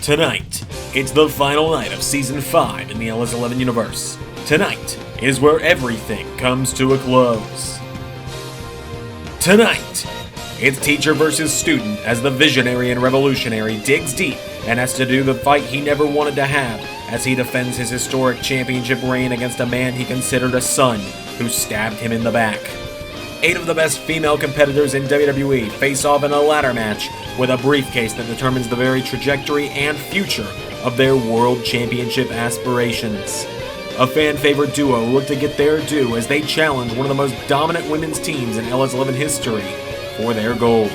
Tonight, it's the final night of Season 5 in the LS11 Universe. Tonight is where everything comes to a close. Tonight, it's teacher versus student as the visionary and revolutionary digs deep and has to do the fight he never wanted to have as he defends his historic championship reign against a man he considered a son who stabbed him in the back. 8 of the best female competitors in WWE face off in a ladder match with a briefcase that determines the very trajectory and future of their World Championship aspirations. A fan-favorite duo look to get their due as they challenge one of the most dominant women's teams in LS11 history for their gold.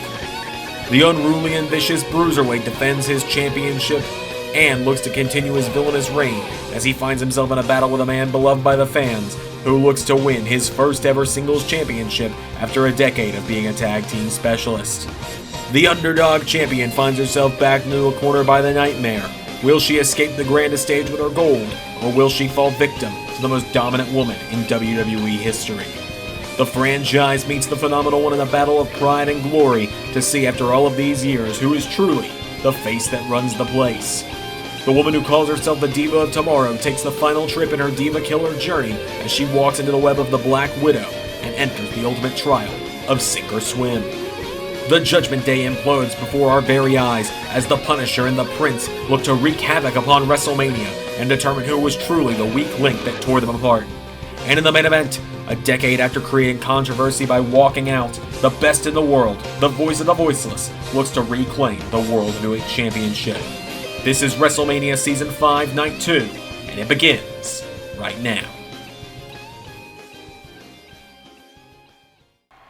The unruly and vicious Bruiserweight defends his championship and looks to continue his villainous reign as he finds himself in a battle with a man beloved by the fans who looks to win his first ever singles championship after a decade of being a tag team specialist. The underdog champion finds herself backed into a corner by the Nightmare. Will she escape the grandest stage with her gold, or will she fall victim to the most dominant woman in WWE history? The franchise meets the Phenomenal One in a battle of pride and glory to see after all of these years who is truly the face that runs the place. The woman who calls herself the Diva of Tomorrow takes the final trip in her Diva Killer journey as she walks into the web of the Black Widow and enters the ultimate trial of sink or swim. The Judgment Day implodes before our very eyes as the Punisher and the Prince look to wreak havoc upon WrestleMania and determine who was truly the weak link that tore them apart. And in the main event, a decade after creating controversy by walking out, the best in the world, the voice of the voiceless, looks to reclaim the World Heavyweight Championship. This is WrestleMania Season 5, Night 2, and it begins right now.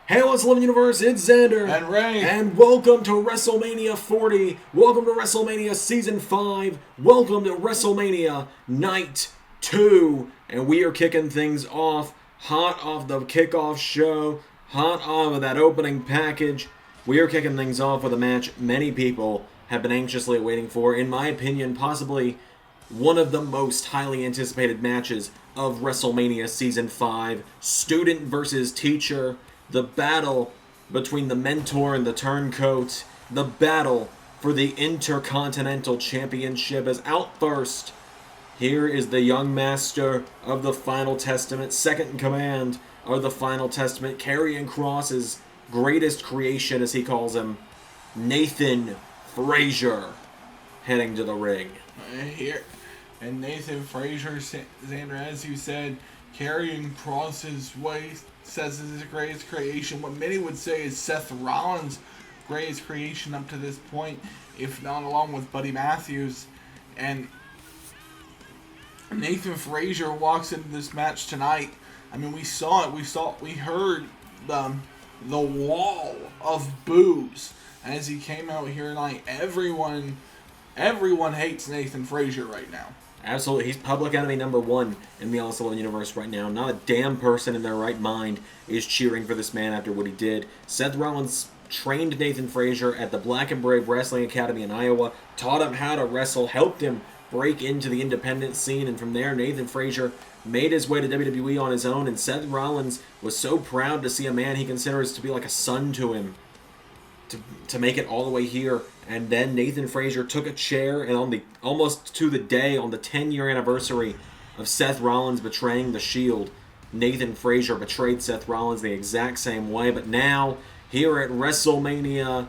Hey, LS11 Universe, it's Xander. And Ray. And welcome to WrestleMania 40. Welcome to WrestleMania Season 5. Welcome to WrestleMania Night 2. And we are kicking things off, hot off the kickoff show, hot off of that opening package. We are kicking things off with a match many people have been anxiously waiting for. In my opinion, possibly one of the most highly anticipated matches of WrestleMania Season 5. Student versus teacher. The battle between the mentor and the turncoat. The battle for the Intercontinental Championship. As out first, here is the young master of the Final Testament, second in command of the Final Testament, carrying Cross's greatest creation, as he calls him, Nathan Frazer, heading to the ring. Here, and Nathan Frazer, Xander, as you said, carrying Cross's waist, says is his greatest creation. What many would say is Seth Rollins' greatest creation up to this point, if not along with Buddy Matthews. And Nathan Frazer walks into this match tonight. I mean, we saw it. We heard the wall of boos as he came out here tonight. Everyone hates Nathan Frazer right now. Absolutely. He's public enemy number 1 in the LS11 Universe right now. Not a damn person in their right mind is cheering for this man after what he did. Seth Rollins trained Nathan Frazer at the Black and Brave Wrestling Academy in Iowa, taught him how to wrestle, helped him break into the independent scene, and from there, Nathan Frazer made his way to WWE on his own, and Seth Rollins was so proud to see a man he considers to be like a son to him to make it all the way here. And then Nathan Frazer took a chair, and on the almost to the day, on the 10-year anniversary of Seth Rollins betraying the Shield, Nathan Frazer betrayed Seth Rollins the exact same way. But now, here at WrestleMania,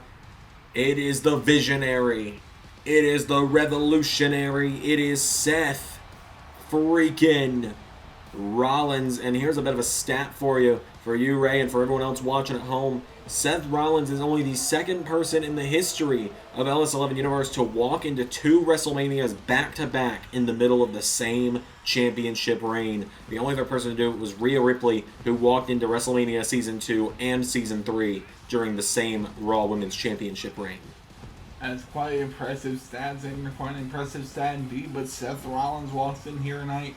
it is the visionary, it is the revolutionary, it is Seth freaking Rollins. And here's a bit of a stat for you, Ray, and for everyone else watching at home. Seth Rollins is only the second person in the history of LS11 Universe to walk into 2 WrestleManias back-to-back in the middle of the same championship reign. The only other person to do it was Rhea Ripley, who walked into WrestleMania Season 2 and Season 3 during the same Raw Women's Championship reign. That's quite impressive stats, and quite an impressive stat indeed, but Seth Rollins walks in here tonight.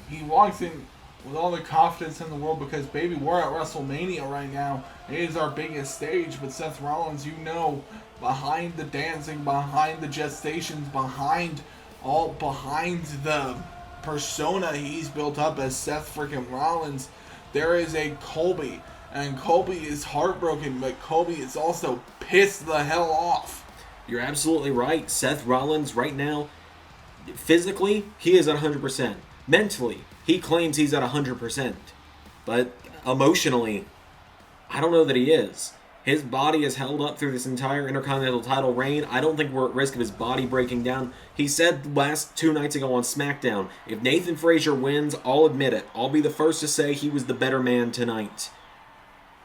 He walks in with all the confidence in the world because, baby, we're at WrestleMania right now. It is our biggest stage, but Seth Rollins, you know, behind the dancing, behind the gestations, behind the persona he's built up as Seth freaking Rollins, there is a Colby. And Colby is heartbroken, but Colby is also pissed the hell off. You're absolutely right. Seth Rollins right now, physically, he is at 100%. Mentally, he claims he's at 100%. But emotionally, I don't know that he is. His body is held up through this entire Intercontinental title reign. I don't think we're at risk of his body breaking down. He said last 2 nights ago on SmackDown, if Nathan Frazer wins, I'll admit it. I'll be the first to say he was the better man tonight.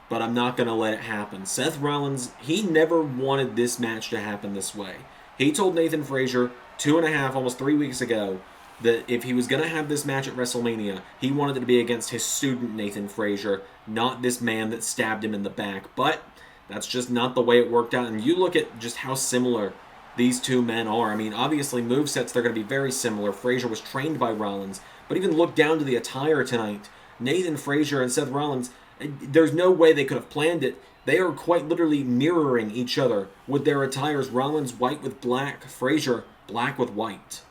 But I'm not going to let it happen. Seth Rollins, he never wanted this match to happen this way. He told Nathan Frazer 2.5, almost 3 weeks ago, that if he was going to have this match at WrestleMania, he wanted it to be against his student Nathan Frazer, not this man that stabbed him in the back. But that's just not the way it worked out. And you look at just how similar these two men are. I mean, obviously, movesets, they're going to be very similar. Frazer was trained by Rollins. But even look down to the attire tonight. Nathan Frazer and Seth Rollins, there's no way they could have planned it. They are quite literally mirroring each other with their attires. Rollins white with black, Frazer black with white.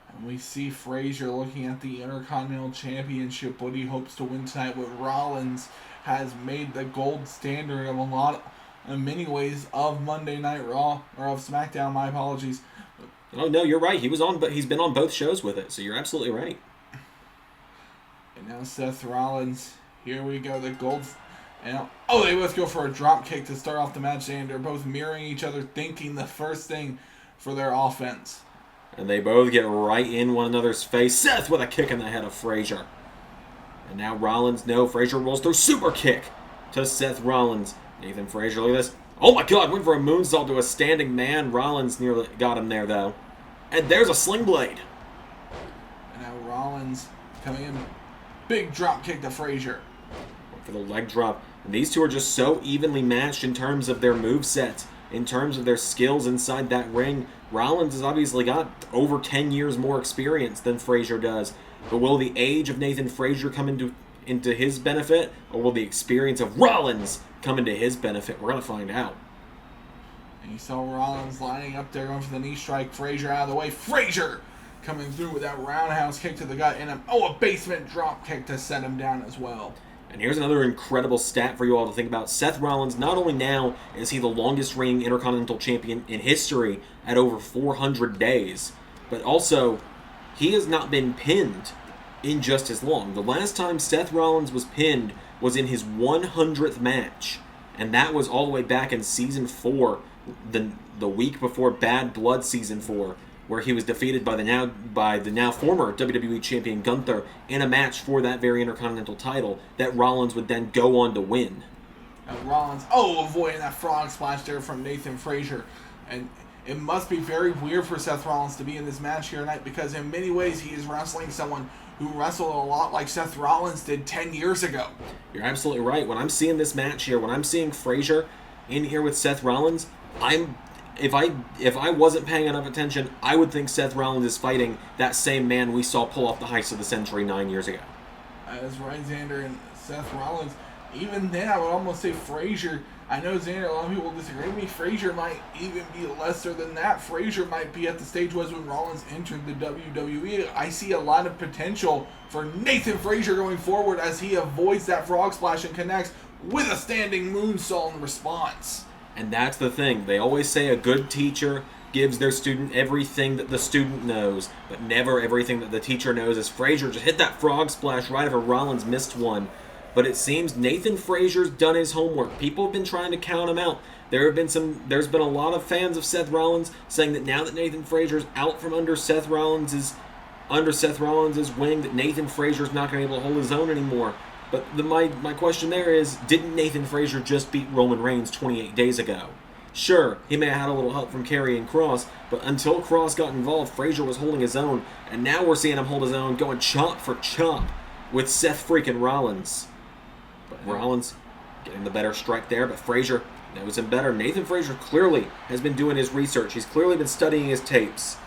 And we see Frazer looking at the Intercontinental Championship, what he hopes to win tonight, with Rollins has made the gold standard of in many ways, of Monday Night Raw, or of SmackDown, my apologies. Oh, no, you're right. He's been on both shows with it, so you're absolutely right. And now Seth Rollins, here we go, the gold... And, they both go for a drop kick to start off the match, and they're both mirroring each other, thinking the first thing for their offense. And they both get right in one another's face. Seth with a kick in the head of Frazer. And now Rollins, Frazer rolls through, super kick to Seth Rollins. Nathan Frazer, look at this. Oh my god, went for a moonsault to a standing man. Rollins nearly got him there, though. And there's a sling blade. And now Rollins coming in. Big drop kick to Frazer. For the leg drop. And these two are just so evenly matched in terms of their moveset, in terms of their skills inside that ring. Rollins has obviously got over 10 years more experience than Frazer does. But will the age of Nathan Frazer come into his benefit, or will the experience of Rollins come into his benefit? We're going to find out. And you saw Rollins lining up there, going for the knee strike. Frazer out of the way. Frazer coming through with that roundhouse kick to the gut, and a basement drop kick to set him down as well. And here's another incredible stat for you all to think about. Seth Rollins, not only now is he the longest reigning Intercontinental Champion in history at over 400 days, but also he has not been pinned in just as long. The last time Seth Rollins was pinned was in his 100th match, and that was all the way back in Season 4, the week before Bad Blood Season 4, where he was defeated by the now former WWE Champion Gunther in a match for that very Intercontinental title that Rollins would then go on to win. And Rollins, avoiding that frog splash there from Nathan Frazer. And it must be very weird for Seth Rollins to be in this match here tonight, because in many ways he is wrestling someone who wrestled a lot like Seth Rollins did 10 years ago. You're absolutely right. When I'm seeing this match here, when I'm seeing Frazer in here with Seth Rollins, if I wasn't paying enough attention, I would think Seth Rollins is fighting that same man we saw pull off the heist of the century 9 years ago. That's right, Xander, and Seth Rollins. Even then, I would almost say Frazer. I know, Xander, a lot of people disagree with me. Frazer might even be lesser than that. Frazer might be at the stage was when Rollins entered the WWE. I see a lot of potential for Nathan Frazer going forward as he avoids that frog splash and connects with a standing moonsault in response. And that's the thing. They always say a good teacher gives their student everything that the student knows, but never everything that the teacher knows. As Frazer just hit that frog splash right after Rollins missed one. But it seems Nathan Frazer's done his homework. People have been trying to count him out. There's been a lot of fans of Seth Rollins saying that now that Nathan Frazer's out from under Seth Rollins' wing, that Nathan Frazer's not going to be able to hold his own anymore. But my question there is, didn't Nathan Frazer just beat Roman Reigns 28 days ago? Sure, he may have had a little help from Karrion Kross, but until Kross got involved, Frazer was holding his own, and now we're seeing him hold his own, going chomp for chomp with Seth freaking Rollins. But Rollins getting the better strike there, but Frazer knows him better. Nathan Frazer clearly has been doing his research. He's clearly been studying his tapes.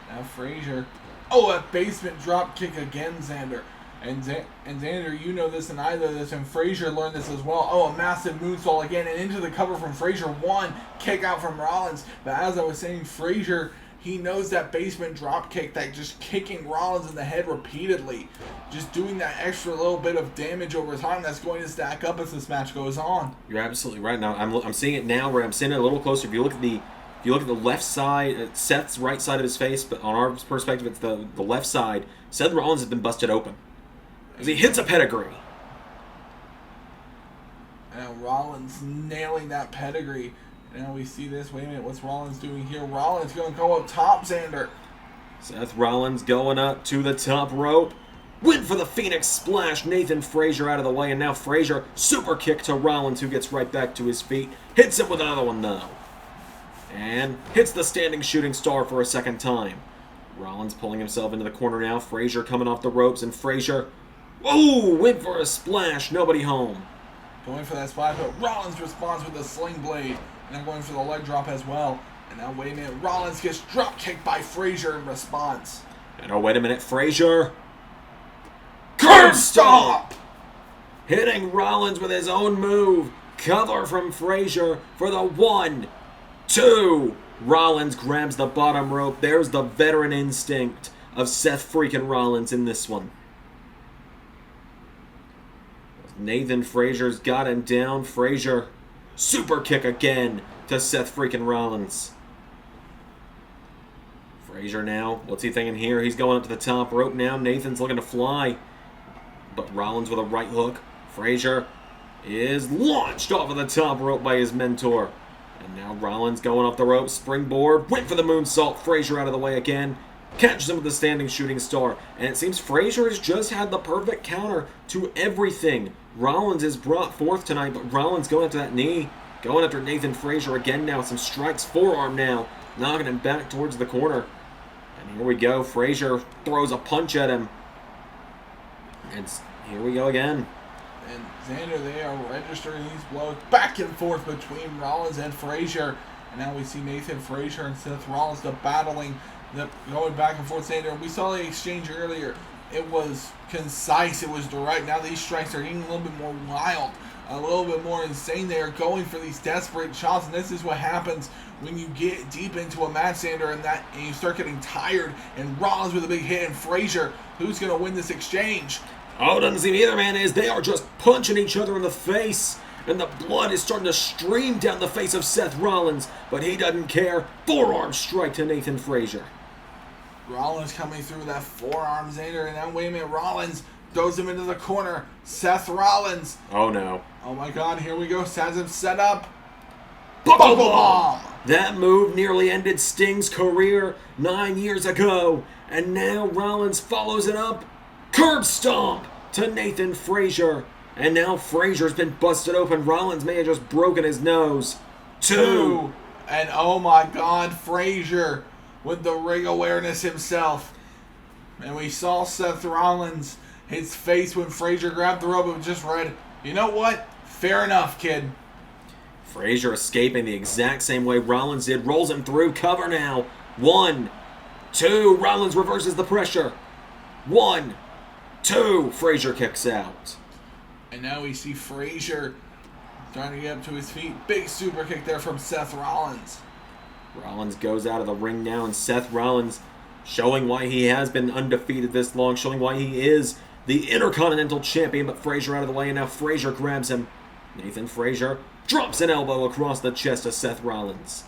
Now Frazer, a basement drop kick again, Xander. And Xander, you know this and I know this, and Frazer learned this as well. A massive moonsault again, and into the cover from Frazer. One kick out from Rollins. But as I was saying, Frazer, he knows that basement drop kick, that just kicking Rollins in the head repeatedly, just doing that extra little bit of damage over time that's going to stack up as this match goes on. You're absolutely right. Now I'm seeing it now, where I'm seeing it a little closer. If you look at the If you look at the left side, Seth's right side of his face, but on our perspective, it's the left side. Seth Rollins has been busted open. As he hits a pedigree. And Rollins nailing that pedigree. Now we see this. Wait a minute, what's Rollins doing here? Rollins going to go up top, Xander. Seth Rollins going up to the top rope. Went for the Phoenix Splash. Nathan Frazer out of the way, and now Frazer super kick to Rollins, who gets right back to his feet. Hits him with another one, though. And hits the standing shooting star for a second time. Rollins pulling himself into the corner now. Frazer coming off the ropes, and Frazer, whoa, went for a splash. Nobody home. Going for that splash, but Rollins responds with a sling blade. And I'm going for the leg drop as well. And now, wait a minute, Rollins gets drop kicked by Frazer in response. And oh, wait a minute, Frazer. Curb stomp! Hitting Rollins with his own move. Cover from Frazer for the 1, 2. Rollins grabs the bottom rope. There's the veteran instinct of Seth freaking Rollins in this one. Nathan Frazer's got him down. Frazer, super kick again to Seth freaking Rollins. Frazer now, what's he thinking here? He's going up to the top rope now. Nathan's looking to fly. But Rollins with a right hook. Frazer is launched off of the top rope by his mentor. And now Rollins going off the rope. Springboard. Went for the moonsault. Frazer out of the way again. Catches him with the standing shooting star. And it seems Frazer has just had the perfect counter to everything Rollins is brought forth tonight. But Rollins going after that knee. Going after Nathan Frazer again now. Some strikes. Forearm now. Knocking him back towards the corner. And here we go. Frazer throws a punch at him. And here we go again. And Xander, they are registering these blows back and forth between Rollins and Frazer. And now we see Nathan Frazer and Seth Rollins battling, going back and forth. Xander, we saw the exchange earlier. It was concise, it was direct. Now these strikes are getting a little bit more wild, a little bit more insane. They are going for these desperate shots, and this is what happens when you get deep into a match, Xander, and you start getting tired. And Rollins with a big hit, and Frazer, who's going to win this exchange? Oh, it doesn't seem either, man. They are just punching each other in the face. And the blood is starting to stream down the face of Seth Rollins. But he doesn't care. Forearm strike to Nathan Frazer. Rollins coming through that forearm, Xander. And now, wait a minute, Rollins throws him into the corner. Seth Rollins. Oh, no. Oh, my God. Here we go. Has him set up. Bubble Bomb! That move nearly ended Sting's career 9 years ago. And now Rollins follows it up. Curb stomp to Nathan Frazer. And now Frazer's been busted open. Rollins may have just broken his nose. 2. And oh my God, Frazer with the ring awareness himself. And we saw Seth Rollins, his face when Frazer grabbed the rope, and just read, you know what? Fair enough, kid. Frazer escaping the exact same way Rollins did. Rolls him through. Cover now. 1, 2. Rollins reverses the pressure. 1, 2. Frazer kicks out. And now we see Frazer trying to get up to his feet. Big super kick there from Seth Rollins. Rollins goes out of the ring now, and Seth Rollins showing why he has been undefeated this long, showing why he is the Intercontinental Champion. But Frazer out of the way, and now Frazer grabs him. Nathan Frazer drops an elbow across the chest of Seth Rollins.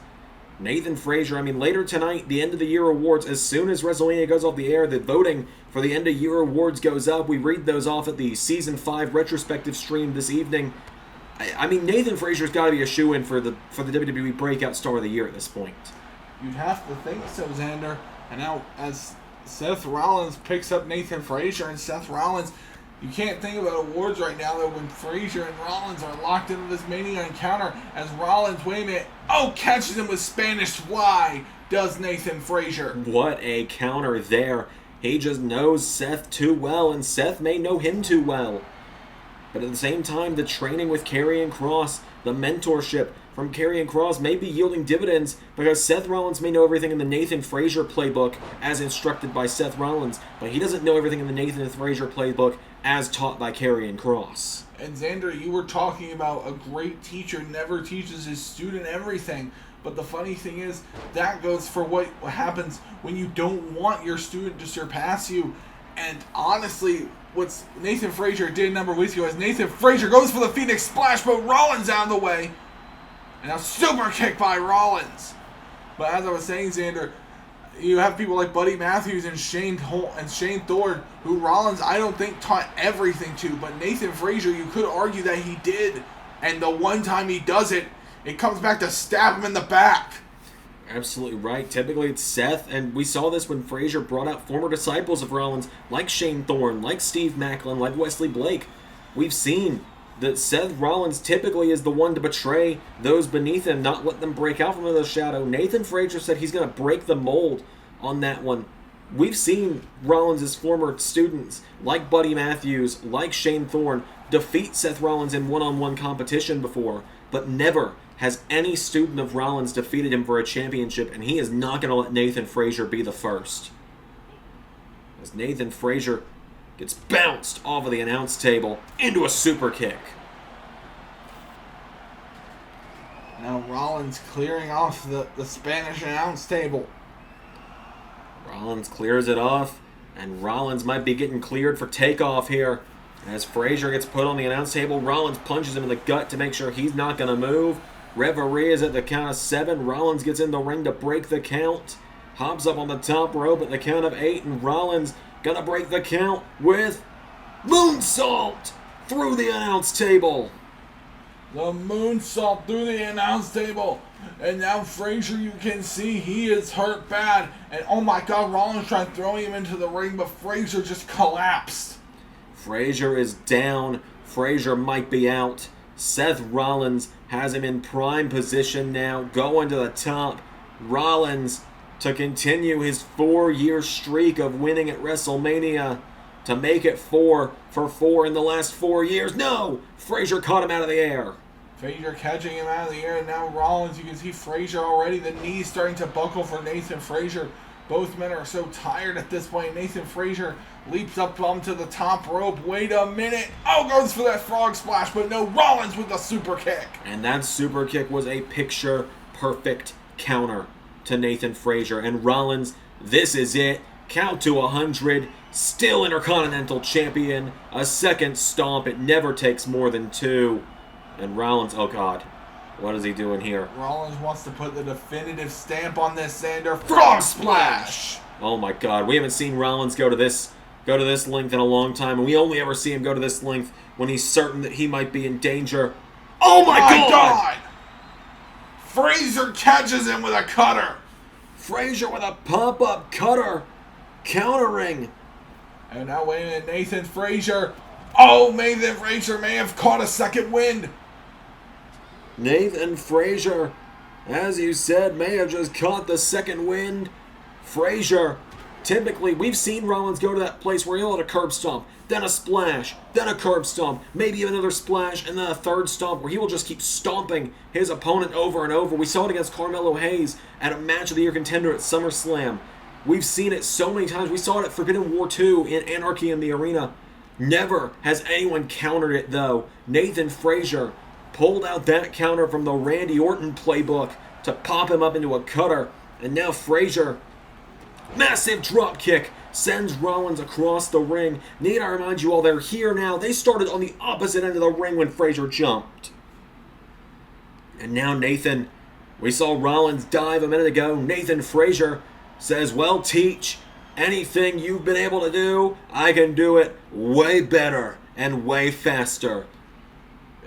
Nathan Frazer, I mean, later tonight, the end of the year awards, as soon as WrestleMania goes off the air, the voting for the end of year awards goes up. We read those off at the Season 5 retrospective stream this evening. I mean, Nathan Frazer's got to be a shoo-in for the WWE Breakout Star of the Year at this point. You'd have to think so, Xander. And now, as Seth Rollins picks up Nathan Frazer, and Seth Rollins, you can't think about awards right now, though, when Frazer and Rollins are locked into this Mania encounter. As Rollins, wait a minute, catches him with Spanish Fly, does Nathan Frazer. What a counter there. He just knows Seth too well, and Seth may know him too well. But at the same time, the training with Karrion Kross, the mentorship from Karrion Kross may be yielding dividends, because Seth Rollins may know everything in the Nathan Frazer playbook as instructed by Seth Rollins, but he doesn't know everything in the Nathan Frazer playbook as taught by Karrion Kross. And Xander, you were talking about a great teacher never teaches his student everything. But the funny thing is, that goes for what happens when you don't want your student to surpass you. And honestly, what Nathan Frazer did a number of weeks ago is Nathan Frazer goes for the Phoenix Splash, but Rollins out of the way. And now super kick by Rollins. But as I was saying, Xander, you have people like Buddy Matthews and Shane Thorne, who Rollins I don't think taught everything to, but Nathan Frazer, you could argue that he did. And the one time he does it, it comes back to stab him in the back. Absolutely right. Typically it's Seth, and we saw this when Frazer brought out former disciples of Rollins, like Shane Thorne, like Steve Macklin, like Wesley Blake. We've seen that Seth Rollins typically is the one to betray those beneath him, not let them break out from under the shadow. Nathan Frazer said he's going to break the mold on that one. We've seen Rollins' former students, like Buddy Matthews, like Shane Thorne, defeat Seth Rollins in one-on-one competition before, but never has any student of Rollins defeated him for a championship, and he is not going to let Nathan Frazer be the first. As Nathan Frazer gets bounced off of the announce table into a super kick. Now Rollins clearing off the Spanish announce table. Rollins clears it off, and Rollins might be getting cleared for takeoff here. As Frazer gets put on the announce table, Rollins punches him in the gut to make sure he's not going to move. Referee is at the count of 7. Rollins gets in the ring to break the count. Hops up on the top rope at the count of 8, and Rollins gonna break the count with moonsault through the announce table. The moonsault through the announce table. And now Frazer, you can see he is hurt bad. And oh my God, Rollins tried throwing him into the ring, but Frazer just collapsed. Frazer is down. Frazer might be out. Seth Rollins has him in prime position now, going to the top. Rollins to continue his 4-year streak of winning at WrestleMania, to make it 4 for 4 in the last 4 years. No! Frazer caught him out of the air. Frazer catching him out of the air, and now Rollins, you can see Frazer already, the knees starting to buckle for Nathan Frazer. Both men are so tired at this point. Nathan Frazer leaps up onto the top rope. Wait a minute. Oh, goes for that frog splash, but no, Rollins with the super kick. And that super kick was a picture-perfect counter to Nathan Frazer. And Rollins, this is it. Count to 100. Still Intercontinental Champion. A second stomp. It never takes more than 2. And Rollins, oh God. What is he doing here? Rollins wants to put the definitive stamp on this, Xander. Frog splash! Oh my God. We haven't seen Rollins go to this length in a long time. And we only ever see him go to this length when he's certain that he might be in danger. Oh my God! Frazer catches him with a cutter. Frazer with a pop-up cutter. Countering. And now wait a minute, Nathan Frazer. Oh, Nathan Frazer may have caught a second wind. Nathan Frazer, as you said, may have just caught the second wind. Frazer, typically, we've seen Rollins go to that place where he'll hit a curb stomp, then a splash, then a curb stomp, maybe another splash, and then a third stomp where he will just keep stomping his opponent over and over. We saw it against Carmelo Hayes at a Match of the Year contender at SummerSlam. We've seen it so many times. We saw it at Forbidden War 2 in Anarchy in the Arena. Never has anyone countered it, though. Nathan Frazer pulled out that counter from the Randy Orton playbook to pop him up into a cutter. And now Frazer, massive drop kick, sends Rollins across the ring. Need I remind you all, they're here now. They started on the opposite end of the ring when Frazer jumped. And now Nathan, we saw Rollins dive a minute ago. Nathan Frazer says, well, Teach, anything you've been able to do, I can do it way better and way faster.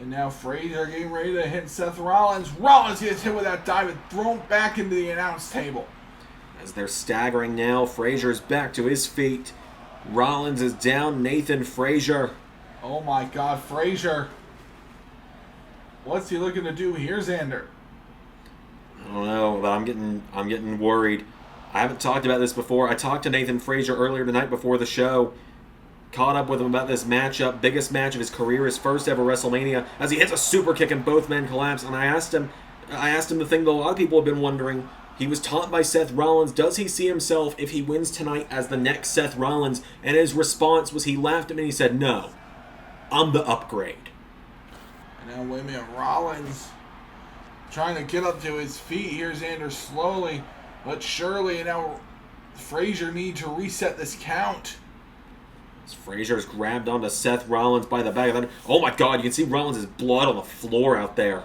And now Frazer getting ready to hit Seth Rollins. Rollins gets hit with that dive and thrown back into the announce table. As they're staggering now, Frazier's back to his feet. Rollins is down. Nathan Frazer. Oh my God, Frazer. What's he looking to do here, Xander? I don't know, but I'm getting worried. I haven't talked about this before. I talked to Nathan Frazer earlier tonight before the show. Caught up with him about this matchup, biggest match of his career, his first ever WrestleMania, as he hits a super kick and both men collapse. And I asked him the thing that a lot of people have been wondering. He was taught by Seth Rollins. Does he see himself, if he wins tonight, as the next Seth Rollins? And his response was, he laughed at me and he said, no, I'm the upgrade. And now wait a minute, Rollins trying to get up to his feet here, Xander, slowly but surely. And now Frazer needs to reset this count. As Frazier's grabbed onto Seth Rollins by the back of the... Oh my God, you can see Rollins' blood on the floor out there.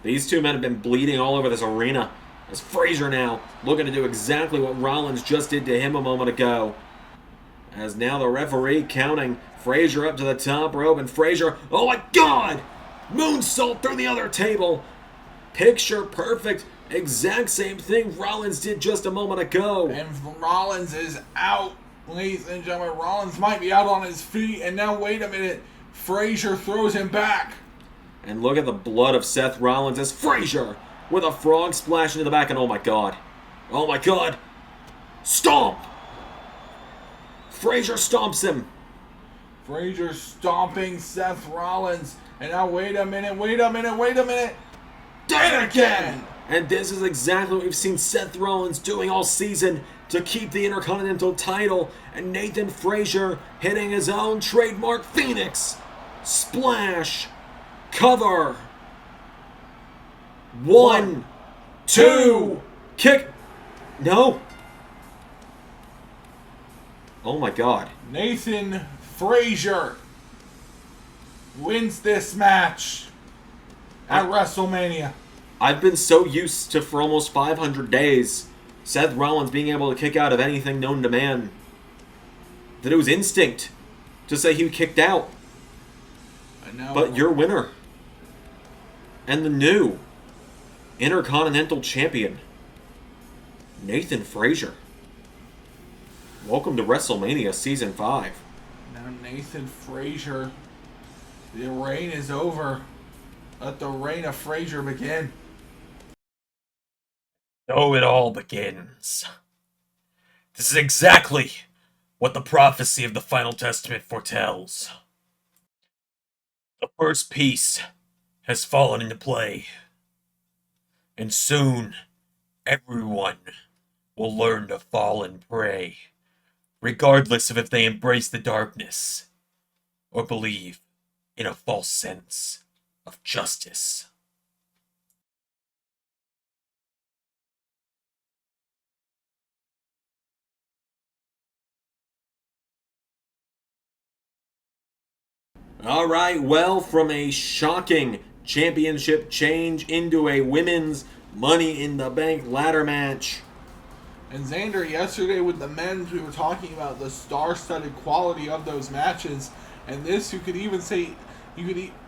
These two men have been bleeding all over this arena. As Frazer now looking to do exactly what Rollins just did to him a moment ago. As now the referee counting Frazer up to the top rope, and Frazer, oh my God! Moonsault through the other table. Picture perfect. Exact same thing Rollins did just a moment ago. And Rollins is out, ladies and gentlemen. Rollins might be out on his feet, and now wait a minute. Frazer throws him back. And look at the blood of Seth Rollins as Frazer with a frog splash into the back, and oh my God. Oh my God. Stomp! Frazer stomps him. Frazer stomping Seth Rollins. And now wait a minute. Dead again! And this is exactly what we've seen Seth Rollins doing all season to keep the Intercontinental title. And Nathan Frazer hitting his own trademark Phoenix. Splash. Cover. 1, 2. Kick. No. Oh my God. Nathan Frazer wins this match at WrestleMania. I've been so used to, for almost 500 days, Seth Rollins being able to kick out of anything known to man, that it was instinct to say he kicked out. But your winner, and the new Intercontinental Champion, Nathan Frazer. Welcome to WrestleMania Season 5. Now Nathan Frazer, the reign is over. Let the reign of Frazer begin. So it all begins. This is exactly what the prophecy of the Final Testament foretells. The first piece has fallen into play, and soon everyone will learn to fall and pray, regardless of if they embrace the darkness or believe in a false sense of justice. Alright, well, from a shocking championship change into a women's Money in the Bank ladder match. And Xander, yesterday with the men's, we were talking about the star-studded quality of those matches. And this, you could even say,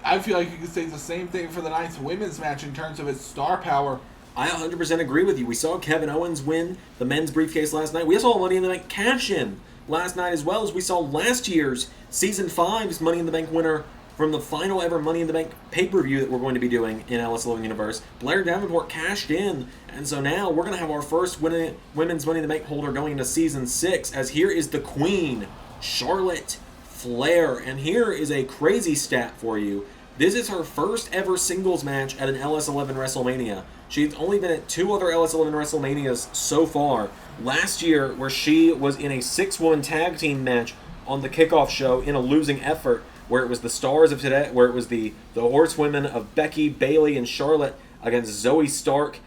I feel like you could say the same thing for the night's women's match in terms of its star power. I 100% agree with you. We saw Kevin Owens win the men's briefcase last night. We saw Money in the Bank cash in last night, as well as we saw last year's Season 5's Money in the Bank winner from the final ever Money in the Bank pay-per-view that we're going to be doing in LS11 Universe. Blair Davenport cashed in, and so now we're going to have our first women's Money in the Bank holder going into Season 6, as here is the Queen, Charlotte Flair. And here is a crazy stat for you. This is her first ever singles match at an LS11 WrestleMania. She's only been at 2 other LS11 WrestleManias so far. Last year, where she was in a 6-woman tag team match on the kickoff show in a losing effort, where it was the stars of today, where it was the horsewomen of Becky, Bayley, and Charlotte against Zoe Stark,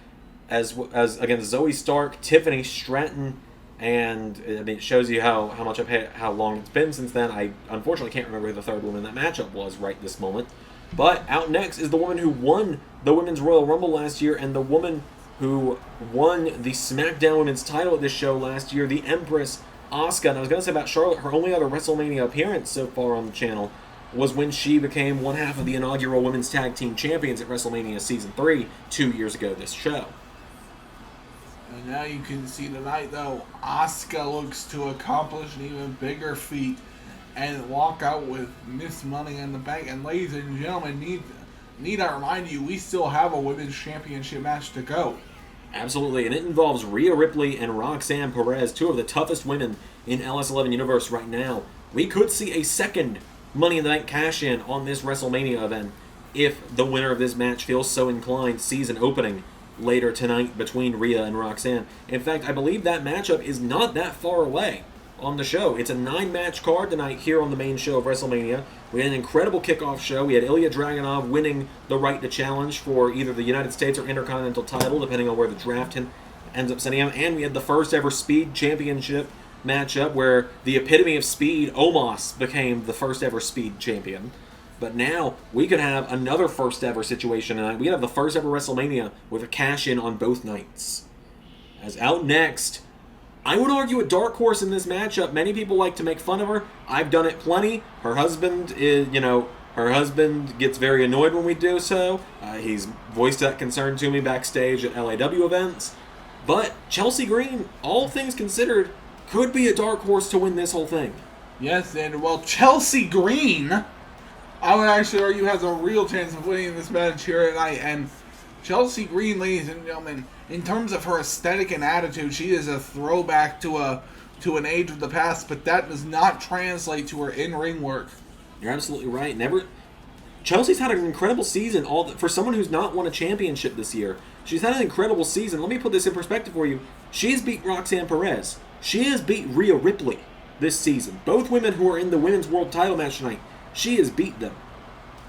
as against Zoe Stark, Tiffany, Stratton, and I mean, it shows you how long it's been since then. I unfortunately can't remember who the third woman in that matchup was right this moment. But out next is the woman who won the Women's Royal Rumble last year, and the woman who won the SmackDown Women's title at this show last year, the Empress, Asuka. And I was going to say about Charlotte, her only other WrestleMania appearance so far on the channel was when she became one half of the inaugural Women's Tag Team Champions at WrestleMania Season 3 2 years ago this show. And now you can see tonight, though, Asuka looks to accomplish an even bigger feat and walk out with Miss Money in the Bank. And ladies and gentlemen, need I remind you, we still have a Women's Championship match to go. Absolutely, and it involves Rhea Ripley and Roxanne Perez, 2 of the toughest women in LS11 Universe right now. We could see a second Money in the Bank cash-in on this WrestleMania event if the winner of this match feels so inclined, sees an opening later tonight between Rhea and Roxanne. In fact, I believe that matchup is not that far away on the show. It's a 9-match card tonight here on the main show of WrestleMania. We had an incredible kickoff show. We had Ilya Dragunov winning the right to challenge for either the United States or Intercontinental title, depending on where the draft ends up sending him. And we had the first ever Speed Championship matchup where the epitome of speed, Omos, became the first ever Speed champion. But now we could have another first ever situation tonight. We could have the first ever WrestleMania with a cash in on both nights. As out next, I would argue a dark horse in this matchup. Many people like to make fun of her. I've done it plenty. Her husband is, her husband gets very annoyed when we do so. He's voiced that concern to me backstage at LAW events. But Chelsea Green, all things considered, could be a dark horse to win this whole thing. Yes, and well, Chelsea Green, I would actually argue, has a real chance of winning this match here tonight. And Chelsea Green, ladies and gentlemen, in terms of her aesthetic and attitude, she is a throwback to an age of the past, but that does not translate to her in-ring work. You're absolutely right. Chelsea's had an incredible season. For someone who's not won a championship this year, she's had an incredible season. Let me put this in perspective for you. She's beat Roxanne Perez. She has beat Rhea Ripley this season. Both women who are in the women's world title match tonight. She has beat them.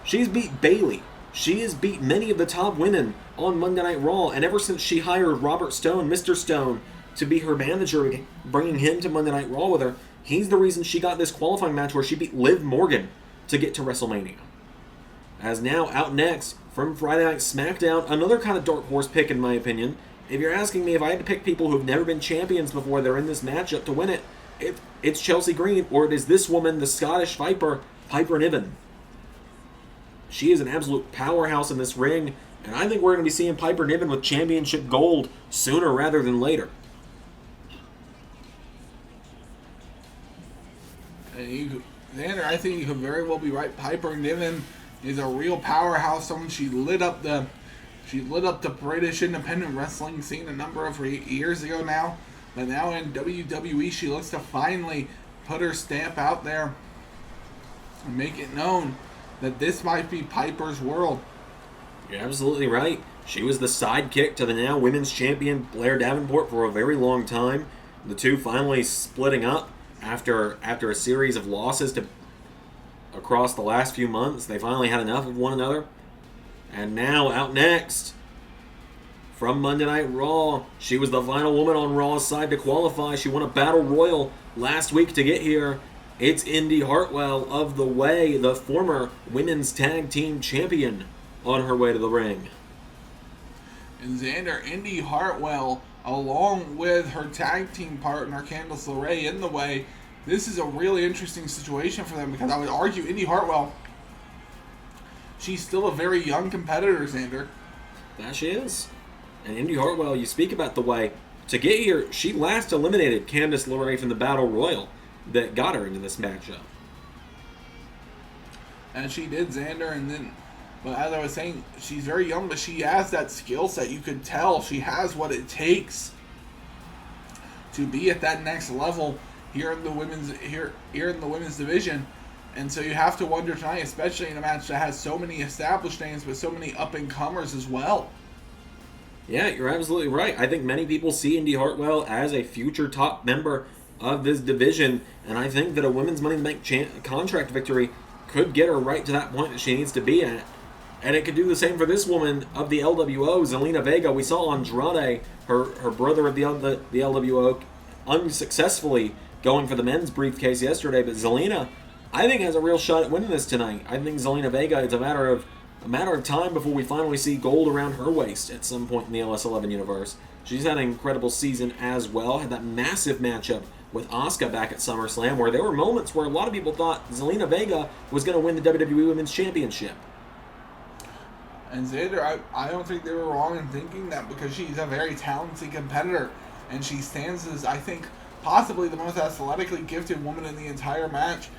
She's beat Bayley. She has beat many of the top women on Monday Night Raw. And ever since she hired Robert Stone, Mr. Stone, to be her manager, bringing him to Monday Night Raw with her, he's the reason she got this qualifying match where she beat Liv Morgan to get to WrestleMania. As now, out next, from Friday Night SmackDown, another kind of dark horse pick in my opinion. If you're asking me if I had to pick people who have never been champions before they're in this matchup to win it, it's Chelsea Green, or it is this woman, the Scottish Viper, Piper Niven. She is an absolute powerhouse in this ring, and I think we're going to be seeing Piper Niven with championship gold sooner rather than later. Xander, I think you could very well be right. Piper Niven is a real powerhouse. She lit up the British independent wrestling scene a number of years ago now. But now in WWE, she looks to finally put her stamp out there and make it known that this might be Piper's world. You're absolutely right. She was the sidekick to the now women's champion Blair Davenport for a very long time. The two finally splitting up after a series of losses across the last few months. They finally had enough of one another. And now, out next, from Monday Night Raw, she was the final woman on Raw's side to qualify. She won a Battle Royal last week to get here. It's Indi Hartwell of The Way, the former women's tag team champion, on her way to the ring. And Xander, Indi Hartwell, along with her tag team partner Candice LeRae in The Way, this is a really interesting situation for them, because I would argue Indi Hartwell, she's still a very young competitor, Xander. That she is. And Indi Hartwell, you speak about The Way, to get here, she last eliminated Candice LeRae from the Battle Royal that got her into this matchup. And she did, Xander, and then, but as I was saying, she's very young, but she has that skill set. You could tell she has what it takes to be at that next level here in the women's division. And so you have to wonder tonight, especially in a match that has so many established names, but so many up-and-comers as well. Yeah, you're absolutely right. I think many people see Indi Hartwell as a future top member of this division, and I think that a Women's Money in the Bank contract victory could get her right to that point that she needs to be at. And it could do the same for this woman of the LWO, Zelina Vega. We saw Andrade, her brother of the LWO, unsuccessfully going for the men's briefcase yesterday, but Zelina, I think, has a real shot at winning this tonight. I think Zelina Vega, it's a matter of time before we finally see gold around her waist at some point in the LS11 universe. She's had an incredible season as well. Had that massive matchup with Asuka back at SummerSlam, where there were moments where a lot of people thought Zelina Vega was going to win the WWE Women's Championship. And Xander, I don't think they were wrong in thinking that, because she's a very talented competitor, and she stands as, I think, possibly the most athletically gifted woman in the entire match.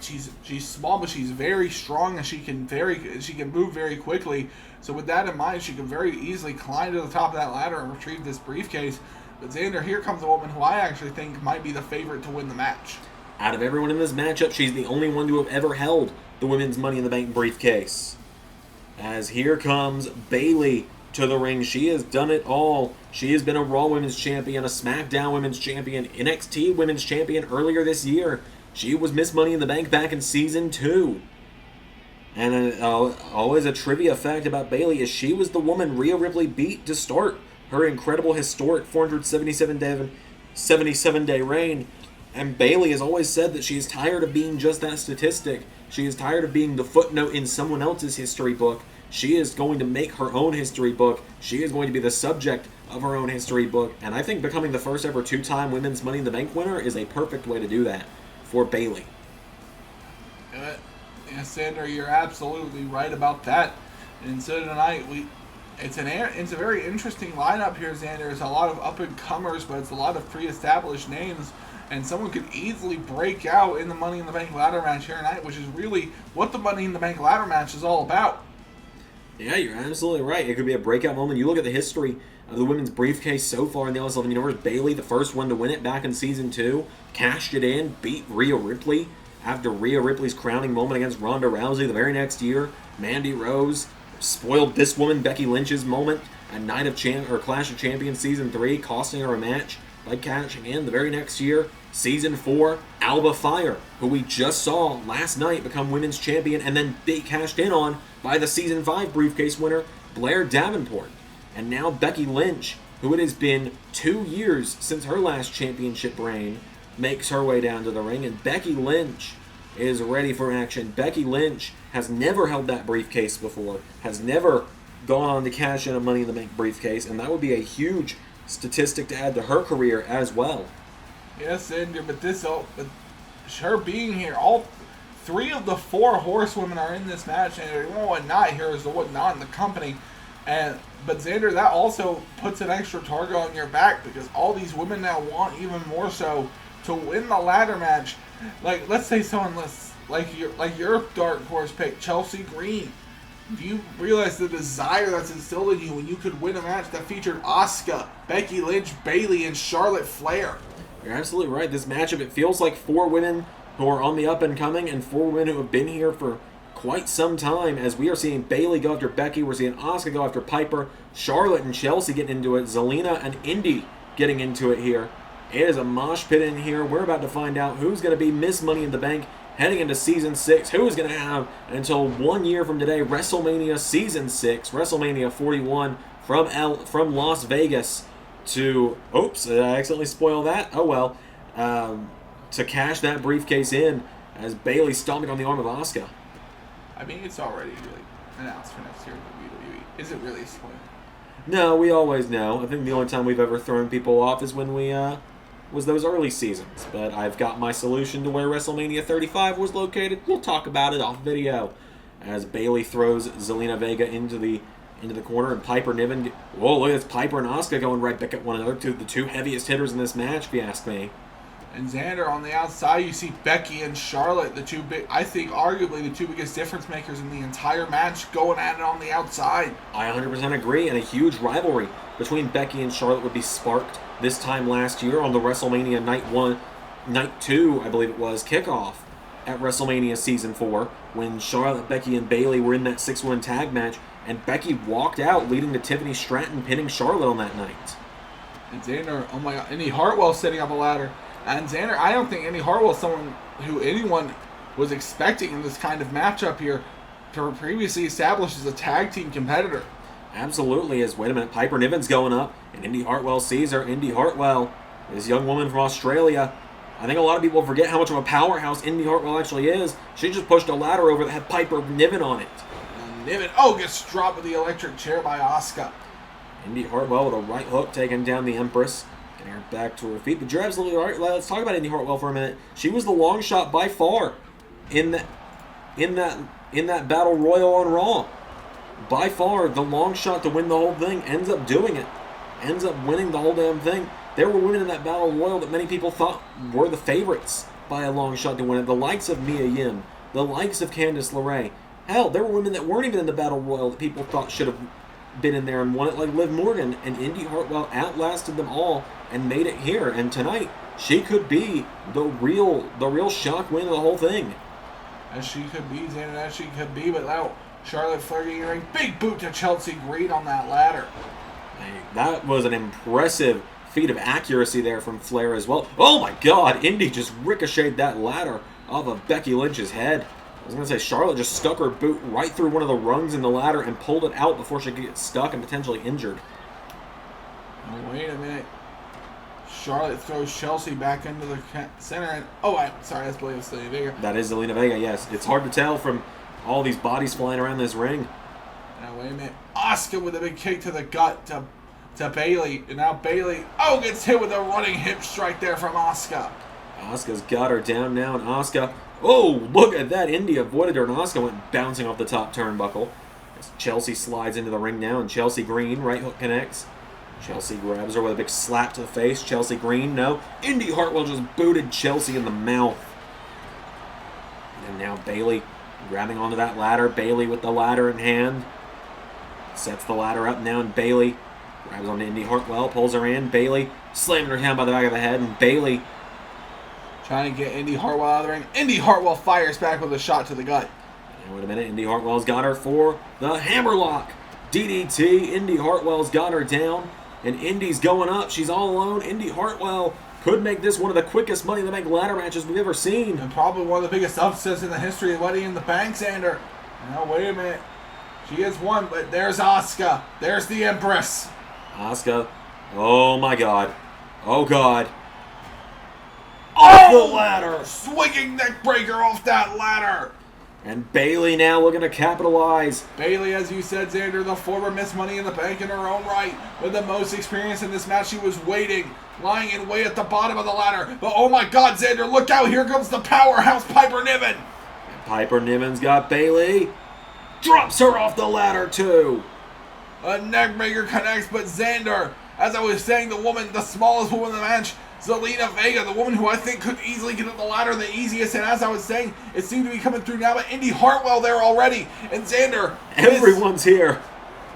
She's small, but she's very strong, and she can move very quickly. So with that in mind, she can very easily climb to the top of that ladder and retrieve this briefcase. But Xander, here comes a woman who I actually think might be the favorite to win the match. Out of everyone in this matchup, she's the only one to have ever held the Women's Money in the Bank briefcase. As here comes Bayley to the ring. She has done it all. She has been a Raw Women's Champion, a SmackDown Women's Champion, NXT Women's Champion earlier this year. She was Miss Money in the Bank back in Season 2. And always a trivia fact about Bayley is she was the woman Rhea Ripley beat to start her incredible historic 477-day reign. And Bayley has always said that she is tired of being just that statistic. She is tired of being the footnote in someone else's history book. She is going to make her own history book. She is going to be the subject of her own history book. And I think becoming the first ever 2-time Women's Money in the Bank winner is a perfect way to do that for Bayley. Yeah, Sander, you're absolutely right about that. And so tonight, it's a very interesting lineup here, Xander. There's a lot of up-and-comers, but it's a lot of pre-established names. And someone could easily break out in the Money in the Bank ladder match here tonight, which is really what the Money in the Bank ladder match is all about. Yeah, you're absolutely right. It could be a breakout moment. You look at the history of the women's briefcase so far in the LS11 Universe. Bayley, the first one to win it back in Season 2, cashed it in, beat Rhea Ripley after Rhea Ripley's crowning moment against Ronda Rousey the very next year. Mandy Rose spoiled this woman, Becky Lynch's moment at Clash of Champions Season 3, costing her a match by cashing in the very next year. Season 4, Alba Fire, who we just saw last night become women's champion and then be cashed in on by the Season 5 briefcase winner, Blair Davenport. And now Becky Lynch, who it has been 2 years since her last championship reign, makes her way down to the ring. And Becky Lynch is ready for action. Becky Lynch has never held that briefcase before, has never gone on to cash in a Money in the Bank briefcase, and that would be a huge statistic to add to her career as well. Yes, Andrew, but her being here, all 3 of the 4 horsewomen are in this match, and the only one not here is the one not in the company. But Xander, that also puts an extra target on your back because all these women now want even more so to win the ladder match. Like, let's say someone like your dark horse pick, Chelsea Green. Do you realize the desire that's instilled in you when you could win a match that featured Asuka, Becky Lynch, Bayley, and Charlotte Flair? You're absolutely right. This matchup, it feels like 4 women who are on the up and coming and 4 women who have been here for quite some time, as we are seeing Bayley go after Becky, we're seeing Asuka go after Piper, Charlotte and Chelsea getting into it, Zelina and Indy getting into it here. It is a mosh pit in here. We're about to find out who's going to be Miss Money in the Bank heading into Season 6. Who is going to have, until 1 year from today, WrestleMania Season 6, WrestleMania 41 from Las Vegas to, oops, did I accidentally spoil that? Oh well. To cash that briefcase in as Bayley stomping on the arm of Asuka. I mean, it's already announced for next year with WWE. Is it really a spoiler? No, we always know. I think the only time we've ever thrown people off is when we was those early seasons. But I've got my solution to where WrestleMania 35 was located. We'll talk about it off video. As Bayley throws Zelina Vega into the corner, and Piper Niven. Whoa, look at this, Piper and Asuka going right back at one another. The 2 heaviest hitters in this match, if you ask me. And Xander, on the outside, you see Becky and Charlotte, I think arguably the 2 biggest difference makers in the entire match, going at it on the outside. I 100% agree, and a huge rivalry between Becky and Charlotte would be sparked this time last year on the WrestleMania Night 2, I believe it was, kickoff at WrestleMania Season 4, when Charlotte, Becky, and Bayley were in that 6-woman tag match, and Becky walked out, leading to Tiffany Stratton pinning Charlotte on that night. And Xander, oh my God, Indy Hartwell setting up a ladder. And Xander, I don't think Indy Hartwell is someone who anyone was expecting in this kind of matchup here to previously established as a tag team competitor. Absolutely. Wait a minute, Piper Niven's going up, and Indy Hartwell sees her. Indy Hartwell, this young woman from Australia. I think a lot of people forget how much of a powerhouse Indy Hartwell actually is. She just pushed a ladder over that had Piper Niven on it. And Niven, gets dropped with the electric chair by Asuka. Indy Hartwell with a right hook taking down the Empress. Getting her back to her feet. But you're absolutely right. Let's talk about Indy Hartwell for a minute. She was the long shot by far in that battle royal on Raw. By far, the long shot to win the whole thing. Ends up doing it. Ends up winning the whole damn thing. There were women in that battle royal that many people thought were the favorites by a long shot to win it. The likes of Mia Yim. The likes of Candice LeRae. Hell, there were women that weren't even in the battle royal that people thought should have been in there and won it, like Liv Morgan. And Indy Hartwell outlasted them all and made it here. And tonight, she could be the real shock win of the whole thing. As she could be, Xander, as she could be, but now Charlotte Flair getting a big boot to Chelsea Green on that ladder. Hey, that was an impressive feat of accuracy there from Flair as well. Oh my God, Indy just ricocheted that ladder off of Becky Lynch's head. I was going to say, Charlotte just stuck her boot right through one of the rungs in the ladder and pulled it out before she could get stuck and potentially injured. Oh, wait a minute. Charlotte throws Chelsea back into the center. And, sorry, that's Zelina Vega. That is Zelina Vega, yes. It's hard to tell from all these bodies flying around this ring. Now, wait a minute. Asuka with a big kick to the gut to Bayley. And now Bayley, gets hit with a running hip strike there from Asuka. Asuka's got her down now, and Asuka, look at that. Indy avoided her, and Asuka went bouncing off the top turnbuckle. As Chelsea slides into the ring now, and Chelsea Green, right hook connects. Chelsea grabs her with a big slap to the face. Chelsea Green, no. Indy Hartwell just booted Chelsea in the mouth. And now Bayley grabbing onto that ladder. Bayley with the ladder in hand. Sets the ladder up now, and Bayley grabs onto Indy Hartwell, pulls her in. Bayley slamming her down by the back of the head, and Bayley trying to get Indy Hartwell out of the ring. Indy Hartwell fires back with a shot to the gut. And wait a minute, Indy Hartwell's got her for the hammerlock. DDT, Indy Hartwell's got her down. And Indy's going up. She's all alone. Indy Hartwell could make this one of the quickest Money in the Bank ladder matches we've ever seen. And probably one of the biggest upsets in the history of Money in the Bank, Xander. Now, wait a minute. She has won, but there's Asuka. There's the Empress. Asuka. Oh, my God. Oh, God. Off the ladder. Swinging neck breaker off that ladder. And Bayley now looking to capitalize. Bayley, as you said, Xander, the former Miss Money in the Bank in her own right. With the most experience in this match, she was waiting, lying in wait at the bottom of the ladder. But oh my God, Xander, look out. Here comes the powerhouse Piper Niven. And Piper Niven's got Bayley. Drops her off the ladder, too. A neck breaker connects, but Xander, as I was saying, the smallest woman in the match, Zelina Vega, the woman who I think could easily get up the ladder the easiest, and as I was saying, it seemed to be coming through now, but Indy Hartwell there already, and Xander. Everyone's here.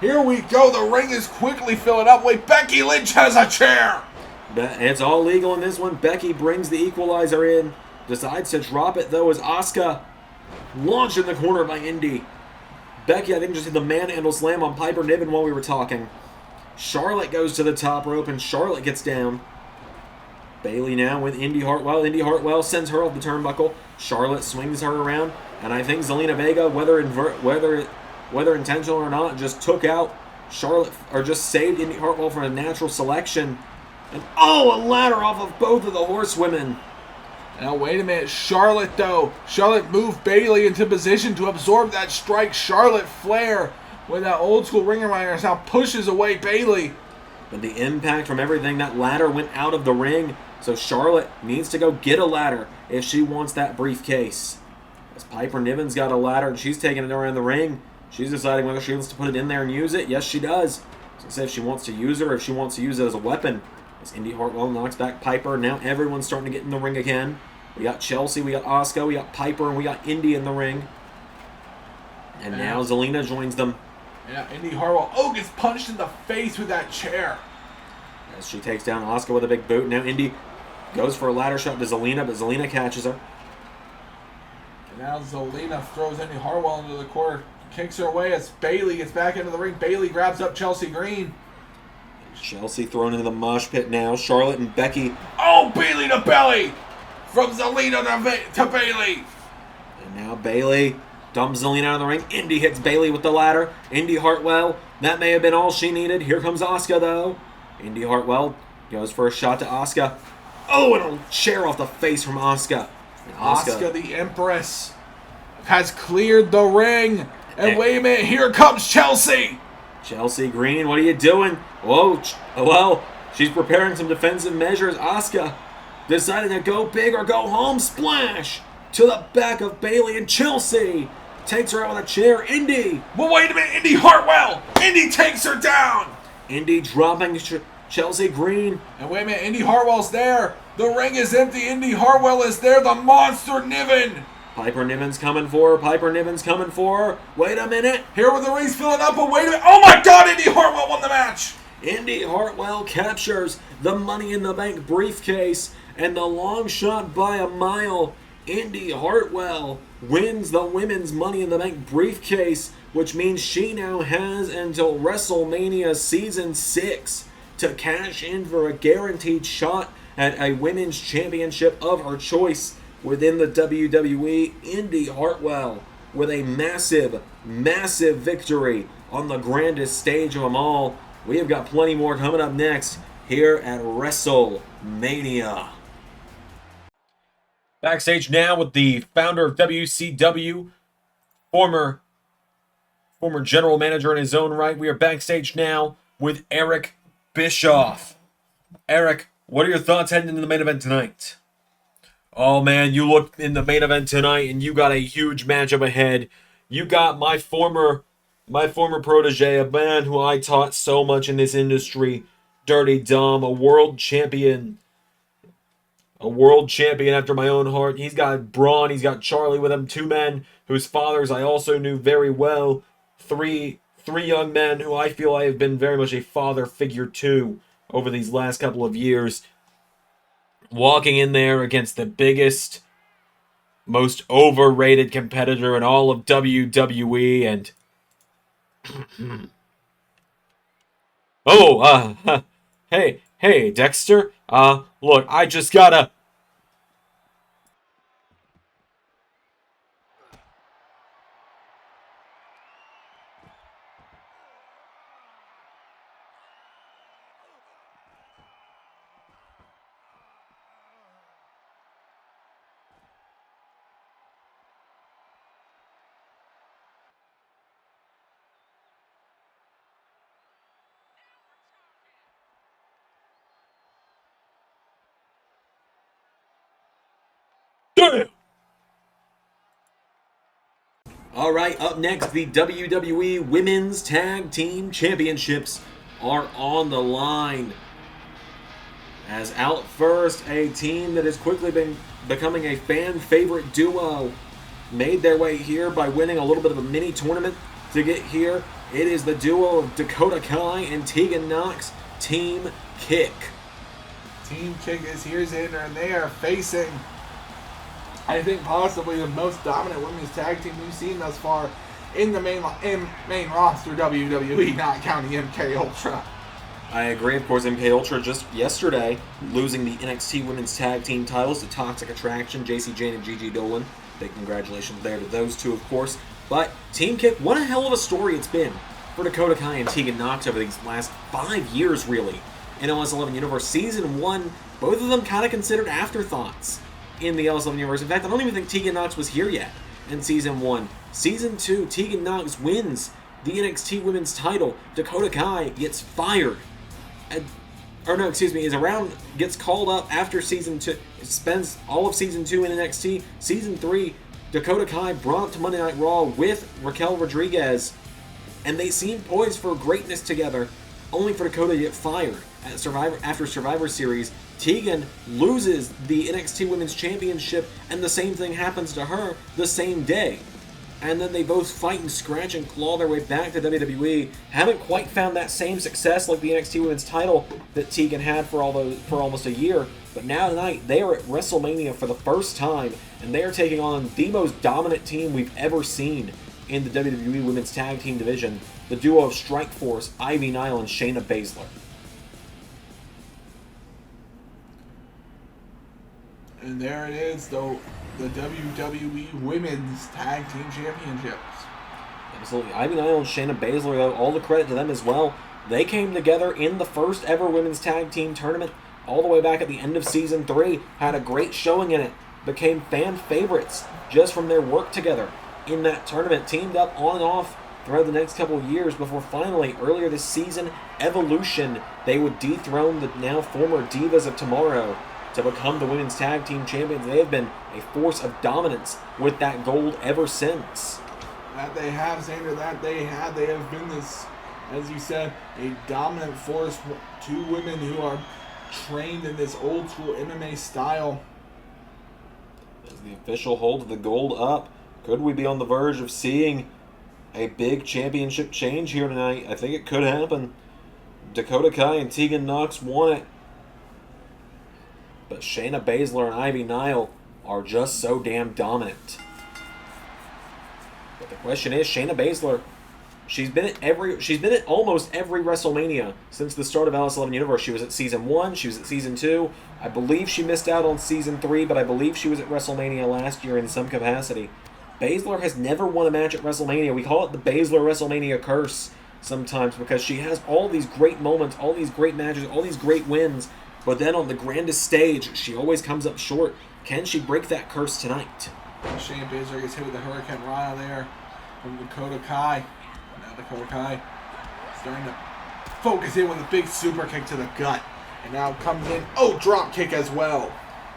Here we go, the ring is quickly filling up. Wait, Becky Lynch has a chair. It's all legal in this one. Becky brings the equalizer in. Decides to drop it, though, as Asuka launched in the corner by Indy. Becky, I think, just hit the manhandle slam on Piper Niven while we were talking. Charlotte goes to the top rope, and Charlotte gets down. Bayley now with Indy Hartwell. Indy Hartwell sends her off the turnbuckle. Charlotte swings her around, and I think Zelina Vega, whether intentional or not, just took out Charlotte, or just saved Indy Hartwell from a natural selection. And a ladder off of both of the horsewomen. Now wait a minute, Charlotte though. Charlotte moved Bayley into position to absorb that strike. Charlotte Flair with that old school ringer liner now pushes away Bayley. But the impact from everything, that ladder went out of the ring. So Charlotte needs to go get a ladder if she wants that briefcase. As Piper Niven's got a ladder and she's taking it around the ring. She's deciding whether she wants to put it in there and use it. Yes, she does. So say if she wants to use it or if she wants to use it as a weapon. As Indy Hartwell knocks back Piper. Now everyone's starting to get in the ring again. We got Chelsea, we got Asuka, we got Piper, and we got Indy in the ring. And now Zelina joins them. Yeah, Indy Hartwell gets punched in the face with that chair. As she takes down Asuka with a big boot. Now Indy goes for a ladder shot to Zelina, but Zelina catches her. And now Zelina throws Indy Hartwell into the corner, kicks her away as Bayley gets back into the ring. Bayley grabs up Chelsea Green. Chelsea thrown into the mosh pit now. Charlotte and Becky. Bayley to belly! From Zelina to Bayley. And now Bayley dumps Zelina out of the ring. Indy hits Bayley with the ladder. Indy Hartwell, that may have been all she needed. Here comes Asuka though. Indy Hartwell goes for a shot to Asuka. And a chair off the face from Asuka. Asuka, the Empress, has cleared the ring. And wait a minute, here comes Chelsea. Chelsea Green, what are you doing? Well, she's preparing some defensive measures. Asuka deciding to go big or go home. Splash to the back of Bayley, and Chelsea takes her out with a chair. Indy. Well, wait a minute, Indy Hartwell. Indy takes her down. Indy dropping Chelsea Green. And wait a minute, Indy Hartwell's there. The ring is empty. Indy Hartwell is there. The monster Niven. Piper Niven's coming for her. Wait a minute. Here with the ring's filling up, but wait a minute. Oh my God, Indy Hartwell won the match. Indy Hartwell captures the Money in the Bank briefcase, and the long shot by a mile. Indy Hartwell wins the women's Money in the Bank briefcase, which means she now has until WrestleMania Season 6 to cash in for a guaranteed shot at a women's championship of her choice within the WWE. Indy Hartwell with a massive, massive victory on the grandest stage of them all. We have got plenty more coming up next here at WrestleMania. Backstage now with the founder of WCW, former general manager in his own right. We are backstage now with Eric Bischoff. Eric, what are your thoughts heading into the main event tonight? Oh man, you look in the main event tonight and you got a huge matchup ahead. You got my former protege, a man who I taught so much in this industry, Dirty Dom, a world champion after my own heart. He's got Braun, he's got Charlie with him, two men whose fathers I also knew very well. Three young men who I feel I have been very much a father figure to over these last couple of years. Walking in there against the biggest, most overrated competitor in all of WWE, and hey Dexter, look, I just gotta. Damn! Alright, up next, the WWE Women's Tag Team Championships are on the line. As out first, a team that has quickly been becoming a fan favorite duo made their way here by winning a little bit of a mini tournament to get here. It is the duo of Dakota Kai and Tegan Nox, Team Kick. Team Kick is here, Xander, and they are facing, I think, possibly the most dominant women's tag team we've seen thus far in the main roster WWE, not counting MK Ultra. I agree. Of course, MK Ultra just yesterday losing the NXT Women's Tag Team titles to Toxic Attraction, JC Jane and Gigi Dolan. Big congratulations there to those two, of course. But Team Kick, what a hell of a story it's been for Dakota Kai and Tegan Nox over these last 5 years, really. In LS11 Universe Season 1, both of them kind of considered afterthoughts in the LS11 Universe. In fact, I don't even think Tegan Nox was here yet in Season 1. Season 2, Tegan Nox wins the NXT Women's title. Dakota Kai gets fired. Gets called up after Season 2, spends all of Season 2 in NXT. Season 3, Dakota Kai brought up to Monday Night Raw with Raquel Rodriguez, and they seem poised for greatness together, only for Dakota to get fired. After Survivor Series, Tegan loses the NXT Women's Championship, and the same thing happens to her the same day. And then they both fight and scratch and claw their way back to WWE. Haven't quite found that same success like the NXT Women's title that Tegan had for almost a year. But now tonight, they are at WrestleMania for the first time, and they are taking on the most dominant team we've ever seen in the WWE Women's Tag Team division, the duo of Strikeforce, Ivy Nile, and Shayna Baszler. And there it is, though, the WWE Women's Tag Team Championships. Absolutely. Ivy Nile and Shayna Baszler, though, all the credit to them as well. They came together in the first ever Women's Tag Team tournament all the way back at the end of Season 3. Had a great showing in it. Became fan favorites just from their work together in that tournament. Teamed up on and off throughout the next couple of years before finally, earlier this season, Evolution, they would dethrone the now former Divas of Tomorrow to become the Women's Tag Team Champions. They have been a force of dominance with that gold ever since. That they have, Xander, that they have. They have been this, as you said, a dominant force. Two women who are trained in this old school MMA style. As the official holds the gold up, could we be on the verge of seeing a big championship change here tonight? I think it could happen. Dakota Kai and Tegan Nox won it. But Shayna Baszler and Ivy Nile are just so damn dominant. But the question is, Shayna Baszler, she's been at almost every WrestleMania since the start of LS11 Universe. She was at Season 1, she was at Season 2. I believe she missed out on Season 3, but I believe she was at WrestleMania last year in some capacity. Baszler has never won a match at WrestleMania. We call it the Baszler WrestleMania curse. sometimes because she has all these great moments, all these great matches, all these great wins, but then on the grandest stage, she always comes up short. Can she break that curse tonight? Shayna Baszler gets hit with the Hurricane Rana there from Dakota Kai. Now Dakota Kai starting to focus in with a big super kick to the gut. And now comes in, oh, drop kick as well.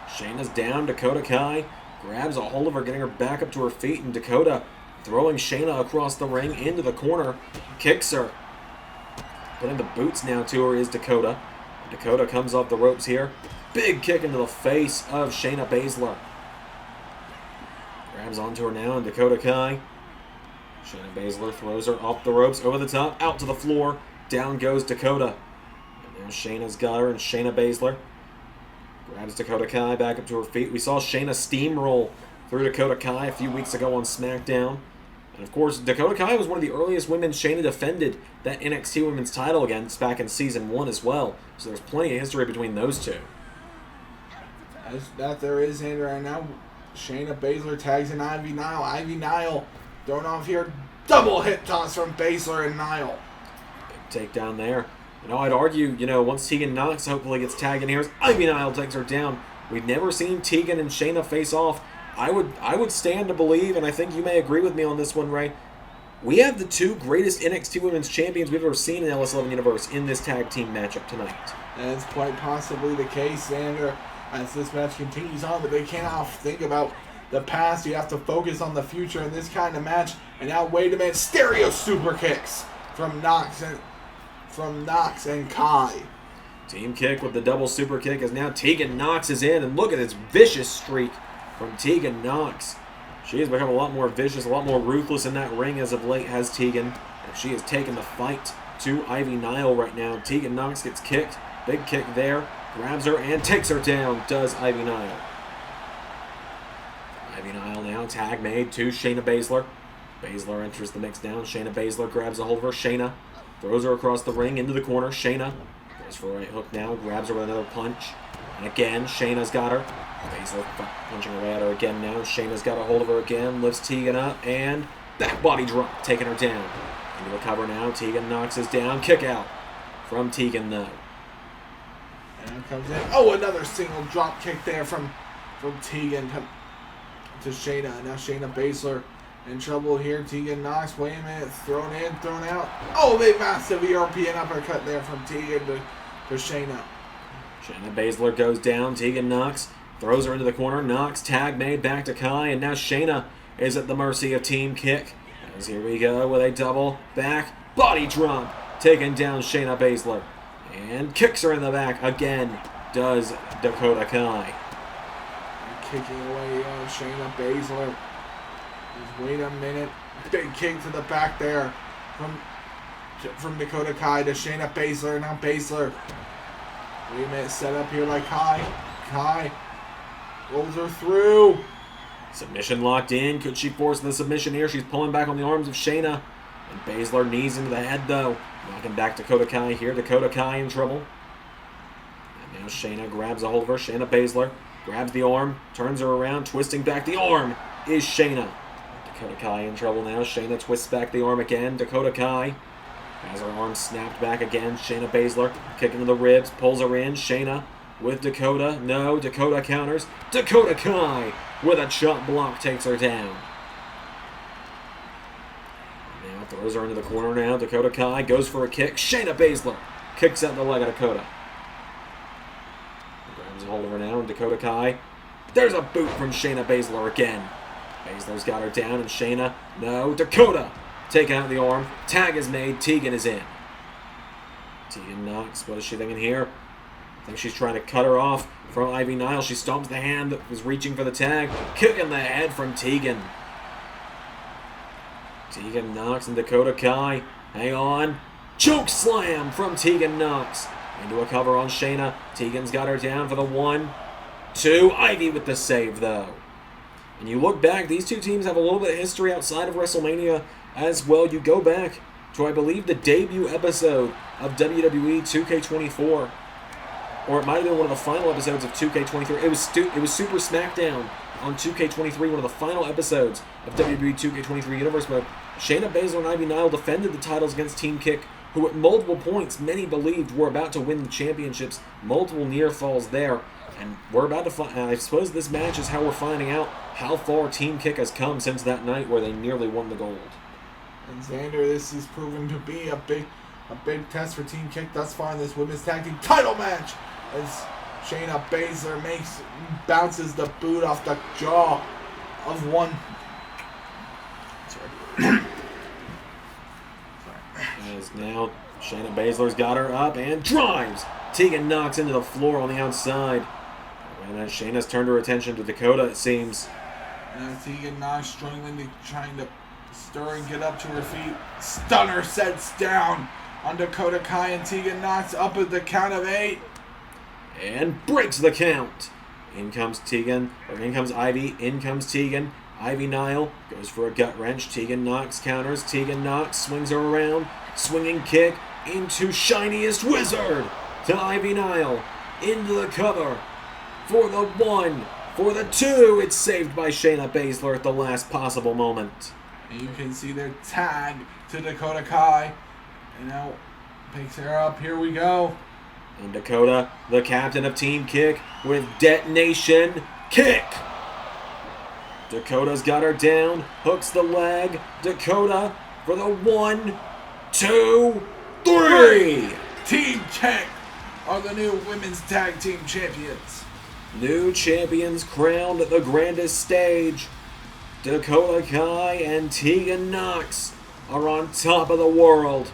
Shayna's down, Dakota Kai grabs a hold of her, getting her back up to her feet, and Dakota throwing Shayna across the ring into the corner, kicks her. Putting the boots now to her is Dakota. Dakota comes off the ropes here. Big kick into the face of Shayna Baszler. Grabs onto her now, and Dakota Kai. Shayna Baszler throws her off the ropes, over the top, out to the floor. Down goes Dakota. And now Shayna's got her, and Shayna Baszler grabs Dakota Kai back up to her feet. We saw Shayna steamroll through Dakota Kai a few weeks ago on SmackDown. And of course, Dakota Kai was one of the earliest women Shayna defended that NXT Women's title against back in Season 1 as well. So there's plenty of history between those two. As that there is, and right now, Shayna Baszler tags in Ivy Nile. Ivy Nile thrown off here. Double hip toss from Baszler and Nile. Big takedown there. I'd argue, once Tegan Nox hopefully gets tagged in here, as Ivy Nile takes her down. We've never seen Tegan and Shayna face off. I would stand to believe, and I think you may agree with me on this one, Ray. We have the two greatest NXT Women's Champions we've ever seen in LS11 Universe in this tag team matchup tonight. That's quite possibly the case, Xander, as this match continues on, but they cannot think about the past. You have to focus on the future in this kind of match. And now, wait a minute, stereo super kicks from Nox and Kai. Team kick with the double super kick as now Tegan Nox is in, and look at this vicious streak from Tegan Nox. She has become a lot more vicious, a lot more ruthless in that ring as of late, has Tegan. And she has taken the fight to Ivy Nile right now. Tegan Nox gets kicked. Big kick there. Grabs her and takes her down, does Ivy Nile. Ivy Nile now, tag made to Shayna Baszler. Baszler enters the mix down. Shayna Baszler grabs a hold of her. Shayna throws her across the ring into the corner. Shayna goes for a right hook now, grabs her with another punch. And again, Shayna's got her. Baszler punching away at her again now. Shayna's got a hold of her again, lifts Tegan up, and back body drop, taking her down. Into a cover now, Tegan Nox is down. Kick out from Tegan though. And comes in. Oh, another single drop kick there from Tegan to Shayna. Now Shayna Baszler in trouble here. Tegan Nox, wait a minute, thrown in, thrown out. Oh, a massive European uppercut there from Tegan to Shayna. Shayna Baszler goes down. Tegan Nox throws her into the corner. Nox tag made back to Kai, and now Shayna is at the mercy of Team Kick. As here we go with a double back body drop, taking down Shayna Baszler. And kicks her in the back again, does Dakota Kai. Kicking away Shayna Baszler. Just wait a minute. Big kick to the back there from Dakota Kai to Shayna Baszler. Now Baszler. Wait a minute, set up here like Kai. Kai rolls her through. Submission locked in. Could she force the submission here? She's pulling back on the arms of Shayna. And Baszler knees into the head though. Knocking back Dakota Kai here. Dakota Kai in trouble. And now Shayna grabs a hold of her. Shayna Baszler grabs the arm, turns her around, twisting back the arm is Shayna. Dakota Kai in trouble now. Shayna twists back the arm again. Dakota Kai has her arm snapped back again. Shayna Baszler kicking to the ribs, pulls her in. Shayna with Dakota. No, Dakota counters. Dakota Kai with a chop block takes her down. Now throws her into the corner now. Dakota Kai goes for a kick. Shayna Baszler kicks out the leg of Dakota. Grabs a hold of her now, and Dakota Kai. There's a boot from Shayna Baszler again. Baszler's got her down, and Shayna. No, Dakota taking out the arm. Tag is made. Tegan is in. Tegan Nox. What is she thinking here? I think she's trying to cut her off from Ivy Nile. She stomps the hand that was reaching for the tag. Kick in the head from Tegan. Tegan Nox and Dakota Kai. Hang on. Choke slam from Tegan Nox. Into a cover on Shayna. Tegan's got her down for the 1, 2. Ivy with the save, though. And you look back, these two teams have a little bit of history outside of WrestleMania as well. You go back to, I believe, the debut episode of WWE 2K24. or it might have been one of the final episodes of 2K23. It was Super SmackDown on 2K23, one of the final episodes of WWE 2K23 Universe mode. Shayna Baszler and Ivy Nile defended the titles against Team Kick, who at multiple points many believed were about to win the championships. Multiple near falls there. And we're about to find, I suppose this match is how we're finding out how far Team Kick has come since that night where they nearly won the gold. And Xander, this is proven to be a big test for Team Kick thus far in this women's tag team title match. As Shayna Baszler bounces the boot off the jaw of one. Sorry. As now Shayna Baszler's got her up and drives. Tegan knocks into the floor on the outside. And as Shayna's turned her attention to Dakota, it seems. Now Tegan Knox struggling, trying to stir and get up to her feet. Stunner sets down on Dakota Kai, and Tegan Knox up at the count of 8. And breaks the count. In comes Tegan, or in comes Ivy, in comes Tegan. Ivy Nile goes for a gut wrench. Tegan Knox counters. Tegan Knox swings her around. Swinging kick into Shiniest Wizard to Ivy Nile. Into the cover. For the 1, for the 2, it's saved by Shayna Baszler at the last possible moment. And you can see their tag to Dakota Kai. And now picks her up. Here we go. And Dakota, the captain of Team Kick, with detonation kick. Dakota's got her down, hooks the leg. Dakota for the 1, 2, 3. Team Kick are the new women's tag team champions. New champions crowned at the grandest stage. Dakota Kai and Tegan Knox are on top of the world.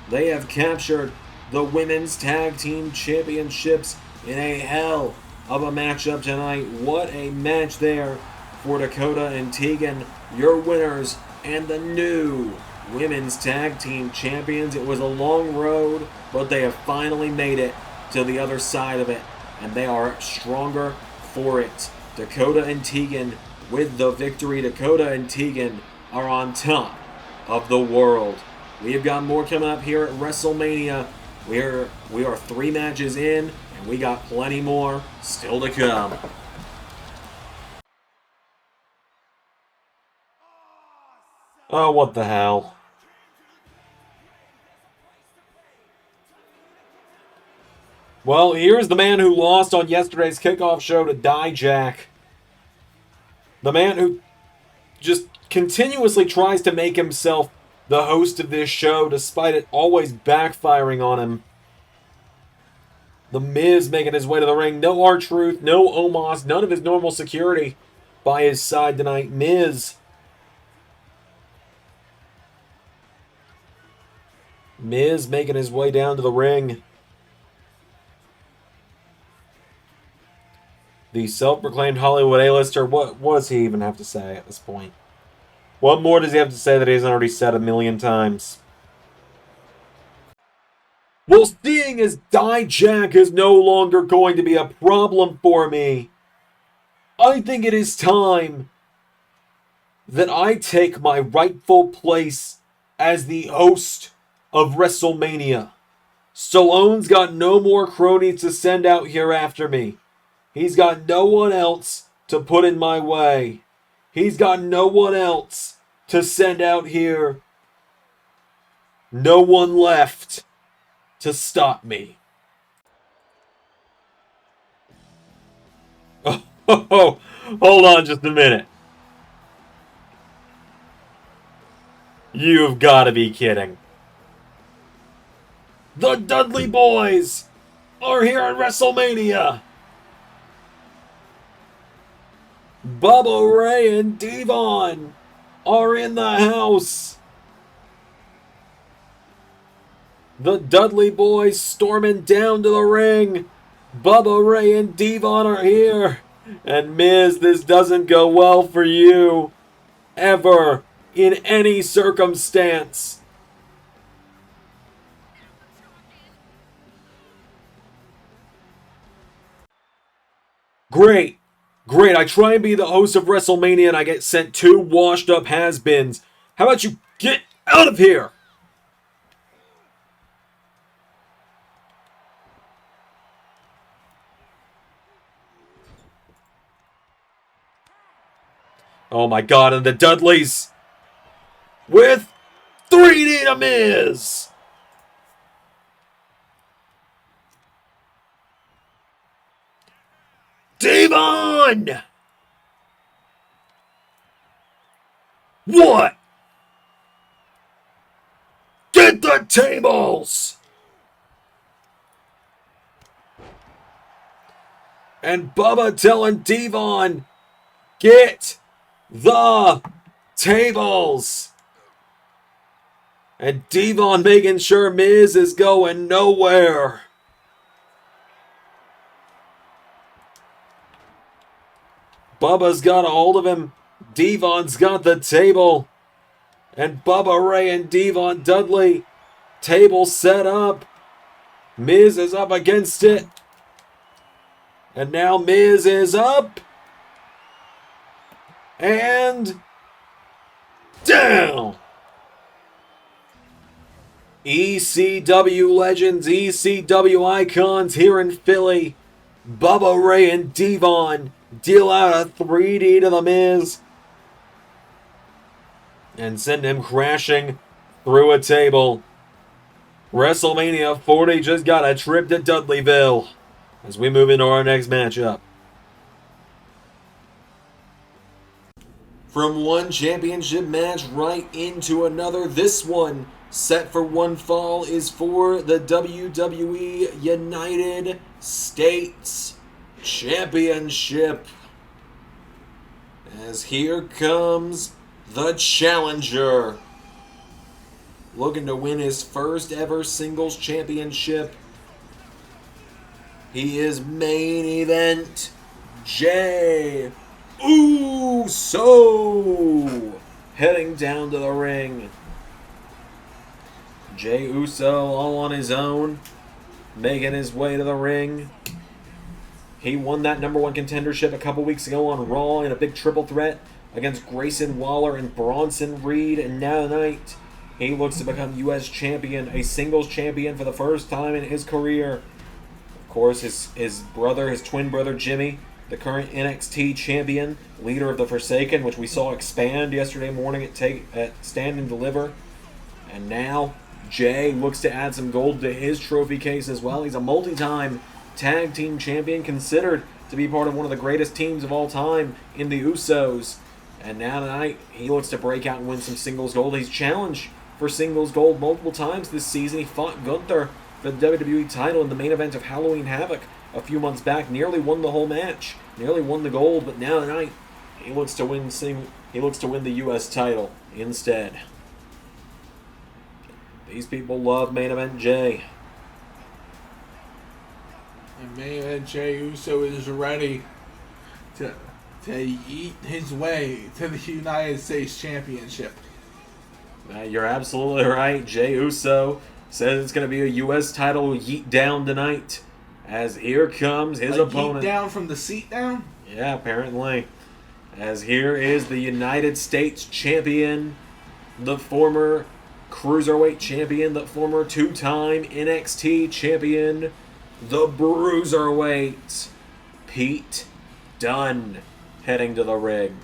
They have captured the women's tag team championships in a hell of a matchup tonight. What a match there for Dakota and Tegan, your winners and the new women's tag team champions. It was a long road, but they have finally made it to the other side of it. And they are stronger for it. Dakota and Tegan with the victory. Dakota and Tegan are on top of the world. We have got more coming up here at WrestleMania. We are 3 matches in, and we got plenty more still to come. Oh, what the hell? Well, here's the man who lost on yesterday's kickoff show to Dijak. The man who just continuously tries to make himself the host of this show, despite it always backfiring on him. The Miz making his way to the ring. No R-Truth, no Omos, none of his normal security by his side tonight. Miz making his way down to the ring. The self-proclaimed Hollywood A-lister, what does he even have to say at this point? What more does he have to say that he hasn't already said a million times? Well, seeing as Dijak is no longer going to be a problem for me, I think it is time that I take my rightful place as the host of WrestleMania. Stallone's got no more cronies to send out here after me. He's got no one else to put in my way. He's got no one else to send out here. No one left to stop me. Oh, hold on just a minute. You've got to be kidding. The Dudley Boys are here at WrestleMania. Bubba Ray and Devon are in the house. The Dudley Boys storming down to the ring. Bubba Ray and Devon are here. And Miz, this doesn't go well for you. Ever. In any circumstance. Great. I try and be the host of WrestleMania and I get sent 2 washed up has-beens. How about you get out of here? Oh my god, and the Dudleys with 3D to Miz. Devon! What? Get the tables! And Bubba telling Devon, get the tables! And Devon making sure Miz is going nowhere. Bubba's got a hold of him. Devon's got the table. And Bubba Ray and Devon Dudley. Table set up. Miz is up against it. And now Miz is up. And down. ECW legends, ECW icons here in Philly. Bubba Ray and Devon deal out a 3D to the Miz and send him crashing through a table. WrestleMania 40 just got a trip to Dudleyville as we move into our next matchup. From one championship match right into another, this one set for one fall is for the WWE United States Championship. As here comes the challenger, looking to win his first ever singles championship. He is main event Jey Uso heading down to the ring. Jey Uso all on his own, making his way to the ring. He won that number one contendership a couple weeks ago on Raw in a big triple threat against Grayson Waller and Bronson Reed. And now tonight, he looks to become U.S. champion, a singles champion for the first time in his career. Of course, his brother, his twin brother Jimmy, the current NXT champion, leader of the Forsaken, which we saw expand yesterday morning at Stand and Deliver. And now Jey looks to add some gold to his trophy case as well. He's a multi-time tag team champion, considered to be part of one of the greatest teams of all time in the Usos. And now tonight, he looks to break out and win some singles gold. He's challenged for singles gold multiple times this season. He fought Gunther for the WWE title in the main event of Halloween Havoc a few months back. Nearly won the whole match. Nearly won the gold, but now tonight, he looks to win the U.S. title instead. These people love main event Jey. And main event Jey Uso is ready to eat his way to the United States Championship. You're absolutely right. Jey Uso says it's going to be a U.S. title yeet down tonight. As here comes his opponent. Yeet down from the seat down? Yeah, apparently. As here is the United States champion, the former Cruiserweight champion, the former two-time NXT champion, the Bruiserweight, Pete Dunne, heading to the ring.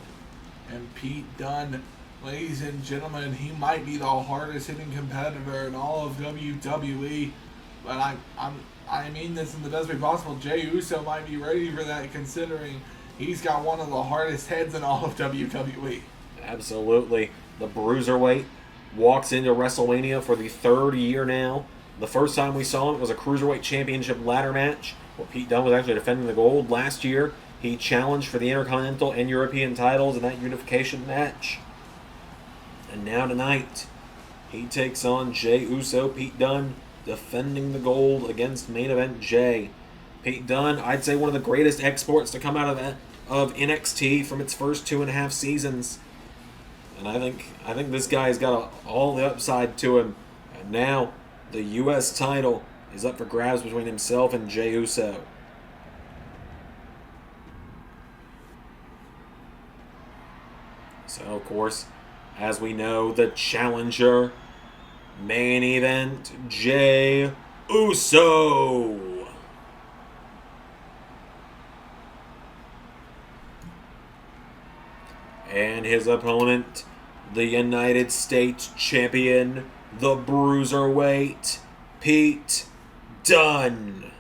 And Pete Dunne, ladies and gentlemen, he might be the hardest hitting competitor in all of WWE. But I mean this in the best way possible. Jey Uso might be ready for that, considering he's got one of the hardest heads in all of WWE. Absolutely. The Bruiserweight walks into WrestleMania for the third year now. The first time we saw him, it was a Cruiserweight Championship ladder match, where Pete Dunne was actually defending the gold. Last year, he challenged for the Intercontinental and European titles in that unification match. And now tonight, he takes on Jey Uso, Pete Dunne, defending the gold against main event Jey. Pete Dunne, I'd say one of the greatest exports to come out of NXT from its first 2.5 seasons. And I think this guy's got all the upside to him. And now, the U.S. title is up for grabs between himself and Jey Uso. So, of course, as we know, the challenger, main event, Jey Uso. And his opponent, the United States Champion, the Bruiserweight, Pete Dunne.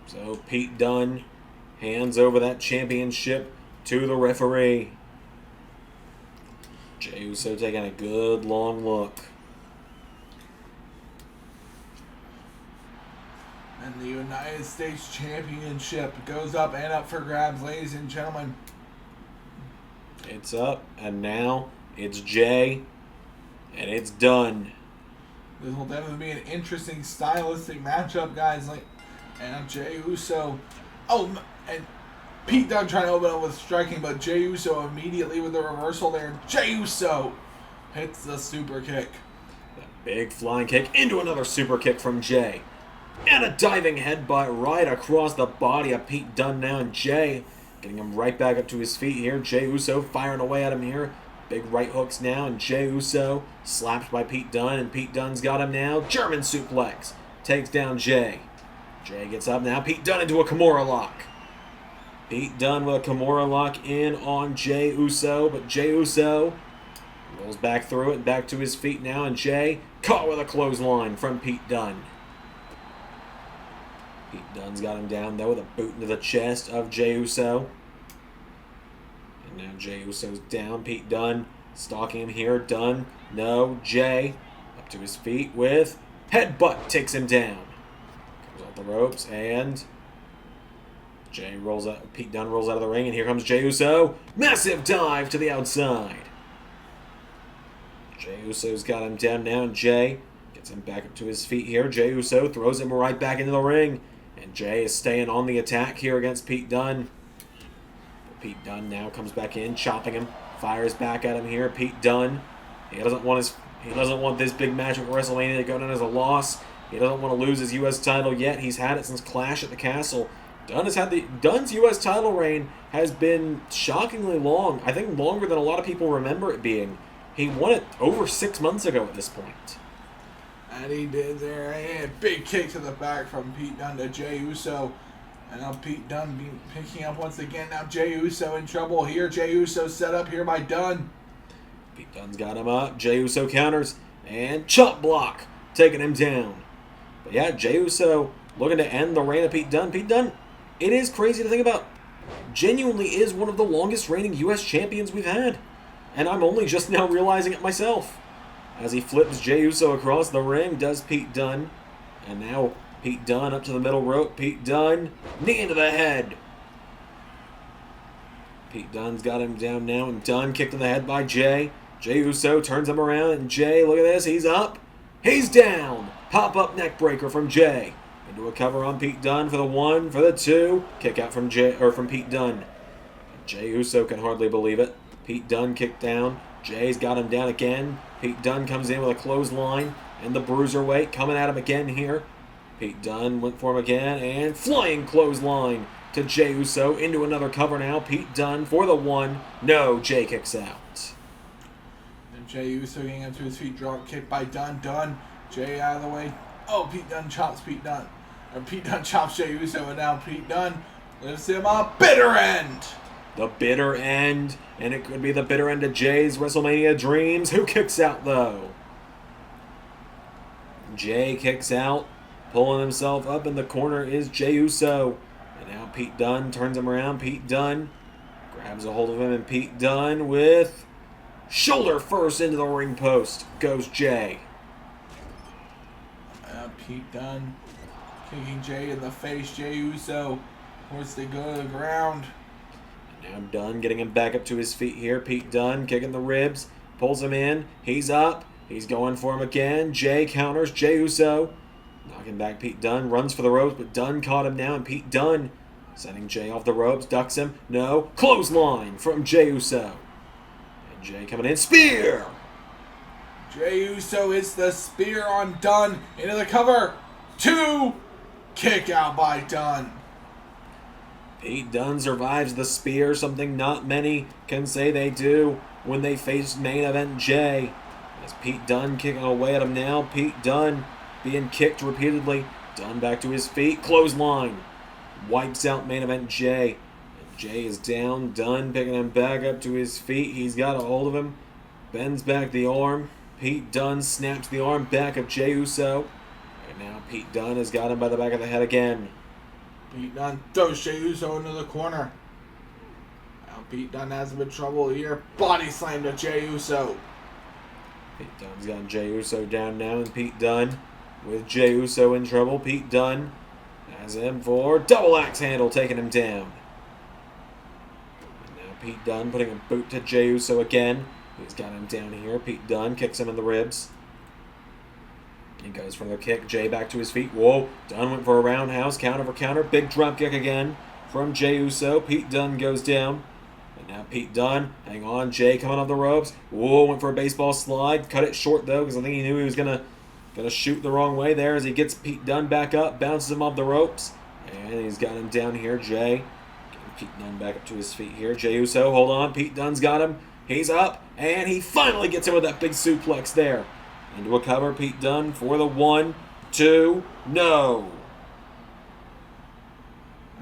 So Pete Dunne hands over that championship to the referee. Jey Uso taking a good long look. And the United States Championship goes up and up for grabs, ladies and gentlemen. It's up, and now it's Jey, and it's done. This will definitely be an interesting stylistic matchup, guys. And now Jey Uso. Oh, and Pete Dunne trying to open up with striking, but Jey Uso immediately with the reversal there. Jey Uso hits the super kick. A big flying kick into another super kick from Jey. And a diving headbutt right across the body of Pete Dunne now. And Jey getting him right back up to his feet here. Jey Uso firing away at him here. Big right hooks now. And Jey Uso slapped by Pete Dunne. And Pete Dunne's got him now. German suplex. Takes down Jey. Jey gets up now. Pete Dunne into a Kimura lock. Pete Dunne with a Kimura lock in on Jey Uso. But Jey Uso rolls back through it. Back to his feet now. And Jey caught with a clothesline from Pete Dunne. Pete Dunne's got him down, though, with a boot into the chest of Jey Uso. And now Jey Uso's down. Pete Dunne stalking him here. Dunne, no. Jey up to his feet with headbutt, takes him down. Comes off the ropes, and Jey rolls out. Pete Dunne rolls out of the ring, and here comes Jey Uso. Massive dive to the outside. Jey Uso's got him down now, and Jey gets him back up to his feet here. Jey Uso throws him right back into the ring. And Jey is staying on the attack here against Pete Dunne. But Pete Dunne now comes back in, chopping him, fires back at him here. Pete Dunne, he doesn't want this big match at WrestleMania to go down as a loss. He doesn't want to lose his U.S. title yet. He's had it since Clash at the Castle. Dunne's U.S. title reign has been shockingly long. I think longer than a lot of people remember it being. He won it over 6 months ago at this point. And he did there. And a big kick to the back from Pete Dunne to Jey Uso. And now Pete Dunne picking up once again. Now Jey Uso in trouble here. Jey Uso set up here by Dunne. Pete Dunne's got him up. Jey Uso counters. And chop block. Taking him down. But yeah, Jey Uso looking to end the reign of Pete Dunne. Pete Dunne, it is crazy to think about. Genuinely is one of the longest reigning U.S. champions we've had. And I'm only just now realizing it myself. As he flips Jey Uso across the ring, does Pete Dunne. And now Pete Dunne up to the middle rope. Pete Dunne, knee into the head. Pete Dunne's got him down now, and Dunne kicked to the head by Jey. Jey Uso turns him around, and Jey, look at this, he's up. He's down. Pop-up neck breaker from Jey. Into a cover on Pete Dunne for the 1, for the 2. Kick out from Pete Dunne. Jey Uso can hardly believe it. Pete Dunne kicked down. Jey's got him down again. Pete Dunne comes in with a clothesline. And the Bruiserweight coming at him again here. Pete Dunne went for him again. And flying clothesline to Jey Uso. Into another cover now. Pete Dunne for the 1. No, Jey kicks out. And Jey Uso getting up to his feet. Drop kick by Dunne. Dunne. Jey out of the way. Oh, Pete Dunne chops Pete Dunne. Or Pete Dunne chops Jey Uso. And now Pete Dunne lifts him up. Bitter end. The bitter end, and it could be the bitter end of Jey's WrestleMania dreams. Who kicks out, though? Jey kicks out. Pulling himself up in the corner is Jey Uso. And now Pete Dunne turns him around. Pete Dunne grabs a hold of him, and Pete Dunne with shoulder first into the ring post goes Jey. Pete Dunne kicking Jey in the face. Jey Uso forced to go to the ground. Now Dunne getting him back up to his feet here. Pete Dunne kicking the ribs. Pulls him in. He's up. He's going for him again. Jey counters. Jey Uso knocking back Pete Dunne. Runs for the ropes, but Dunne caught him now. And Pete Dunne sending Jey off the ropes. Ducks him. No. Clothesline from Jey Uso. And Jey coming in. Spear! Jey Uso hits the spear on Dunne. Into the cover. 2. Kick out by Dunne. Pete Dunne survives the spear, something not many can say they do when they face main event Jey. As Pete Dunne kicking away at him now. Pete Dunne being kicked repeatedly. Dunne back to his feet. Clothesline. Wipes out main event Jay. And Jay is down. Dunne picking him back up to his feet. He's got a hold of him. Bends back the arm. Pete Dunne snaps the arm back of Jey Uso. And now Pete Dunne has got him by the back of the head again. Pete Dunne throws Jey Uso into the corner. Now Pete Dunne has a bit of trouble here. Body slam to Jey Uso. Pete Dunne's got Jey Uso down now, and Pete Dunne with Jey Uso in trouble. Pete Dunne has him for double axe handle, taking him down. And now Pete Dunne putting a boot to Jey Uso again. He's got him down here. Pete Dunne kicks him in the ribs. He goes for the kick. Jay back to his feet. Whoa. Dunne went for a roundhouse. Counter for counter. Big drop kick again from Jey Uso. Pete Dunne goes down. And now Pete Dunne. Hang on. Jay coming off the ropes. Whoa. Went for a baseball slide. Cut it short, though, because I think he knew he was going to shoot the wrong way there as he gets Pete Dunne back up. Bounces him off the ropes. And he's got him down here. Jay. Getting Pete Dunne back up to his feet here. Jey Uso. Hold on. Pete Dunne's got him. He's up, and he finally gets him with that big suplex there. Into a cover, Pete Dunne for the 1, 2, no.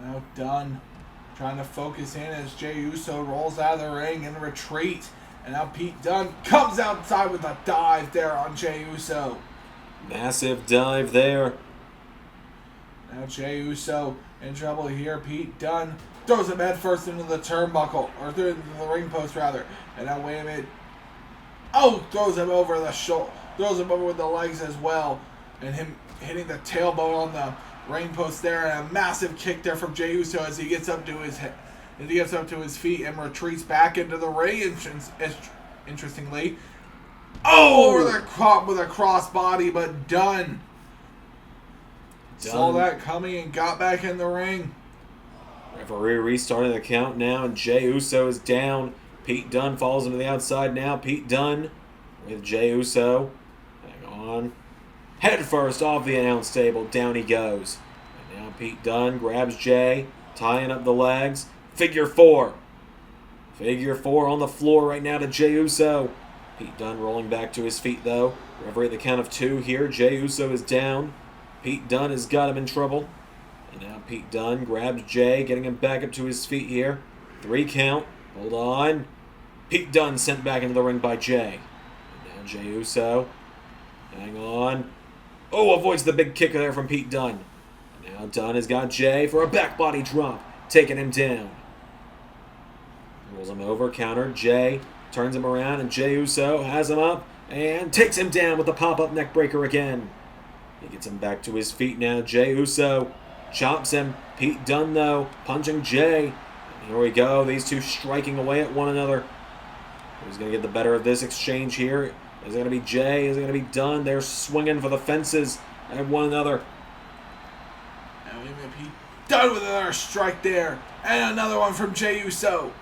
Now Dunne trying to focus in as Jey Uso rolls out of the ring and retreat. And now Pete Dunne comes outside with a dive there on Jey Uso. Massive dive there. Now Jey Uso in trouble here. Pete Dunne throws him head first into the turnbuckle, or through the ring post rather. And now wait a minute. Oh, throws him over the shoulder, throws him over with the legs as well, and him hitting the tailbone on the ring post there, and a massive kick there from Jey Uso as he gets up to his head, as he gets up to his feet and retreats back into the ring. Interestingly, over the crop with a crossbody, but Dunne saw that coming and got back in the ring. Referee restarting the count now, and Jey Uso is down. Pete Dunne falls into the outside now. Pete Dunne with Jey Uso. Hang on. Head first off the announce table. Down he goes. And now Pete Dunne grabs Jey, tying up the legs. Figure 4. Figure 4 on the floor right now to Jey Uso. Pete Dunne rolling back to his feet, though. Referee at the count of 2 here. Jey Uso is down. Pete Dunne has got him in trouble. And now Pete Dunne grabs Jey, getting him back up to his feet here. 3 count. Hold on. Pete Dunne sent back into the ring by Jey. And now Jey Uso. Hang on. Oh, avoids the big kick there from Pete Dunne. And now Dunne has got Jey for a back body drop, taking him down. Rolls him over, counter. Jey turns him around, and Jey Uso has him up and takes him down with the pop-up neck breaker again. He gets him back to his feet now. Jey Uso chops him. Pete Dunne, though, punching Jey. And here we go. These two striking away at one another. Who's going to get the better of this exchange here? Is it going to be Jey? Is it going to be Dunne? They're swinging for the fences at one another. And we've got Pete Dunne with another strike there. And another one from Jey Uso.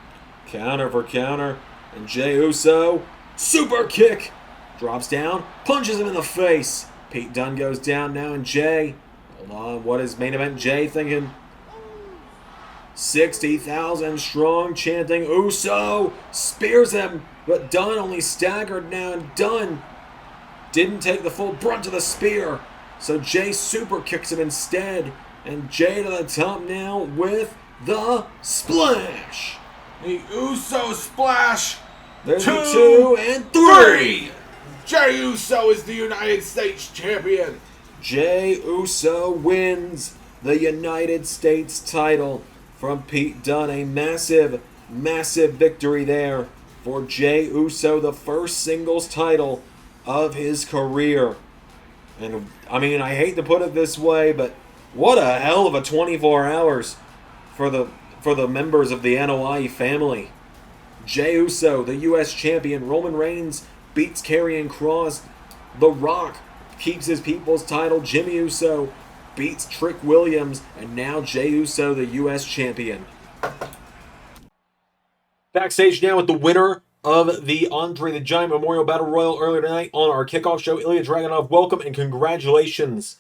Counter for counter. And Jey Uso, super kick. Drops down, punches him in the face. Pete Dunne goes down now, and Jey. Hold on, what is main event Jey thinking? 60,000 strong, chanting Uso. Spears him, but Dunne only staggered now, and Dunne didn't take the full brunt of the spear. So Jey super kicks him instead. And Jey to the top now with the splash. The Uso splash. There's 2 and 3. Jey Uso is the United States champion. Jey Uso wins the United States title from Pete Dunne. A massive, massive victory there for Jey Uso, the first singles title of his career. And, I mean, I hate to put it this way, but what a hell of a 24 hours for the members of the NOI family. Jey Uso, the U.S. champion. Roman Reigns beats Karrion Kross. The Rock keeps his people's title. Jimmy Uso beats Trick Williams. And now Jey Uso, the U.S. champion. Backstage now with the winner of the Andre the Giant Memorial Battle Royal earlier tonight on our kickoff show, Ilya Dragunov. Welcome and congratulations.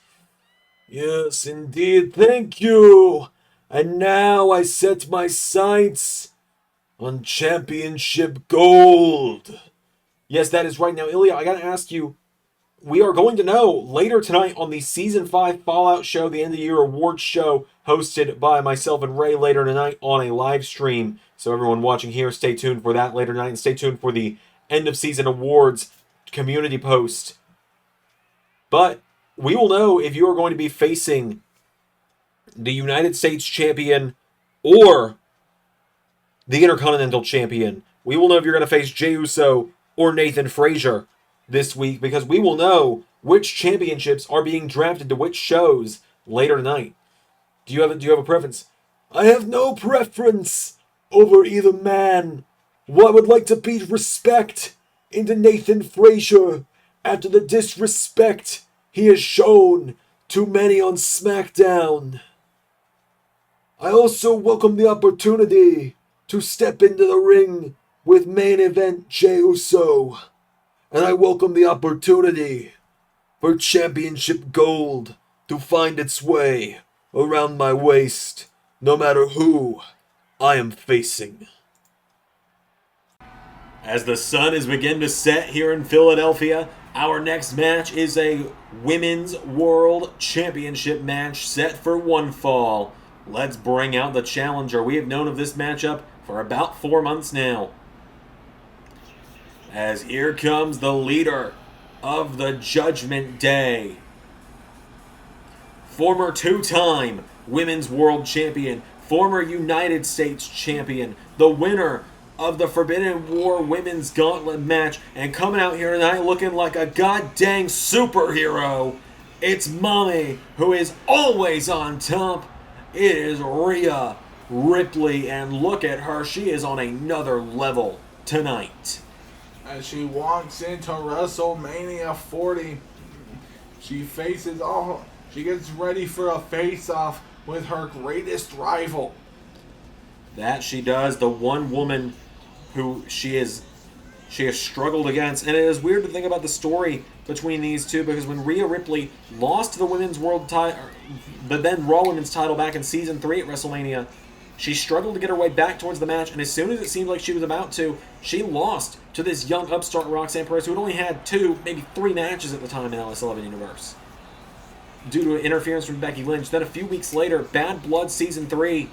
Yes, indeed. Thank you. And now I set my sights on championship gold. Yes, that is right. Now, Ilya, I gotta ask you, we are going to know later tonight on the Season 5 Fallout show, the end of the year awards show, hosted by myself and Ray later tonight on a live stream. So everyone watching here, stay tuned for that later tonight, and stay tuned for the end of season awards community post. But we will know if you are going to be facing the United States Champion or the Intercontinental Champion. We will know if you're going to face Jey Uso or Nathan Frazer this week, because we will know which championships are being drafted to which shows later tonight. Do you have a preference? I have no preference over either man. Well, I would like to beat respect into Nathan Frazer after the disrespect he has shown to many on SmackDown. I also welcome the opportunity to step into the ring with main event Jey Uso. And I welcome the opportunity for championship gold to find its way around my waist, no matter who I am facing. As the sun is beginning to set here in Philadelphia, our next match is a Women's World Championship match set for one fall. Let's bring out the challenger. We have known of this matchup for about 4 months now. As here comes the leader of the Judgment Day. Former two-time Women's World Champion, former United States Champion, the winner of the Forbidden War Women's Gauntlet match, and coming out here tonight looking like a goddamn superhero, it's Mommy, who is always on top. It is Rhea Ripley, and look at her, she is on another level tonight. As she walks into WrestleMania 40, she gets ready for a face-off with her greatest rival. That she does, the one woman who she has struggled against. And it is weird to think about the story between these two, because when Rhea Ripley lost the Women's World title, the then Raw Women's title back in Season 3 at WrestleMania, she struggled to get her way back towards the match, and as soon as it seemed like she was about to, she lost to this young upstart Roxanne Perez, who had only had 2, maybe 3 matches at the time in LS11 Universe, due to interference from Becky Lynch. Then a few weeks later, Bad Blood Season 3.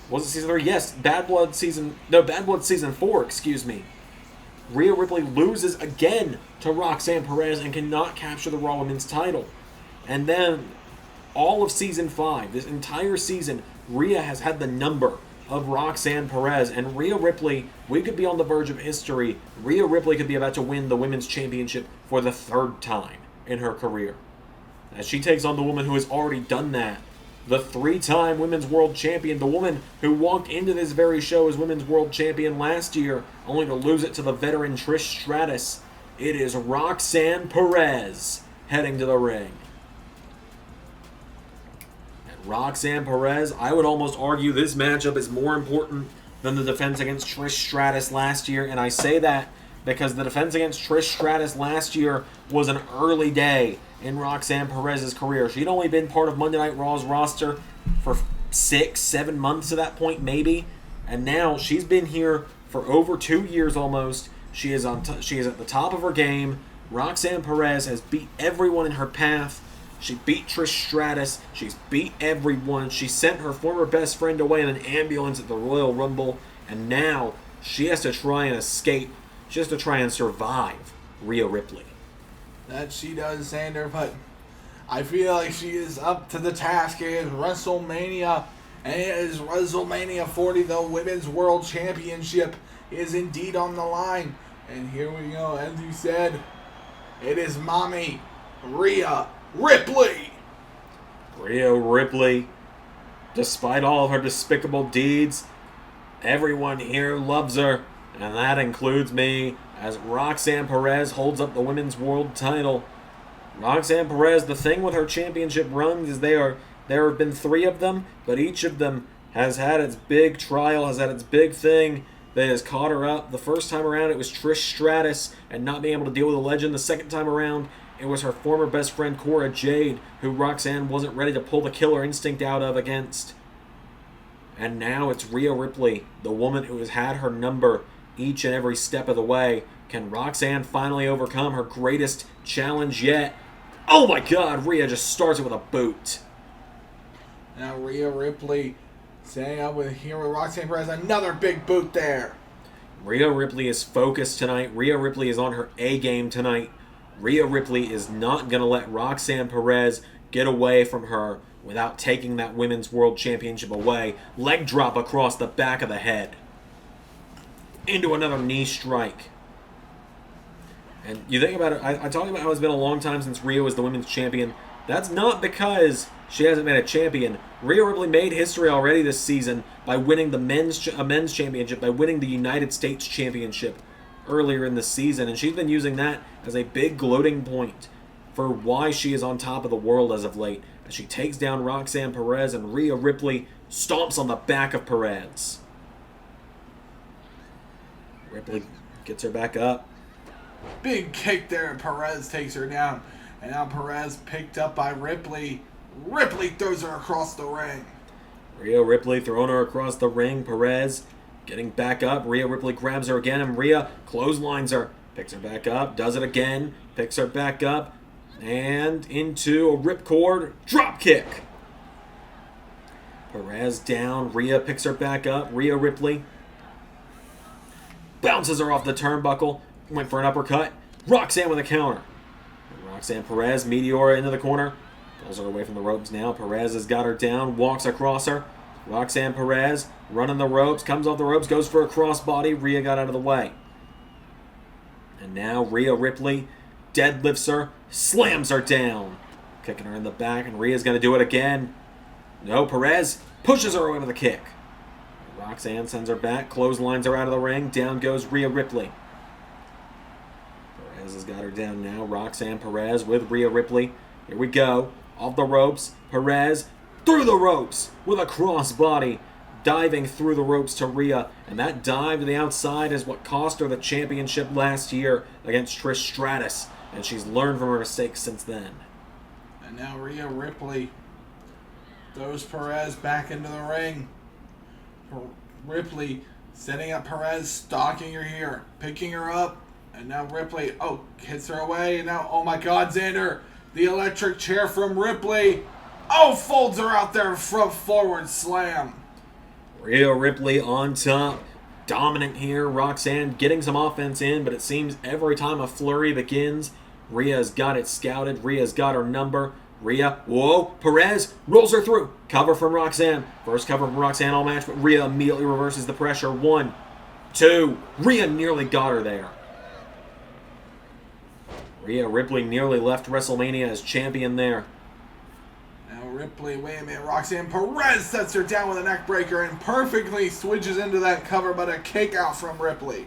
Was it Season 3? Yes, Bad Blood Season 4, excuse me. Rhea Ripley loses again to Roxanne Perez and cannot capture the Raw Women's title. And then all of Season 5, this entire season, Rhea has had the number of Roxanne Perez, and Rhea Ripley, we could be on the verge of history. Rhea Ripley could be about to win the Women's Championship for the 3rd time in her career, as she takes on the woman who has already done that, the 3-time Women's World Champion, the woman who walked into this very show as Women's World Champion last year, only to lose it to the veteran Trish Stratus. It is Roxanne Perez heading to the ring. Roxanne Perez, I would almost argue this matchup is more important than the defense against Trish Stratus last year, and I say that because the defense against Trish Stratus last year was an early day in Roxanne Perez's career. She'd only been part of Monday Night Raw's roster for 6-7 months at that point, maybe, and now she's been here for over 2 years almost. She is at the top of her game. Roxanne Perez has beat everyone in her path. She beat Trish Stratus. She's beat everyone. She sent her former best friend away in an ambulance at the Royal Rumble. And now she has to try and escape. She has to try and survive Rhea Ripley. That she does, Xander, but I feel like she is up to the task. It is WrestleMania, and it is WrestleMania 40. The Women's World Championship is indeed on the line. And here we go. As you said, it is Mommy Rhea Ripley. Rhea Ripley, despite all of her despicable deeds, everyone here loves her, and that includes me, as Roxanne Perez holds up the Women's World title. Roxanne Perez, the thing with her championship runs is there have been 3 of them, but each of them has had its big trial, has had its big thing that has caught her up. The first time around, it was Trish Stratus and not being able to deal with a legend. The second time around, it was her former best friend, Cora Jade, who Roxanne wasn't ready to pull the killer instinct out of against. And now it's Rhea Ripley, the woman who has had her number each and every step of the way. Can Roxanne finally overcome her greatest challenge yet? Oh my god, Rhea just starts it with a boot. Now Rhea Ripley setting up with Roxanne Perez. Another big boot there. Rhea Ripley is focused tonight. Rhea Ripley is on her A game tonight. Rhea Ripley is not going to let Roxanne Perez get away from her without taking that Women's World Championship away. Leg drop across the back of the head. Into another knee strike. And you think about it, I talk about how it's been a long time since Rhea was the women's champion. That's not because she hasn't been a champion. Rhea Ripley made history already this season by winning the men's championship, by winning the United States Championship earlier in the season. And she's been using that as a big gloating point for why she is on top of the world as of late. As she takes down Roxanne Perez and Rhea Ripley stomps on the back of Perez. Ripley gets her back up. Big kick there, and Perez takes her down. And now Perez picked up by Ripley. Ripley throws her across the ring. Rhea Ripley throwing her across the ring. Perez getting back up. Rhea Ripley grabs her again, and Rhea clotheslines her. Picks her back up, does it again, picks her back up, and into a ripcord drop kick. Perez down. Rhea picks her back up. Rhea Ripley bounces her off the turnbuckle. Went for an uppercut. Roxanne with a counter. Roxanne Perez, Meteora into the corner. Pulls her away from the ropes now. Perez has got her down. Walks across her. Roxanne Perez running the ropes. Comes off the ropes. Goes for a crossbody. Rhea got out of the way. And now Rhea Ripley deadlifts her. Slams her down. Kicking her in the back. And Rhea's going to do it again. No, Perez pushes her away with a kick. Roxanne sends her back. Clotheslines her out of the ring. Down goes Rhea Ripley. Perez has got her down now. Roxanne Perez with Rhea Ripley. Here we go. Off the ropes. Perez through the ropes with a crossbody. Diving through the ropes to Rhea. And that dive to the outside is what cost her the championship last year against Trish Stratus. And she's learned from her mistakes since then. And now Rhea Ripley throws Perez back into the ring. Ripley setting up Perez, stalking her here, picking her up. And now Ripley, hits her away. And now, oh my God, Xander, the electric chair from Ripley. Folds her out there, front forward slam. Rhea Ripley on top. Dominant here. Roxanne getting some offense in, but it seems every time a flurry begins, Rhea's got it scouted. Rhea's got her number. Rhea, Perez rolls her through. Cover from Roxanne. First cover from Roxanne all match, but Rhea immediately reverses the pressure. 1, 2. Rhea nearly got her there. Rhea Ripley nearly left WrestleMania as champion there. Now Ripley, wait a minute, Roxanne Perez sets her down with a neck breaker and perfectly switches into that cover, but a kick out from Ripley.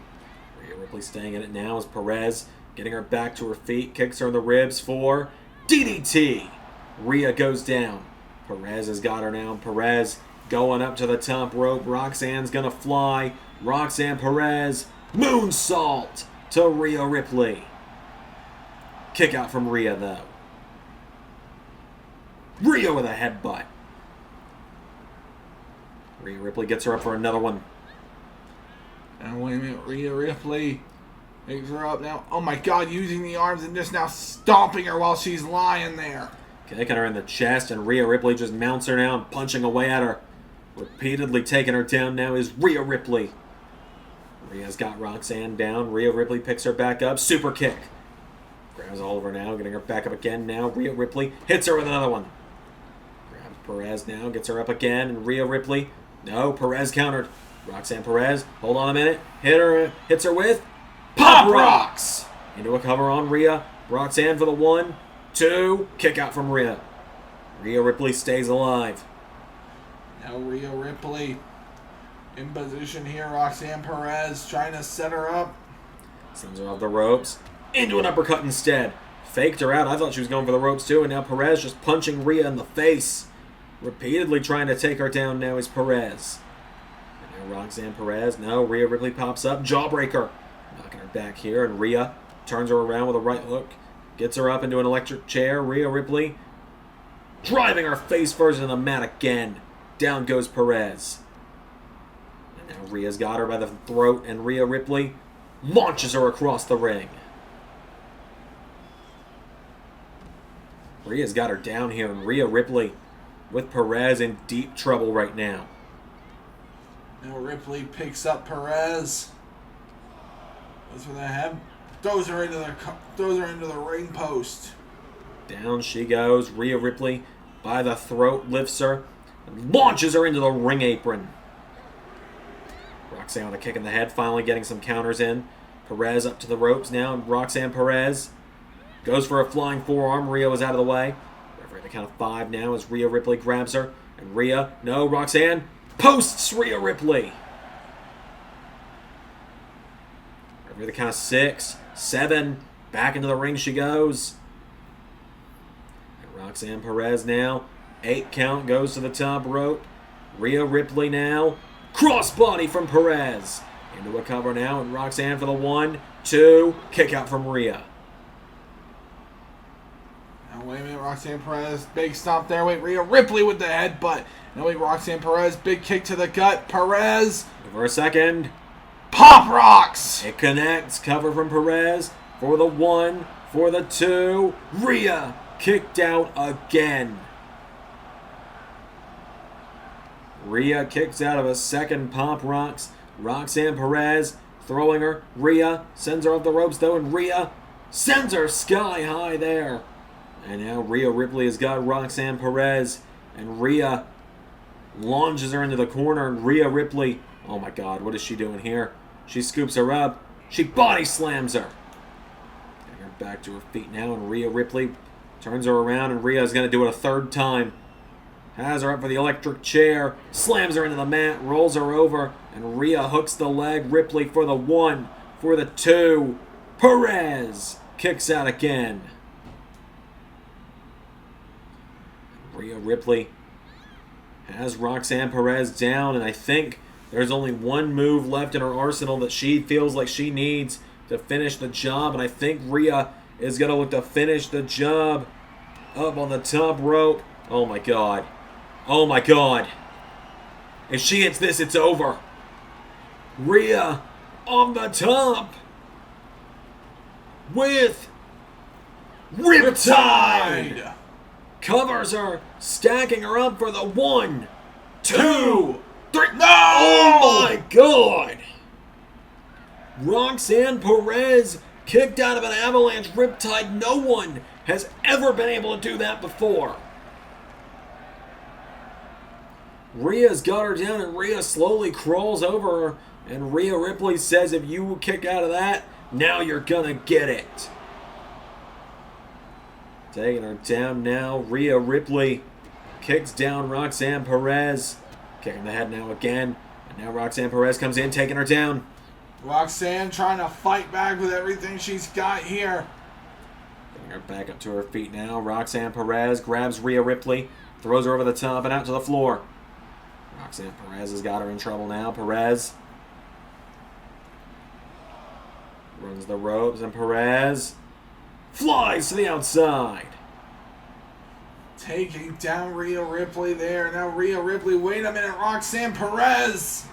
Rhea Ripley staying in it now as Perez getting her back to her feet, kicks her in the ribs for DDT. Rhea goes down. Perez has got her now. Perez going up to the top rope. Roxanne's gonna fly. Roxanne Perez, moonsault to Rhea Ripley. Kick out from Rhea though. Rhea with a headbutt. Rhea Ripley gets her up for another one. Now wait a minute, Rhea Ripley picks her up now. Oh my God, using the arms and just now stomping her while she's lying there. Kicking her in the chest, and Rhea Ripley just mounts her now and punching away at her. Repeatedly taking her down now is Rhea Ripley. Rhea's got Roxanne down. Rhea Ripley picks her back up. Super kick. Grabs all over now, getting her back up again now. Rhea Ripley hits her with another one. Grabs Perez now, gets her up again, and Rhea Ripley. No, Perez countered. Roxanne Perez, hold on a minute. Hits her with Pop Rocks! Into a cover on Rhea. Roxanne for the 1, 2. Kick out from Rhea. Rhea Ripley stays alive. Now Rhea Ripley in position here. Roxanne Perez trying to set her up. Sends her off the ropes. Into an uppercut instead. Faked her out. I thought she was going for the ropes too. And now Perez just punching Rhea in the face. Repeatedly trying to take her down now is Perez. And now Roxanne Perez. No, Rhea Ripley pops up. Jawbreaker. Knocking her back here. And Rhea turns her around with a right hook. Gets her up into an electric chair. Rhea Ripley driving her face first into the mat again. Down goes Perez. And now Rhea's got her by the throat. And Rhea Ripley launches her across the ring. Rhea's got her down here, and Rhea Ripley with Perez in deep trouble right now. Now Ripley picks up Perez. Goes for the head. Throws her into the ring post. Down she goes. Rhea Ripley by the throat lifts her and launches her into the ring apron. Roxanne with a kick in the head, finally getting some counters in. Perez up to the ropes now, and Roxanne Perez goes for a flying forearm. Rhea was out of the way. Referee at the count of 5 now as Rhea Ripley grabs her. And Rhea, no, Roxanne posts Rhea Ripley. Referee at the count of 6, 7. Back into the ring she goes. And Roxanne Perez now. 8 count goes to the top rope. Rhea Ripley now. Crossbody from Perez. Into a cover now, and Roxanne for the 1, 2. Kick out from Rhea. Now wait a minute, Roxanne Perez, big stomp there. Wait, Rhea Ripley with the headbutt. Now wait, Roxanne Perez, big kick to the gut. Perez. For a second. Pop rocks. It connects. Cover from Perez for the 1, for the 2. Rhea kicked out again. Rhea kicks out of a second pop rocks. Roxanne Perez throwing her. Rhea sends her off the ropes though, and Rhea sends her sky high there. And now Rhea Ripley has got Roxanne Perez, and Rhea launches her into the corner, and Rhea Ripley, oh my god, what is she doing here? She scoops her up. She body slams her. Getting her back to her feet now, and Rhea Ripley turns her around, and Rhea is going to do it a third time. Has her up for the electric chair, slams her into the mat, rolls her over, and Rhea hooks the leg. Ripley for the 1, for the 2. Perez kicks out again. Rhea Ripley has Roxanne Perez down, and I think there's only one move left in her arsenal that she feels like she needs to finish the job, and I think Rhea is going to look to finish the job up on the top rope. Oh my god. Oh my god. If she hits this, it's over. Rhea on the top with Riptide. Covers her, stacking her up for the 1, 2, 3. No! Oh my god! Roxanne Perez kicked out of an avalanche Riptide. No one has ever been able to do that before. Rhea's got her down, and Rhea slowly crawls over her, and Rhea Ripley says, if you kick out of that, now you're gonna get it. Taking her down now, Rhea Ripley kicks down Roxanne Perez. Kicking the head now again, and now Roxanne Perez comes in, taking her down. Roxanne trying to fight back with everything she's got here. Getting her back up to her feet now. Roxanne Perez grabs Rhea Ripley, throws her over the top and out to the floor. Roxanne Perez has got her in trouble now. Perez runs the ropes, and Perez flies to the outside. Taking down Rhea Ripley there. Now Rhea Ripley, wait a minute, Roxanne Perez.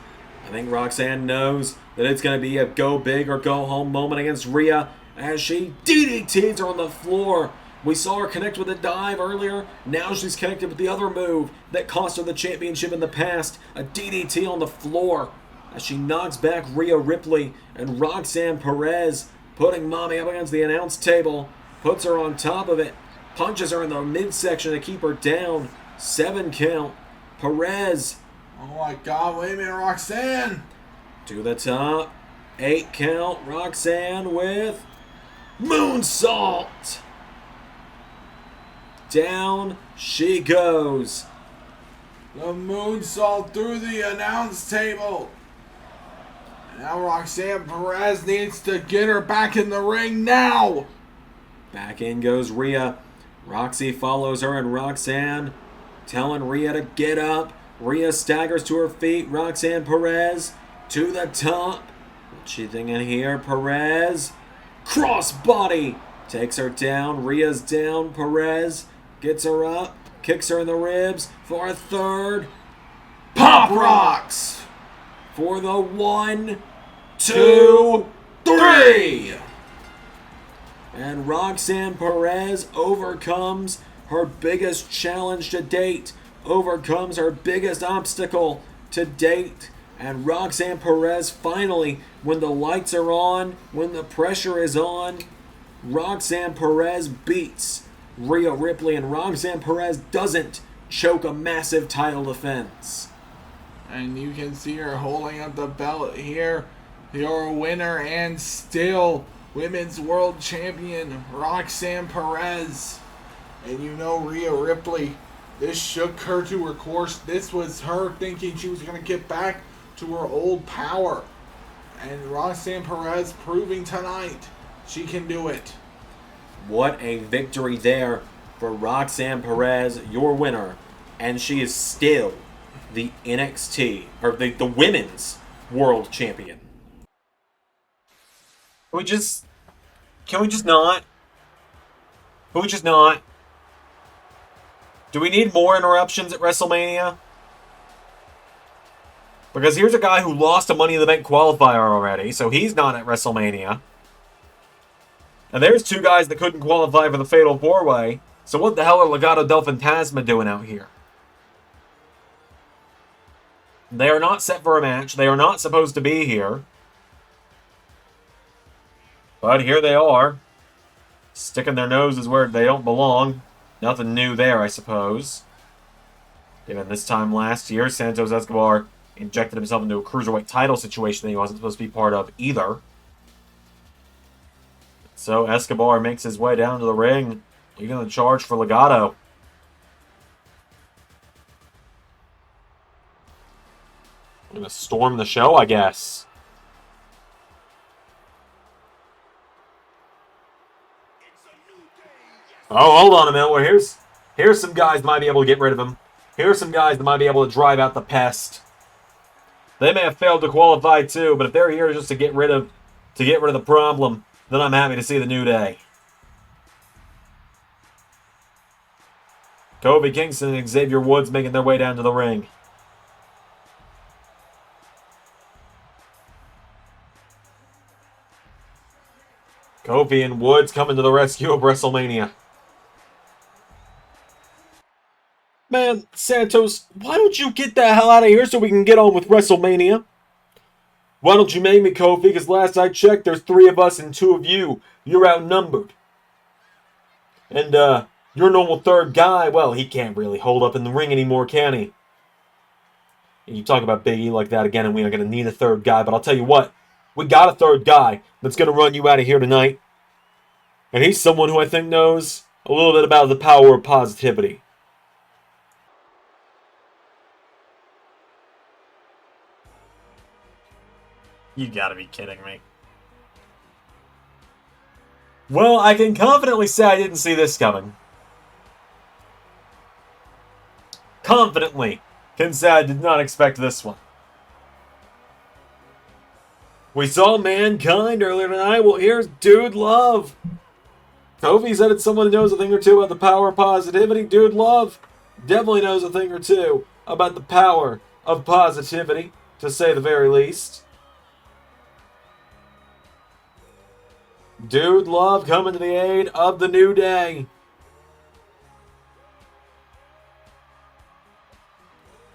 I think Roxanne knows that it's going to be a go big or go home moment against Rhea as she DDTs her on the floor. We saw her connect with a dive earlier. Now she's connected with the other move that cost her the championship in the past. A DDT on the floor as she knocks back Rhea Ripley, and Roxanne Perez, putting Mommy up against the announce table, puts her on top of it, punches her in the midsection to keep her down. 7 count. Perez. Oh my god, wait a minute, Roxanne. To the top. 8 count. Roxanne with moonsault. Down she goes. The moonsault through the announce table. Now Roxanne Perez needs to get her back in the ring now. Back in goes Rhea. Roxy follows her, and Roxanne telling Rhea to get up. Rhea staggers to her feet. Roxanne Perez to the top. What's she thinking here? Perez. Crossbody. Takes her down. Rhea's down. Perez gets her up. Kicks her in the ribs for a third. Pop rocks. For the 1, 2. 3. And Roxanne Perez overcomes her biggest challenge to date, overcomes her biggest obstacle to date. And Roxanne Perez finally, when the lights are on, when the pressure is on, Roxanne Perez beats Rhea Ripley, and Roxanne Perez doesn't choke a massive title defense. And you can see her holding up the belt here. Your winner and still Women's World Champion, Roxanne Perez. And you know Rhea Ripley, this shook her to her course. This was her thinking she was going to get back to her old power. And Roxanne Perez proving tonight she can do it. What a victory there for Roxanne Perez, your winner. And she is still the NXT, or the Women's World Champion. Can we just not? Can we just not? Do we need more interruptions at WrestleMania? Because here's a guy who lost a Money in the Bank qualifier already, so he's not at WrestleMania. And there's two guys that couldn't qualify for the Fatal 4-Way, so what the hell are Legado del Fantasma doing out here? They are not set for a match. They are not supposed to be here. But here they are. Sticking their noses where they don't belong. Nothing new there, I suppose. Given this time last year, Santos Escobar injected himself into a cruiserweight title situation that he wasn't supposed to be part of either. So Escobar makes his way down to the ring, leading the charge for Legado. I'm gonna storm the show, I guess. Oh, hold on a minute. Well, here's some guys that might be able to get rid of him. Here's some guys that might be able to drive out the pest. They may have failed to qualify too, but if they're here just to get rid of the problem, then I'm happy to see the New Day. Kofi Kingston and Xavier Woods making their way down to the ring. Kofi and Woods coming to the rescue of WrestleMania. Man, Santos, why don't you get the hell out of here so we can get on with WrestleMania? Why don't you make me, Kofi? Because last I checked, there's 3 of us and 2 of you. You're outnumbered. And, your normal third guy, well, he can't really hold up in the ring anymore, can he? And you talk about Big E like that again, and we are going to need a third guy. But I'll tell you what, we got a third guy that's going to run you out of here tonight. And he's someone who I think knows a little bit about the power of positivity. You gotta be kidding me. Well, I can confidently say I didn't see this coming. Confidently can say I did not expect this one. We saw Mankind earlier tonight. Well, here's Dude Love. Kofi said it's someone who knows a thing or two about the power of positivity. Dude Love definitely knows a thing or two about the power of positivity, to say the very least. Dude Love coming to the aid of the New Day.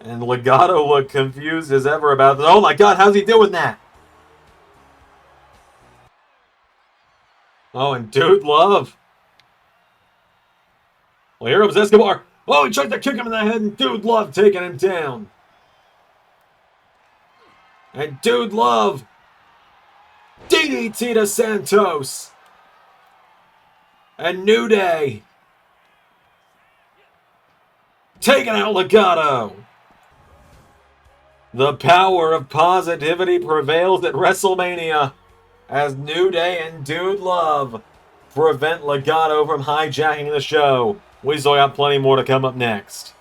And Legado looked confused as ever about this. Oh my God, how's he doing that? Oh, and Dude Love. Well, here comes Escobar. Oh, he tried to kick him in the head, and Dude Love taking him down. And Dude Love. DDT to Santos. And New Day. Taking out Legado. The power of positivity prevails at WrestleMania as New Day and Dude Love prevent Legado from hijacking the show. We still got plenty more to come up next.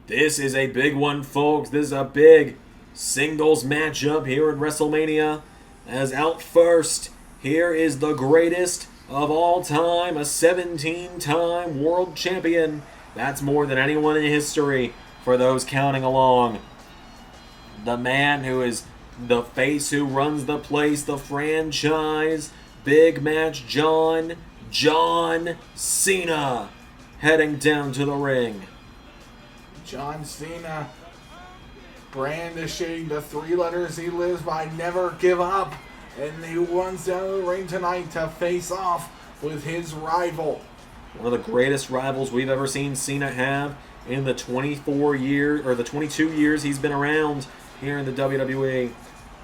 This is a big one, folks. This is a big singles matchup here at WrestleMania. As out first, here is the greatest of all time, a 17-time world champion. That's more than anyone in history for those counting along. The man who is the face who runs the place, the franchise, big match John Cena, heading down to the ring. John Cena brandishing the 3 letters he lives by, never give up. And he runs down to the ring tonight to face off with his rival. One of the greatest rivals we've ever seen Cena have in the 22 years he's been around here in the WWE.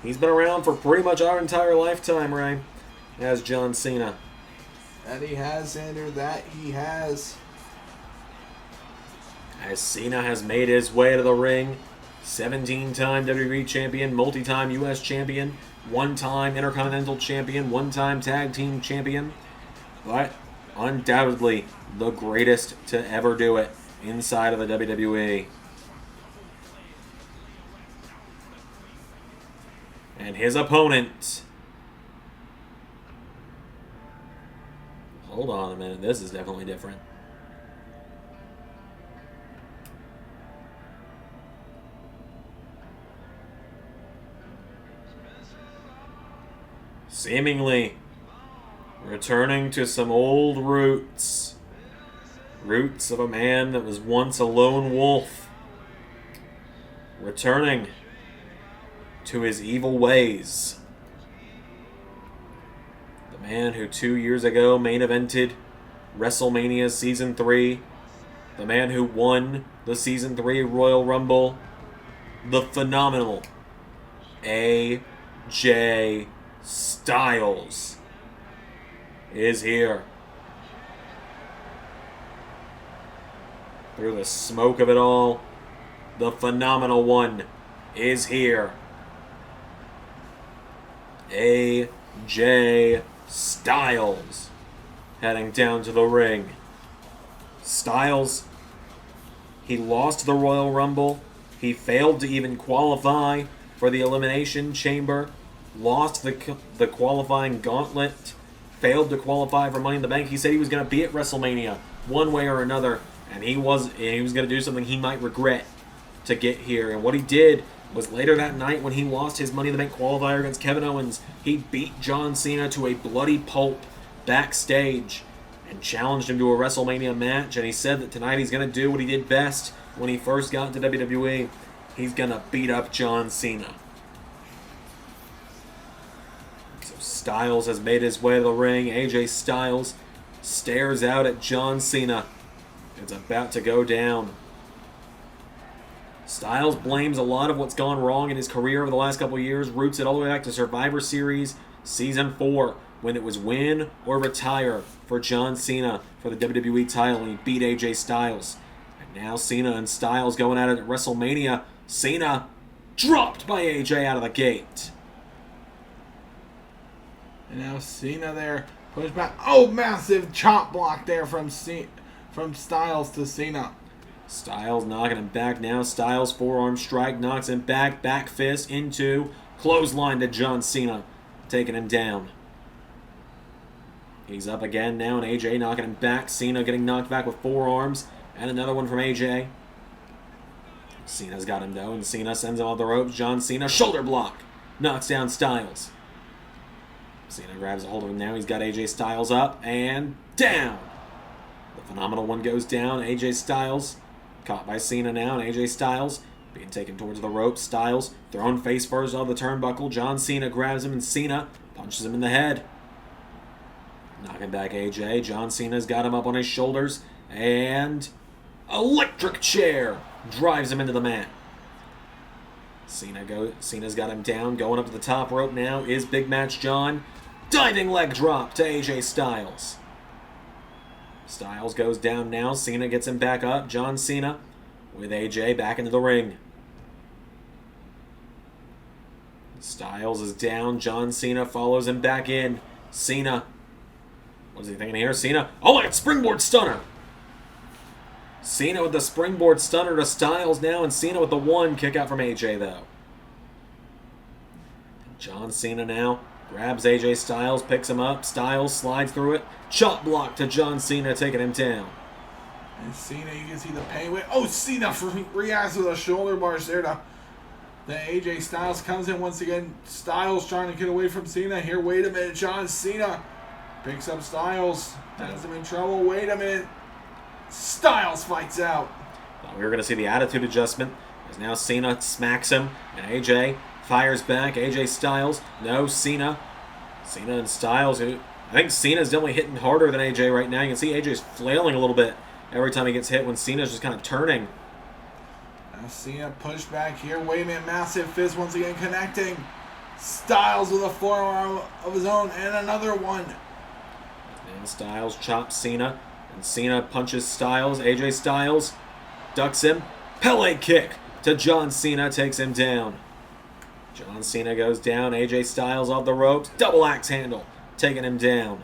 He's been around for pretty much our entire lifetime, Ray, as John Cena. That he has, Xander, that he has. As Cena has made his way to the ring, 17-time WWE champion, multi-time US champion, 1-time Intercontinental champion, 1-time tag team champion, but undoubtedly the greatest to ever do it inside of the WWE. And his opponent... Hold on a minute, this is definitely different. Seemingly returning to some old roots. Roots of a man that was once a lone wolf. Returning to his evil ways. The man who 2 years ago main evented WrestleMania Season 3. The man who won the Season 3 Royal Rumble. The phenomenal AJ Styles is here. Through the smoke of it all, the phenomenal one is here. AJ Styles heading down to the ring. Styles, he lost the Royal Rumble. He failed to even qualify for the Elimination Chamber. Lost the qualifying gauntlet. Failed to qualify for Money in the Bank. He said he was going to be at WrestleMania one way or another. And he was going to do something he might regret to get here. And what he did was later that night when he lost his Money in the Bank qualifier against Kevin Owens, he beat John Cena to a bloody pulp backstage and challenged him to a WrestleMania match. And he said that tonight he's going to do what he did best when he first got into WWE. He's going to beat up John Cena. So Styles has made his way to the ring. AJ Styles stares out at John Cena. It's about to go down. Styles blames a lot of what's gone wrong in his career over the last couple of years, roots it all the way back to Survivor Series Season 4, when it was win or retire for John Cena for the WWE title, and he beat AJ Styles. And now Cena and Styles going at it at WrestleMania. Cena dropped by AJ out of the gate. And now Cena there, push back. Oh, massive chop block there from Styles to Cena. Styles knocking him back now. Styles forearm strike knocks him back. Back fist into clothesline to John Cena, taking him down. He's up again now, and AJ knocking him back. Cena getting knocked back with forearms, and another one from AJ. Cena's got him though, and Cena sends him off the ropes. John Cena shoulder block, knocks down Styles. Cena grabs a hold of him now. He's got AJ Styles up and down. The phenomenal one goes down. AJ Styles caught by Cena now, and AJ Styles being taken towards the ropes. Styles thrown face first off the turnbuckle. John Cena grabs him, and Cena punches him in the head. Knocking back AJ. John Cena's got him up on his shoulders, and electric chair drives him into the mat. Cena's got him down. Going up to the top rope now is Big Match John. Diving leg drop to AJ Styles. Styles goes down now. Cena gets him back up. John Cena with AJ back into the ring. Styles is down. John Cena follows him back in. Cena. What is he thinking here? Cena. Oh, it's springboard stunner. Cena with the springboard stunner to Styles now, and Cena with the one. Kick out from AJ though. John Cena now grabs AJ Styles, picks him up. Styles slides through it. Chop block to John Cena, taking him down. And Cena, you can see the pain. Oh, Cena reacts with a shoulder barge there to Then AJ Styles comes in once again. Styles trying to get away from Cena here. Wait a minute. John Cena picks up Styles. Has him in trouble. Wait a minute. Styles fights out. We were going to see the attitude adjustment, as now Cena smacks him, and AJ fires back. AJ Styles, no, Cena. Cena and Styles, I think Cena's definitely hitting harder than AJ right now. You can see AJ's flailing a little bit every time he gets hit when Cena's just kind of turning. Now Cena pushed back here. Wait a minute, massive fist once again connecting. Styles with a forearm of his own, and another one. And Styles chops Cena, and Cena punches Styles. AJ Styles ducks him. Pele kick to John Cena, takes him down. John Cena goes down. AJ Styles off the ropes. Double axe handle, taking him down.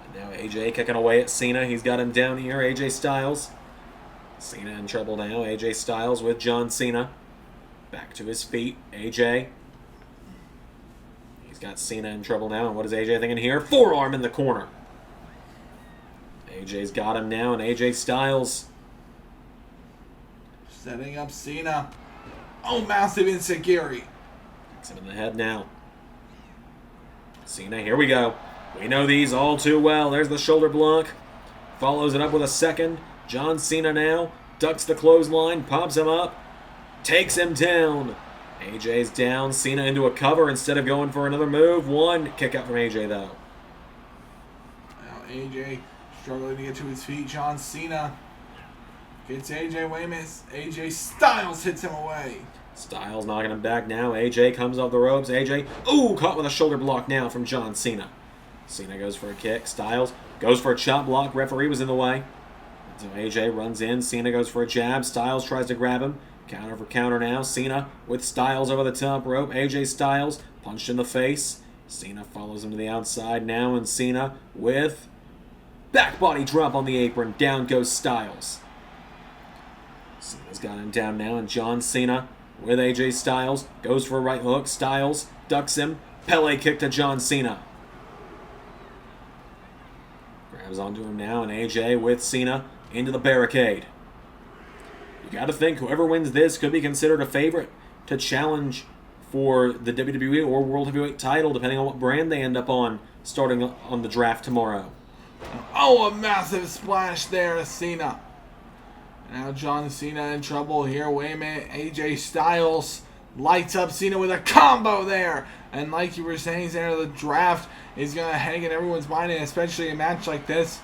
And now AJ kicking away at Cena. He's got him down here. AJ Styles. Cena in trouble now. AJ Styles with John Cena. Back to his feet. AJ. He's got Cena in trouble now. And what is AJ thinking here? Forearm in the corner. AJ's got him now. And AJ Styles setting up Cena. Oh, massive insecurity. Kicks him in the head now. Cena, here we go. We know these all too well. There's the shoulder block. Follows it up with a second. John Cena now ducks the clothesline, pops him up, takes him down. AJ's down. Cena into a cover instead of going for another move. One kick out from AJ, though. Now AJ struggling to get to his feet. John Cena gets AJ. Wait a minute. AJ Styles hits him away. Styles knocking him back now. AJ comes off the ropes. AJ, ooh, caught with a shoulder block now from John Cena. Cena goes for a kick. Styles goes for a chop block. Referee was in the way. So AJ runs in. Cena goes for a jab. Styles tries to grab him. Counter for counter now. Cena with Styles over the top rope. AJ Styles punched in the face. Cena follows him to the outside now. And Cena with back body drop on the apron. Down goes Styles. Cena's got him down now. And John Cena with AJ Styles goes for a right hook. Styles ducks him. Pele kick to John Cena. Grabs onto him now. And AJ with Cena into the barricade. You got to think whoever wins this could be considered a favorite to challenge for the WWE or World Heavyweight title, depending on what brand they end up on starting on the draft tomorrow. Oh, a massive splash there to Cena. Now John Cena in trouble here. Wait a minute. AJ Styles lights up Cena with a combo there. And like you were saying, Cena, the draft is going to hang in everyone's mind, and especially a match like this.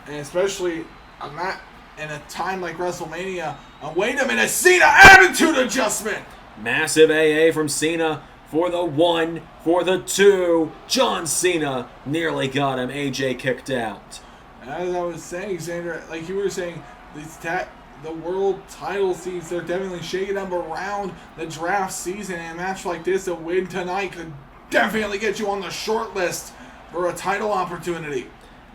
And especially in a time like WrestleMania. Wait a minute. Cena attitude adjustment. Massive AA from Cena for the 1, for the 2. John Cena nearly got him. AJ kicked out. As I was saying, Xander, like you were saying, the world title seeds, they're definitely shaking up around the draft season. And a match like this, a win tonight could definitely get you on the short list for a title opportunity.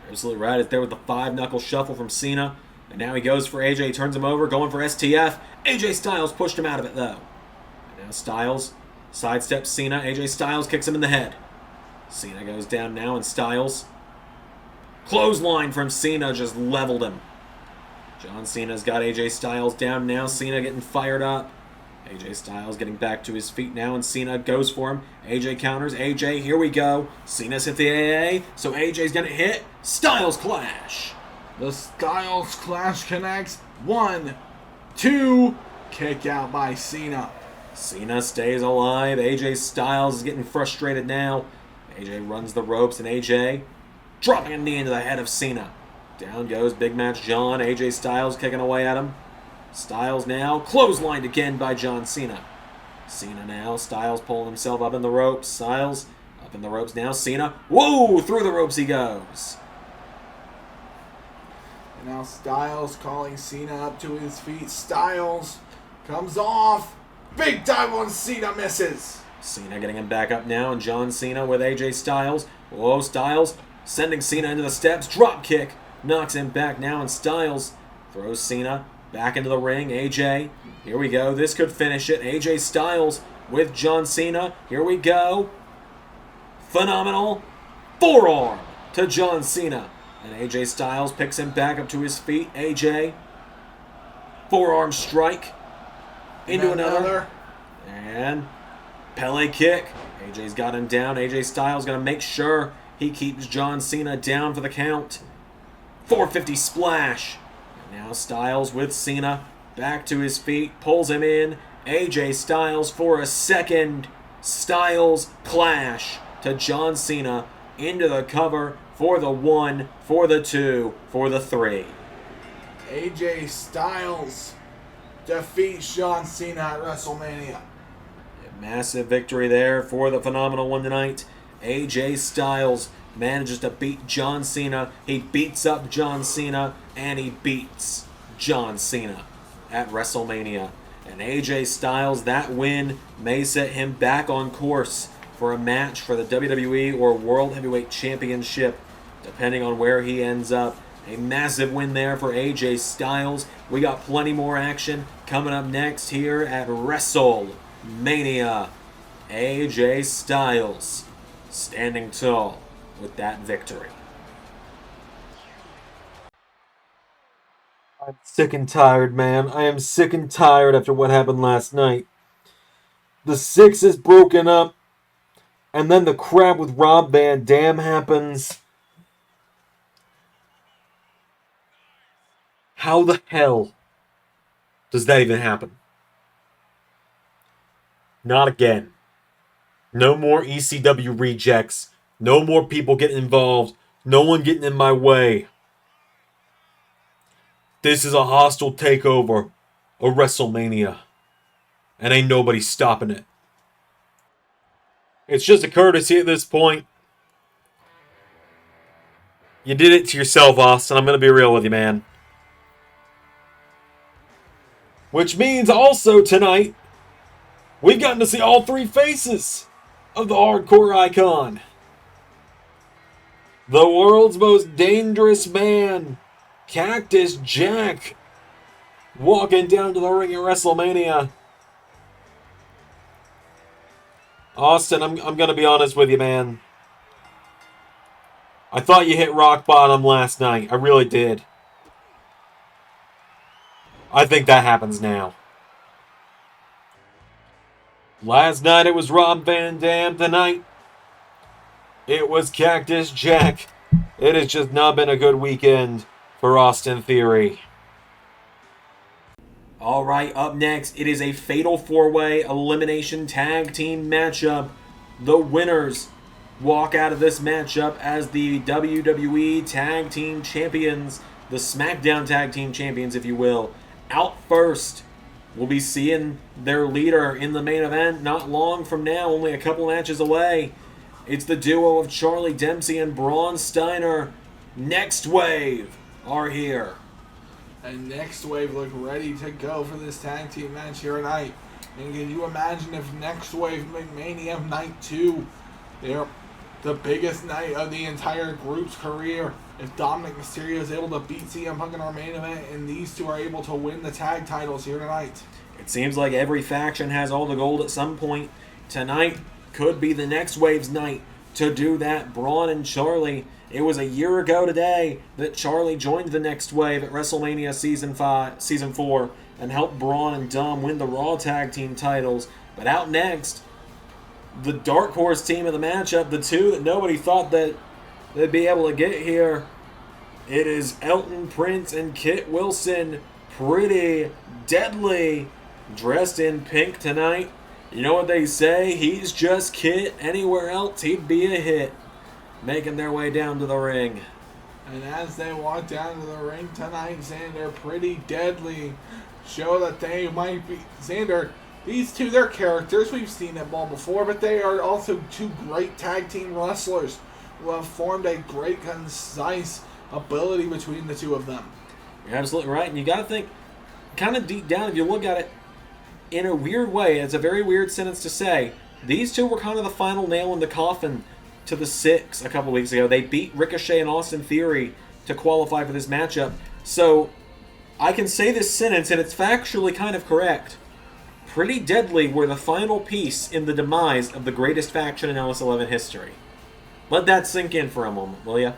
You're absolutely right. It's there with the 5-knuckle shuffle from Cena. And now he goes for AJ, turns him over, going for STF. AJ Styles pushed him out of it, though. And now Styles sidesteps Cena. AJ Styles kicks him in the head. Cena goes down now, and Styles. Clothesline from Cena just leveled him. John Cena's got AJ Styles down now. Cena getting fired up. AJ Styles getting back to his feet now, and Cena goes for him. AJ counters. AJ, here we go. Cena's hit the AA, so AJ's gonna hit. Styles clash. The Styles clash connects. 1, 2. Kick out by Cena. Cena stays alive. AJ Styles is getting frustrated now. AJ runs the ropes, and AJ dropping a knee into the head of Cena. Down goes Big Match John. AJ Styles kicking away at him. Styles now clotheslined again by John Cena. Cena now. Styles pulling himself up in the ropes. Styles up in the ropes now. Cena. Whoa! Through the ropes he goes. And now Styles calling Cena up to his feet. Styles comes off. Big dive on Cena, misses. Cena getting him back up now. And John Cena with AJ Styles. Whoa, Styles sending Cena into the steps. Drop kick. Knocks him back now, and Styles throws Cena back into the ring. AJ, here we go. This could finish it. AJ Styles with John Cena. Here we go. Phenomenal forearm to John Cena. And AJ Styles picks him back up to his feet. AJ, forearm strike. Into another. And Pele kick. AJ's got him down. AJ Styles going to make sure he keeps John Cena down for the count. 450 splash. And now Styles with Cena. Back to his feet. Pulls him in. AJ Styles for a second. Styles clash to John Cena. Into the cover for the 1, for the 2, for the 3. AJ Styles defeats John Cena at WrestleMania. A massive victory there for the phenomenal one tonight. AJ Styles manages to beat John Cena. He beats up John Cena, and he beats John Cena at WrestleMania. And AJ Styles, that win may set him back on course for a match for the WWE or World Heavyweight Championship, depending on where he ends up. A massive win there for AJ Styles. We got plenty more action coming up next here at WrestleMania. AJ Styles standing tall with that victory. I'm sick and tired, man. I am sick and tired after what happened last night. The 6 is broken up, and then the crap with Rob Van Dam happens. How the hell does that even happen? Not again. No more ECW rejects. No more people getting involved. No one getting in my way. This is a hostile takeover of WrestleMania. And ain't nobody stopping it. It's just a courtesy at this point. You did it to yourself, Austin. I'm going to be real with you, man. Which means also tonight, we've gotten to see all 3 faces of the hardcore icon. The world's most dangerous man, Cactus Jack, walking down to the ring at WrestleMania. Austin, I'm going to be honest with you, man. I thought you hit rock bottom last night. I really did. I think that happens now. Last night it was Rob Van Dam. Tonight it was Cactus Jack. It has just not been a good weekend for Austin Theory. Alright, up next, it is a Fatal 4-Way Elimination Tag Team matchup. The winners walk out of this matchup as the WWE Tag Team Champions, the SmackDown Tag Team Champions, if you will. Out first, we'll be seeing their leader in the main event not long from now, only a couple matches away. It's the duo of Charlie Dempsey and Braun Steiner. NextWave are here. And NextWave look ready to go for this tag team match here tonight. And can you imagine if NextWave Mania Night 2, they're the biggest night of the entire group's career, if Dominik Mysterio is able to beat CM Punk in our main event and these two are able to win the tag titles here tonight. It seems like every faction has all the gold at some point. Tonight could be the NextWave's night to do that. Braun and Charlie, it was a year ago today that Charlie joined the NextWave at WrestleMania Season 4 and helped Braun and Dunne win the Raw Tag Team titles. But out next, the dark horse team of the matchup, the two that nobody thought that they'd be able to get here. It is Elton Prince and Kit Wilson. Pretty Deadly, dressed in pink tonight. You know what they say? He's just Kit. Anywhere else, he'd be a hit. Making their way down to the ring. And as they walk down to the ring tonight, Xander, Pretty Deadly show that they might be... Xander, these two, they're characters. We've seen them all before, but they are also two great tag team wrestlers who have formed a great, concise ability between the two of them. You're absolutely right. And you got to think, kind of deep down, if you look at it, in a weird way, it's a very weird sentence to say, these two were kind of the final nail in the coffin to the Six a couple weeks ago. They beat Ricochet and Austin Theory to qualify for this matchup. So I can say this sentence, and it's factually kind of correct. Pretty Deadly were the final piece in the demise of the greatest faction in LS11 history. Let that sink in for a moment, will ya?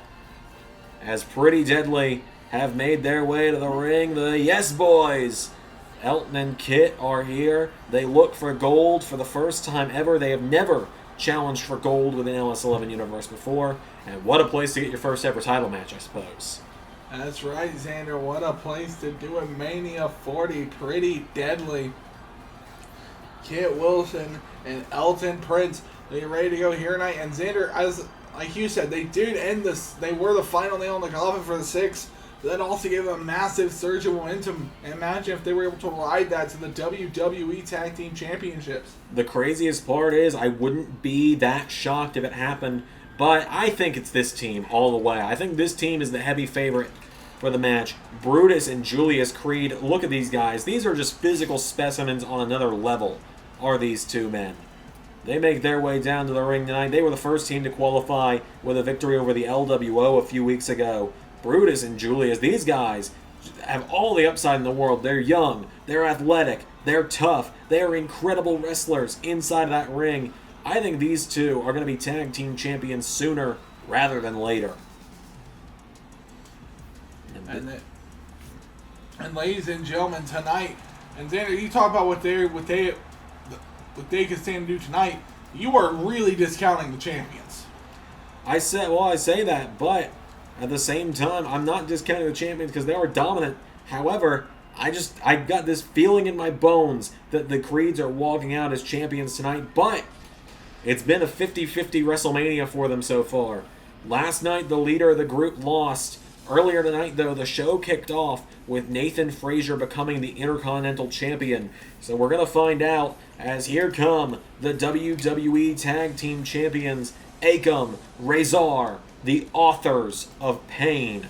As Pretty Deadly have made their way to the ring, the Yes Boys Elton and Kit are here. They look for gold for the first time ever. They have never challenged for gold within LS11 Universe before. And what a place to get your first ever title match, I suppose. That's right, Xander. What a place to do a Mania 40. Pretty deadly. Kit Wilson and Elton Prince, they ready to go here tonight. And Xander, as like you said, they did end this. They were the final nail in the coffin for the 6. That also gave them a massive surge of momentum. Imagine if they were able to ride that to the WWE Tag Team Championships. The craziest part is I wouldn't be that shocked if it happened, but I think it's this team all the way. I think this team is the heavy favorite for the match. Brutus and Julius Creed, look at these guys. These are just physical specimens on another level, are these two men. They make their way down to the ring tonight. They were the first team to qualify with a victory over the LWO a few weeks ago. Brutus and Julius, these guys have all the upside in the world. They're young, they're athletic, they're tough, they're incredible wrestlers inside of that ring. I think these two are going to be tag team champions sooner rather than later. And ladies and gentlemen, tonight, and Xander, you talk about what they can stand to do tonight. You are really discounting the champions. I say that, but at the same time, I'm not discounting the champions because they are dominant. However, I got this feeling in my bones that the Creeds are walking out as champions tonight, but it's been a 50-50 WrestleMania for them so far. Last night, the leader of the group lost. Earlier tonight, though, the show kicked off with Nathan Frazer becoming the Intercontinental Champion. So we're going to find out as here come the WWE Tag Team Champions, Akam, Razor, the authors of Pain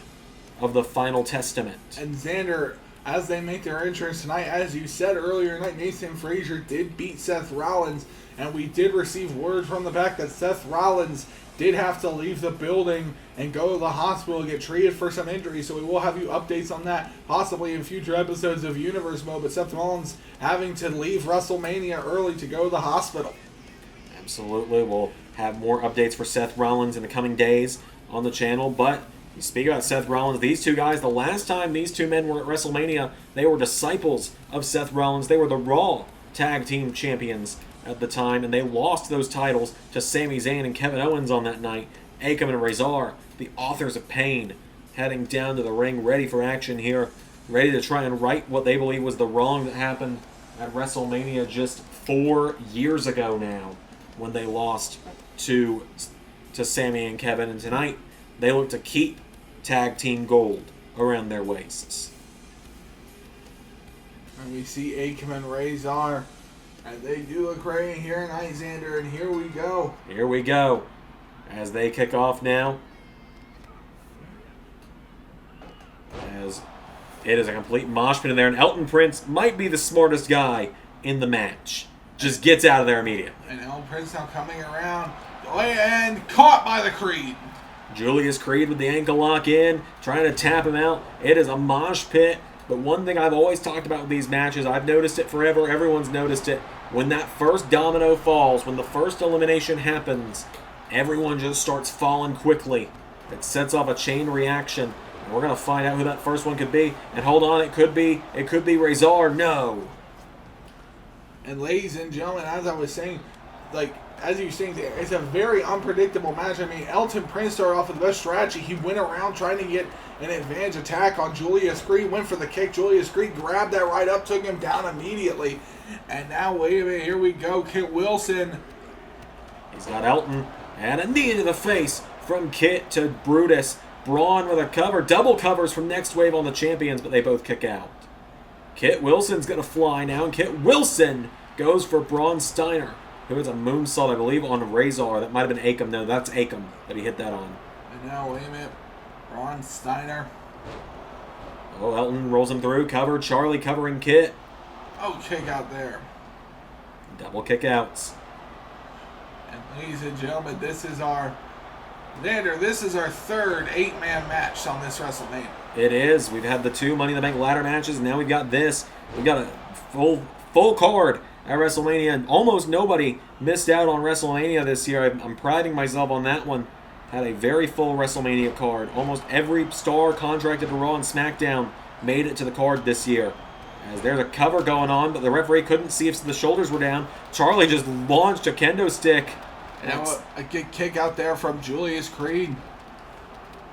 of the Final Testament. And Xander, as they make their entrance tonight, as you said earlier tonight, Nathan Frazer did beat Seth Rollins, and we did receive word from the back that Seth Rollins did have to leave the building and go to the hospital to get treated for some injury, so we will have you updates on that, possibly in future episodes of Universe Mode, but Seth Rollins having to leave WrestleMania early to go to the hospital. Absolutely, we'll have more updates for Seth Rollins in the coming days on the channel, but speaking about Seth Rollins, these two guys, the last time these two men were at WrestleMania, they were disciples of Seth Rollins. They were the Raw Tag Team Champions at the time, and they lost those titles to Sami Zayn and Kevin Owens on that night. Akam and Razor, the authors of Pain, heading down to the ring, ready for action here, ready to try and right what they believe was the wrong that happened at WrestleMania just 4 years ago now, when they lost to Sami and Kevin, and tonight they look to keep tag team gold around their waists. And we see Akam and Razor, and they do look ready here in Xander, and here we go. Here we go, as they kick off now. As it is a complete mosh pit in there, and Elton Prince might be the smartest guy in the match. Just gets out of there immediately. And Elton Prince now coming around, and caught by the Creed. Julius Creed with the ankle lock in, trying to tap him out. It is a mosh pit. But one thing I've always talked about with these matches, I've noticed it forever, everyone's noticed it. When that first domino falls, when the first elimination happens, everyone just starts falling quickly. It sets off a chain reaction. And we're going to find out who that first one could be. And hold on, it could be Razor. No. And ladies and gentlemen, as I was saying, as you were saying, it's a very unpredictable match. I mean, Elton Prince started off with the best strategy. He went around trying to get an advantage attack on Julius Creed, went for the kick. Julius Creed grabbed that right up, took him down immediately. And now, wait a minute, here we go. Kit Wilson. He's got Elton, and a knee to the face from Kit to Brutus. Braun with a cover, double covers from NextWave on the champions, but they both kick out. Kit Wilson's going to fly now, and Kit Wilson goes for Braun Steiner, who has a moonsault, I believe, on Razor. That might have been Akam. No, that's Akam that he hit that on. And now, wait a minute. Braun Steiner. Oh, Elton rolls him through. Cover. Charlie covering Kit. Oh, kick out there. Double kick outs. And ladies and gentlemen, this is our third 8-man match on this WrestleMania. It is. We've had the 2 Money in the Bank ladder matches, and now we've got this. We've got a full card at WrestleMania, and almost nobody missed out on WrestleMania this year. I'm priding myself on that one. Had a very full WrestleMania card. Almost every star contracted to Raw and SmackDown made it to the card this year. As there's a cover going on, but the referee couldn't see if the shoulders were down. Charlie just launched a kendo stick. And a good kick out there from Julius Creed.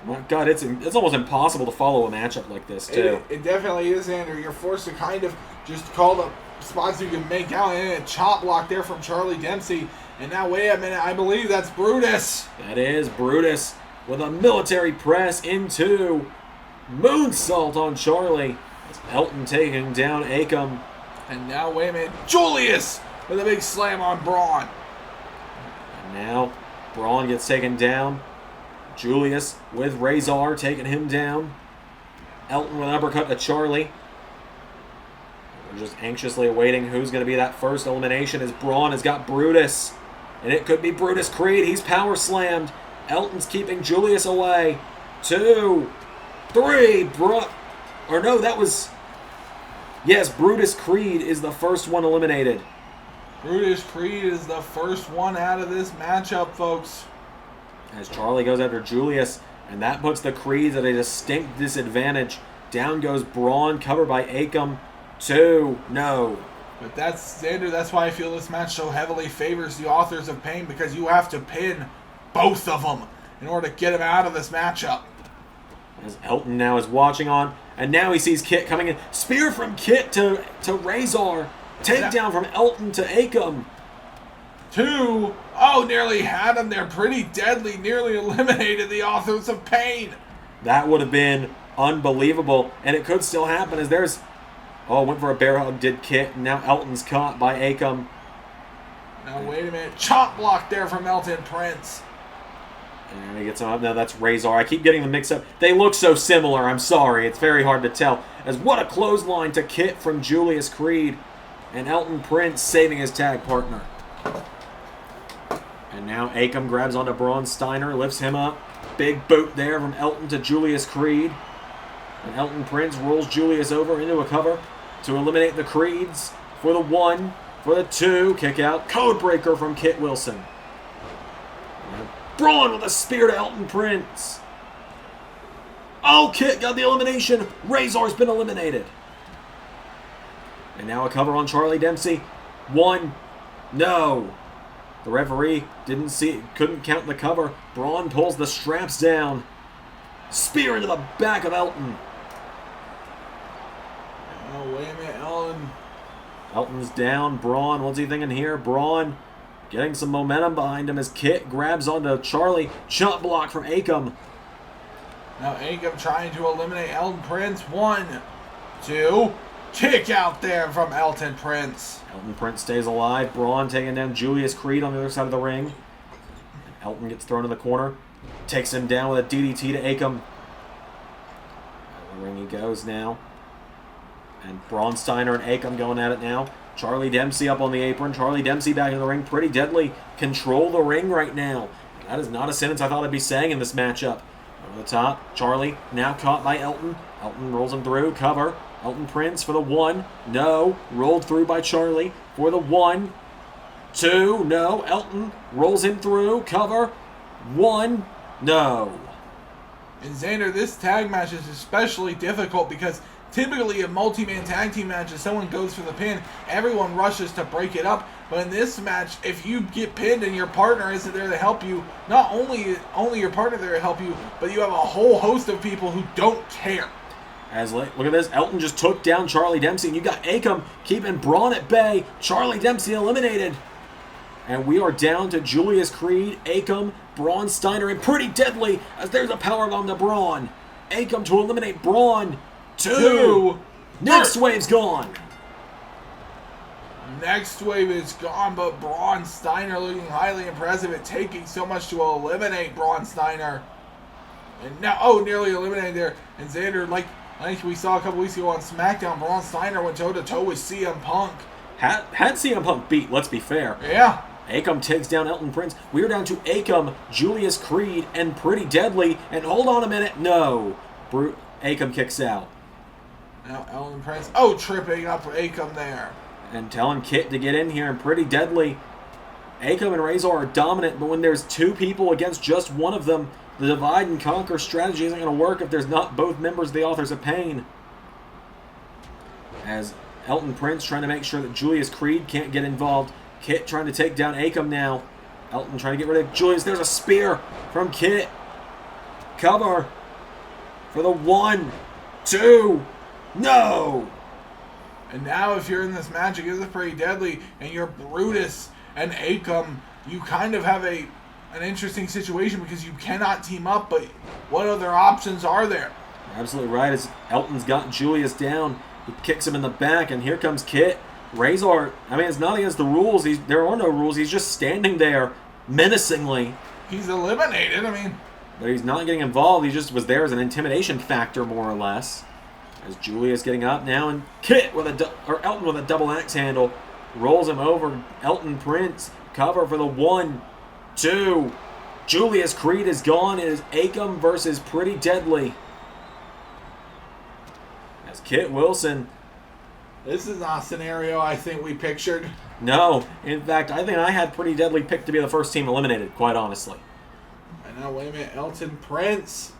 My God, it's almost impossible to follow a matchup like this, too. It definitely is, Andrew. You're forced to kind of just call the spots you can make out. And a chop block there from Charlie Dempsey. And now, wait a minute, I believe that's Brutus. That is Brutus with a military press into moonsault on Charlie. It's Elton taking down Akam. And now, wait a minute, Julius with a big slam on Braun. And now, Braun gets taken down. Julius with Razor taking him down. Elton with an uppercut to Charlie. We're just anxiously awaiting who's going to be that first elimination as Braun has got Brutus. And it could be Brutus Creed. He's power slammed. Elton's keeping Julius away. 2, 3. Yes, Brutus Creed is the first one eliminated. Brutus Creed is the first one out of this matchup, folks. As Charlie goes after Julius, and that puts the Creeds at a distinct disadvantage. Down goes Braun, covered by Akam. 2, no. But that's, Xander, that's why I feel this match so heavily favors the Authors of Pain, because you have to pin both of them in order to get them out of this matchup. As Elton now is watching on, and now he sees Kit coming in. Spear from Kit to Razor. Takedown from Elton to Akam. 2. Oh, nearly had him there. Pretty deadly. Nearly eliminated the Authors of Pain. That would have been unbelievable, and it could still happen as there's... Oh, went for a bear hug, did Kit, and now Elton's caught by Akam. Now, wait a minute. Chop block there from Elton Prince. And he gets him up. Now that's Razor. I keep getting them mixed up. They look so similar. I'm sorry. It's very hard to tell. As what a clothesline to Kit from Julius Creed. And Elton Prince saving his tag partner. And now Akam grabs onto Braun Steiner, lifts him up. Big boot there from Elton to Julius Creed. And Elton Prince rolls Julius over into a cover to eliminate the Creeds. For the 1, for the 2, kick out. Codebreaker from Kit Wilson. And Braun with a spear to Elton Prince. Oh, Kit got the elimination. Razor's been eliminated. And now a cover on Charlie Dempsey. 1, no. The referee couldn't count the cover. Braun pulls the straps down. Spear into the back of Elton. Oh, wait a minute, Elton's down. Braun, what's he thinking here? Braun getting some momentum behind him as Kit grabs onto Charlie. Chop block from Akam. Now Akam trying to eliminate Elton Prince. 1, 2. Kick out there from Elton Prince. Elton Prince stays alive. Braun taking down Julius Creed on the other side of the ring. And Elton gets thrown in the corner. Takes him down with a DDT to Akam. Out of the ring he goes now. And Braun Steiner and Akam going at it now. Charlie Dempsey up on the apron. Charlie Dempsey back in the ring. Pretty deadly. Control the ring right now. That is not a sentence I thought I'd be saying in this matchup. Over the top. Charlie now caught by Elton. Elton rolls him through. Cover. Elton Prince for the 1. No. Rolled through by Charlie for the 1. 2. No. Elton rolls him through. Cover. 1. No. And Xander, this tag match is especially difficult because typically in multi-man tag team matches, someone goes for the pin, everyone rushes to break it up. But in this match, if you get pinned and your partner isn't there to help you, not only your partner there to help you, but you have a whole host of people who don't care. Look at this. Elton just took down Charlie Dempsey, and you got Akam keeping Braun at bay. Charlie Dempsey eliminated. And we are down to Julius Creed, Akam, Braun Steiner, and pretty deadly as there's a powerbomb to Braun. Akam to eliminate Braun. 2. NextWave's gone. NextWave is gone, but Braun Steiner looking highly impressive at taking so much to eliminate Braun Steiner. And now, nearly eliminated there. And Xander, like we saw a couple weeks ago on SmackDown, Braun Steiner went toe-to-toe with CM Punk. Had CM Punk beat, let's be fair. Yeah. Akam takes down Elton Prince. We're down to Akam, Julius Creed, and Pretty Deadly. And hold on a minute. No. Akam kicks out. Now Elton Prince, tripping up Akam there. And telling Kit to get in here, and Pretty Deadly. Akam and Razor are dominant, but when there's 2 people against just one of them, the divide and conquer strategy isn't going to work if there's not both members of the Authors of Pain. As Elton Prince trying to make sure that Julius Creed can't get involved. Kit trying to take down Akam now. Elton trying to get rid of Julius. There's a spear from Kit. Cover for the 1, 2, no! And now if you're in this match, it is pretty deadly, and you're Brutus and Akam, you kind of have an interesting situation because you cannot team up, but what other options are there? Absolutely right. As Elton's got Julius down, he kicks him in the back, and here comes Kit. Razor, I mean, it's not against the rules. There are no rules. He's just standing there menacingly. He's eliminated, But he's not getting involved. He just was there as an intimidation factor, more or less. As Julius getting up now, and Kit with Elton with a double axe handle. Rolls him over. Elton Prince cover for the 1, 2. Julius Creed is gone. It is Akam versus Pretty Deadly. As Kit Wilson. This is not a scenario I think we pictured. No. In fact, I think I had Pretty Deadly picked to be the first team eliminated, quite honestly. And now, wait a minute. Elton Prince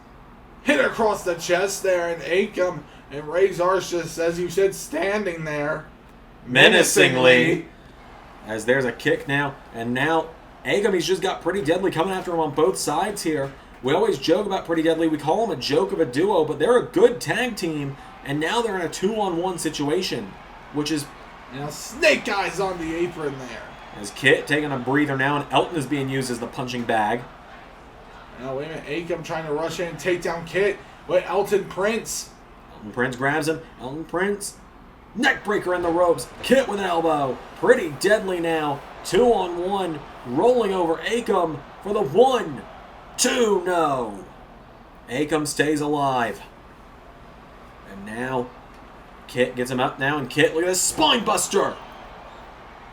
hit across the chest there, and Akam and Razor's just, as you said, standing there. Menacingly. As there's a kick now. And now Akam, he's just got Pretty Deadly coming after him on both sides here. We always joke about Pretty Deadly. We call them a joke of a duo, but they're a good tag team. And now they're in a 2-on-1 situation, which is... Now Snake Eyes on the apron there. As Kit taking a breather now, and Elton is being used as the punching bag. Now, wait a minute. Akam trying to rush in and take down Kit. Wait, Elton Prince. Elton Prince grabs him. Elton Prince. Neckbreaker in the ropes. Kit with an elbow. Pretty Deadly now. 2-on-1. Rolling over Akam for the 1, 2, no. Akam stays alive. And now, Kit gets him up now, and Kit, look at this spine buster!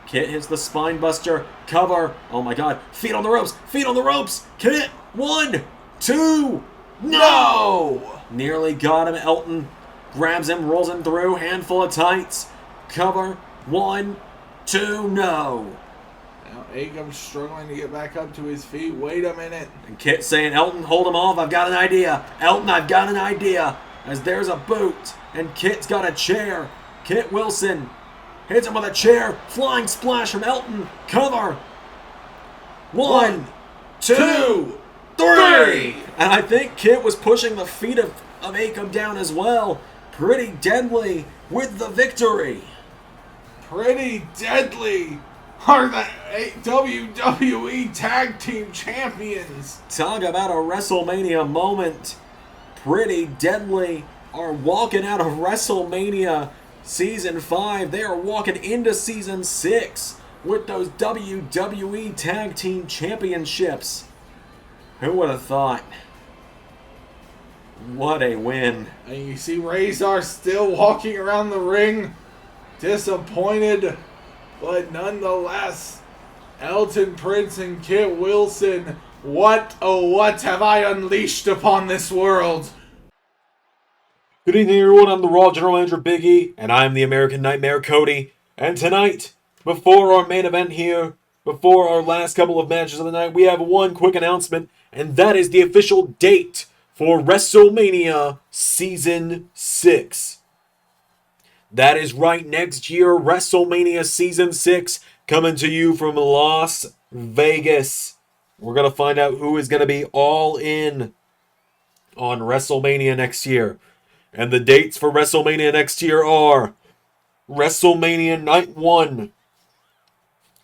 Kit hits the spine buster, cover, oh my god, feet on the ropes, feet on the ropes! Kit, 1, 2, no! Nearly got him, Elton grabs him, rolls him through, handful of tights, cover, 1, 2, no! Now Akam's struggling to get back up to his feet, wait a minute. And Kit saying, Elton, hold him off, I've got an idea! Elton, I've got an idea! As there's a boot, and Kit's got a chair. Kit Wilson hits him with a chair. Flying splash from Elton. Cover. 1, 2, 3. And I think Kit was pushing the feet of Akam down as well. Pretty Deadly with the victory. Pretty Deadly are the WWE Tag Team Champions. Talk about a WrestleMania moment. Pretty Deadly are walking out of WrestleMania Season 5. They are walking into Season 6 with those WWE Tag Team Championships. Who would have thought? What a win. And you see Razor still walking around the ring, disappointed, but nonetheless, Elton Prince and Kit Wilson, what, oh what have I unleashed upon this world? Good evening, everyone. I'm the Raw General Manager Big E, and I'm the American Nightmare Cody. And tonight, before our main event here, before our last couple of matches of the night, we have one quick announcement, and that is the official date for WrestleMania Season 6. That is right, next year, WrestleMania Season 6, coming to you from Las Vegas. We're going to find out who is going to be all in on WrestleMania next year. And the dates for WrestleMania next year are WrestleMania Night 1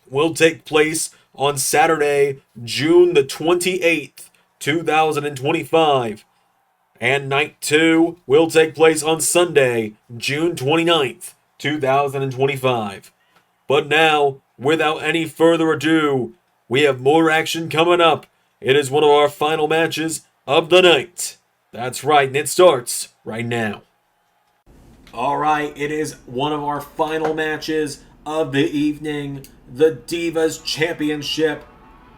will take place on Saturday, June the 28th, 2025. And Night 2 will take place on Sunday, June 29th, 2025. But now, without any further ado, we have more action coming up. It is one of our final matches of the night. That's right, and it starts right now. Alright, it is one of our final matches of the evening. The Divas Championship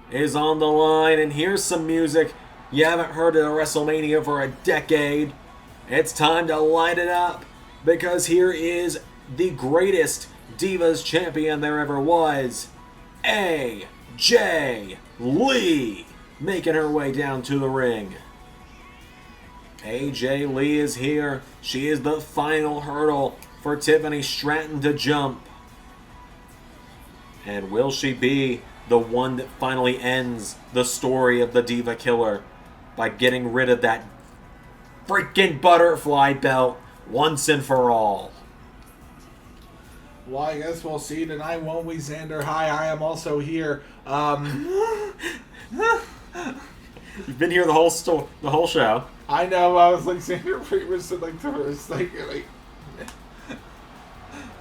is on the line, and here's some music you haven't heard at a WrestleMania for a decade. It's time to light it up, because here is the greatest Divas Champion there ever was, AJ Lee, making her way down to the ring. AJ Lee is here. She is the final hurdle for Tiffany Stratton to jump. And will she be the one that finally ends the story of the Diva Killer by getting rid of that freaking butterfly belt once and for all? Well, I guess we'll see tonight, won't we, Xander? Hi, I am also here. You've been here the whole show. I know. I was like, Xander Freeman like the first, like.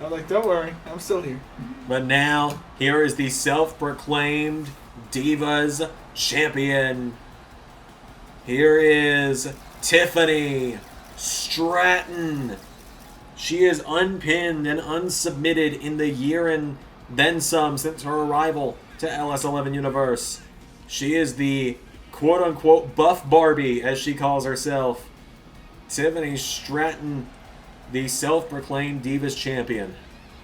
I'm like, don't worry, I'm still here. But now, here is the self-proclaimed Divas Champion. Here is Tiffany Stratton. She is unpinned and unsubmitted in the year and then some since her arrival to LS11 Universe. She is the quote-unquote buff Barbie, as she calls herself. Tiffany Stratton, the self-proclaimed Divas Champion.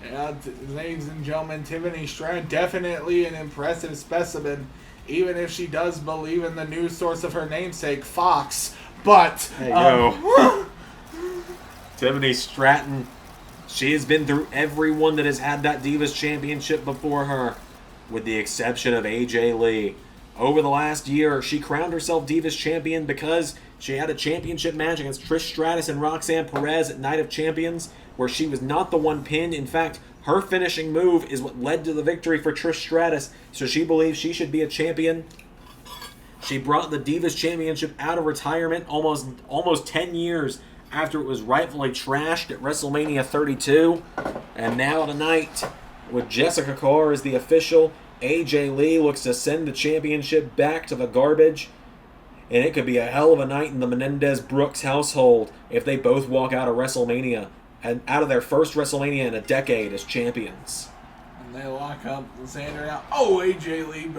Yeah, ladies and gentlemen, Tiffany Stratton, definitely an impressive specimen, even if she does believe in the news source of her namesake, Fox. But, hey, yo. Tiffany Stratton, she has been through everyone that has had that Divas Championship before her, with the exception of AJ Lee. Over the last year, she crowned herself Divas Champion because she had a championship match against Trish Stratus and Roxanne Perez at Night of Champions, where she was not the one pinned. In fact, her finishing move is what led to the victory for Trish Stratus, so she believes she should be a champion. She brought the Divas Championship out of retirement almost 10 years after it was rightfully trashed at WrestleMania 32. And now tonight, with Jessica Carr as the official, AJ Lee looks to send the championship back to the garbage. And it could be a hell of a night in the Menendez-Brooks household if they both walk out of WrestleMania, and out of their first WrestleMania in a decade as champions. And they lock up Xander now. Oh, AJ Lee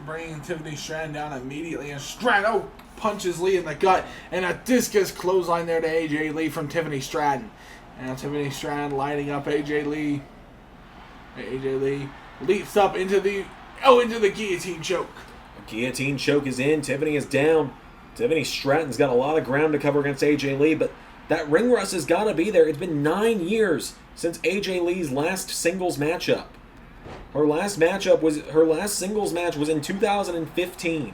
bringing Tiffany Stratton down immediately, and Stratton punches Lee in the gut, and a discus clothesline there to AJ Lee from Tiffany Stratton. And Tiffany Stratton lighting up AJ Lee. AJ Lee leaps up into the guillotine choke. The guillotine choke is in. Tiffany is down. Tiffany Stratton's got a lot of ground to cover against AJ Lee, but that ring rust has got to be there. It's been 9 years since AJ Lee's last singles matchup. Her last singles match was in 2015.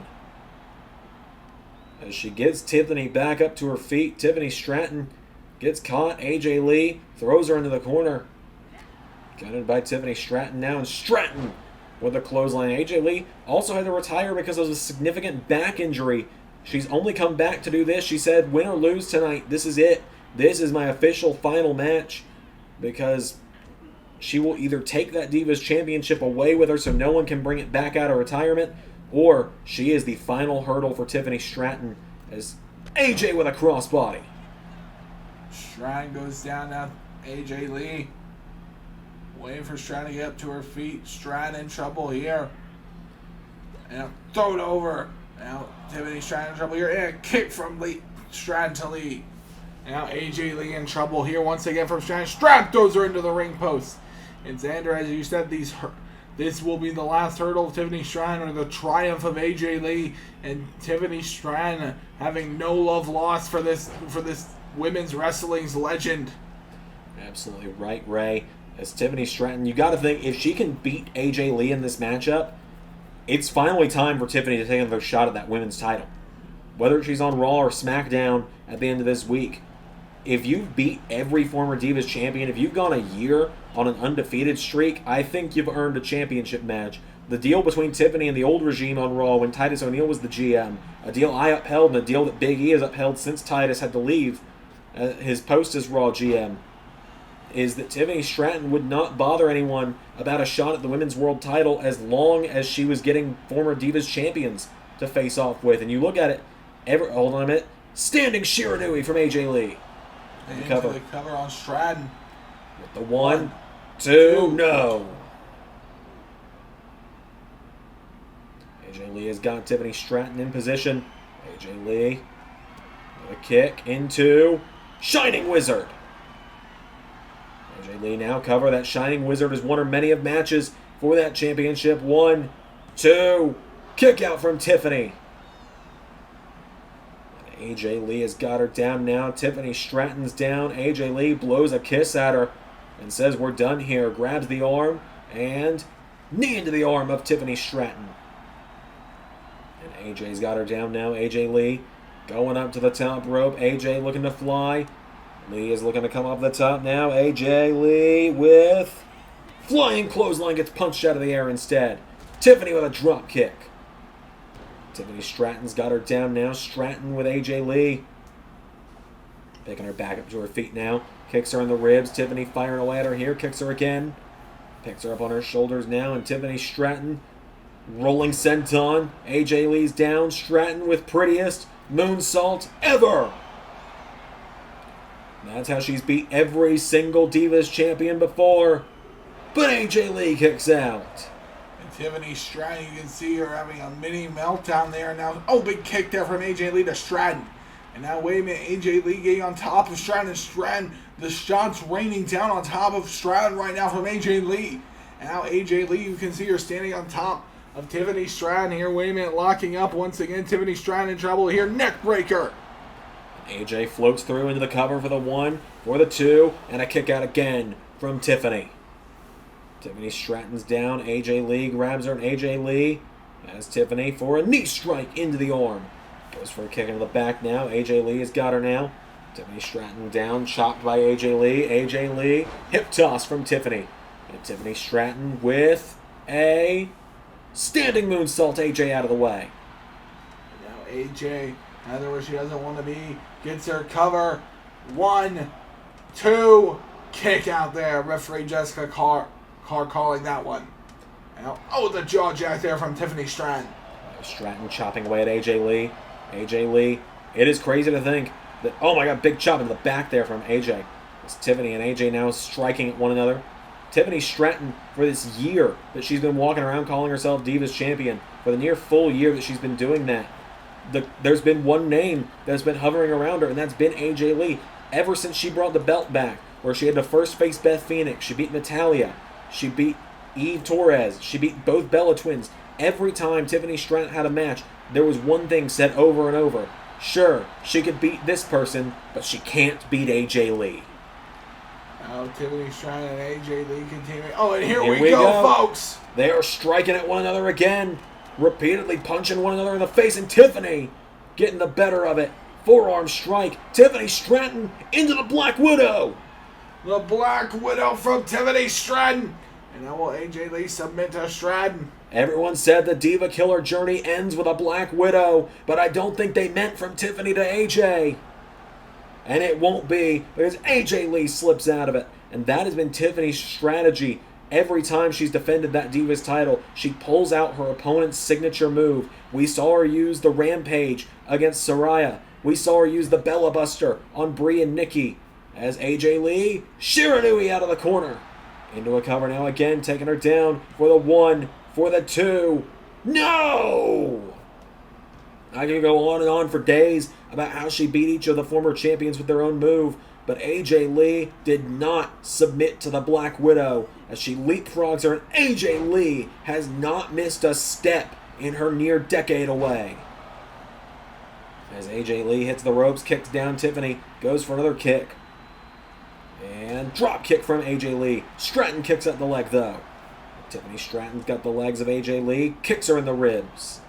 As she gets Tiffany back up to her feet, Tiffany Stratton gets caught. AJ Lee throws her into the corner. Gunted by Tiffany Stratton now, and Stratton with a clothesline. AJ Lee also had to retire because of a significant back injury. She's only come back to do this. She said, win or lose tonight, this is it. This is my official final match, because she will either take that Divas Championship away with her so no one can bring it back out of retirement, or she is the final hurdle for Tiffany Stratton as AJ with a crossbody. Stratton goes down now. AJ Lee waiting for Stratton to get up to her feet. Stratton in trouble here. And throw it over. Now Tiffany Stratton in trouble here. And a kick from Stratton to Lee. Now AJ Lee in trouble here once again from Stratton. Stratton throws her into the ring post. And Xander, as you said, this will be the last hurdle of Tiffany Stratton, or the triumph of AJ Lee, and Tiffany Stratton having no love lost for this women's wrestling's legend. Absolutely right, Ray. As Tiffany Stratton, you got to think, if she can beat AJ Lee in this matchup, it's finally time for Tiffany to take another shot at that women's title. Whether she's on Raw or SmackDown at the end of this week, if you've beat every former Divas champion, if you've gone a year on an undefeated streak, I think you've earned a championship match. The deal between Tiffany and the old regime on Raw, when Titus O'Neil was the GM, a deal I upheld and a deal that Big E has upheld since Titus had to leave his post as Raw GM, is that Tiffany Stratton would not bother anyone about a shot at the women's world title as long as she was getting former Divas champions to face off with. And you look at it, hold on a minute, standing Shiranui from AJ Lee. The cover on Stratton. With the 1, 2, no. AJ Lee has got Tiffany Stratton in position. AJ Lee with a kick into Shining Wizard. AJ Lee now cover. That Shining Wizard has won her many of matches for that championship. 1, 2, kick out from Tiffany. AJ Lee has got her down now. Tiffany Stratton's down. AJ Lee blows a kiss at her and says, "We're done here." Grabs the arm and knee into the arm of Tiffany Stratton. And AJ's got her down now. AJ Lee going up to the top rope. AJ looking to fly. Lee is looking to come off the top now. AJ Lee with flying clothesline, gets punched out of the air instead. Tiffany with a drop kick. Tiffany Stratton's got her down now. Stratton with AJ Lee. Picking her back up to her feet now. Kicks her in the ribs. Tiffany firing away at her here. Kicks her again. Picks her up on her shoulders now. And Tiffany Stratton rolling senton. AJ Lee's down. Stratton with prettiest moonsault ever. That's how she's beat every single Divas champion before. But AJ Lee kicks out. And Tiffany Stratton, you can see her having a mini meltdown there now. Oh, big kick there from AJ Lee to Stratton. And now, wait a minute, AJ Lee getting on top of Stratton, and Stratton, the shots raining down on top of Stratton right now from AJ Lee. And now AJ Lee, you can see her standing on top of Tiffany Stratton here. Wait a minute, locking up once again. Tiffany Stratton in trouble here. Neck breaker. AJ floats through into the cover for the 1, for the 2, and a kick out again from Tiffany. Tiffany Stratton's down. AJ Lee grabs her, and AJ Lee has Tiffany for a knee strike into the arm. Goes for a kick into the back now. AJ Lee has got her now. Tiffany Stratton down, chopped by AJ Lee. AJ Lee, hip toss from Tiffany. And Tiffany Stratton with a standing moonsault. AJ out of the way. Now AJ, either where she doesn't want to be, gets her cover. 1, 2, kick out there. Referee Jessica Carr calling that one. Now, oh, the jaw jack there from Tiffany Stratton. Stratton chopping away at AJ Lee. AJ Lee, it is crazy to think that, oh my god, big chop in the back there from AJ. It's Tiffany and AJ now striking at one another. Tiffany Stratton, for this year that she's been walking around calling herself Divas Champion, for the near full year that she's been doing that, there's been one name that's been hovering around her, and that's been AJ Lee. Ever since she brought the belt back, where she had to first face Beth Phoenix, she beat Natalya, she beat Eve Torres, she beat both Bella Twins. Every time Tiffany Stratton had a match, there was one thing said over and over. Sure, she could beat this person, but she can't beat AJ Lee. Now Tiffany Stratton and AJ Lee continue. Oh, and here we go, folks! They are striking at one another again, repeatedly punching one another in the face, and Tiffany getting the better of it. Forearm strike. Tiffany Stratton into the Black Widow. The Black Widow from Tiffany Stratton. And now will AJ Lee submit to Stratton? Everyone said the Diva Killer journey ends with a Black Widow, but I don't think they meant from Tiffany to AJ. And it won't be, because AJ Lee slips out of it. And that has been Tiffany's strategy. Every time she's defended that Divas title, she pulls out her opponent's signature move. We saw her use the Rampage against Saraya. We saw her use the Bella Buster on Brie and Nikki. As AJ Lee, Shiranui out of the corner. Into a cover now again, taking her down for the 1, for the 2. No! I can go on and on for days about how she beat each of the former champions with their own move, but AJ Lee did not submit to the Black Widow as she leapfrogs her, and AJ Lee has not missed a step in her near decade away. As AJ Lee hits the ropes, kicks down Tiffany, goes for another kick. And drop kick from AJ Lee. Stratton kicks at the leg though. Tiffany Stratton's got the legs of AJ Lee, kicks her in the ribs.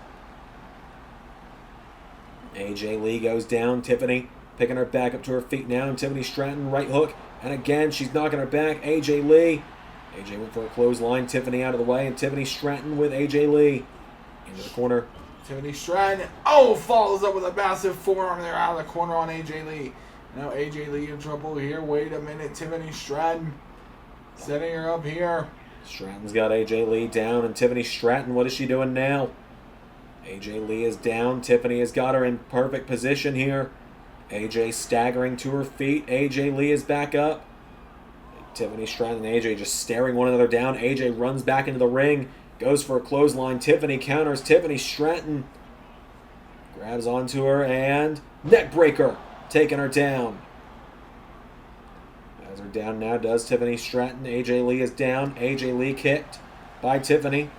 AJ Lee goes down. Tiffany picking her back up to her feet now. And Tiffany Stratton, right hook. And again, she's knocking her back. AJ Lee. AJ went for a clothesline. Tiffany out of the way. And Tiffany Stratton with AJ Lee. Into the corner. Tiffany Stratton, oh, follows up with a massive forearm there out of the corner on AJ Lee. Now AJ Lee in trouble here. Wait a minute. Tiffany Stratton setting her up here. Stratton's got AJ Lee down. And Tiffany Stratton, what is she doing now? AJ Lee is down. Tiffany has got her in perfect position here. AJ staggering to her feet. AJ Lee is back up. Tiffany Stratton and AJ just staring one another down. AJ runs back into the ring. Goes for a clothesline. Tiffany counters. Tiffany Stratton grabs onto her and neck breaker. Taking her down. Has her down now does Tiffany Stratton. AJ Lee is down. AJ Lee kicked by Tiffany.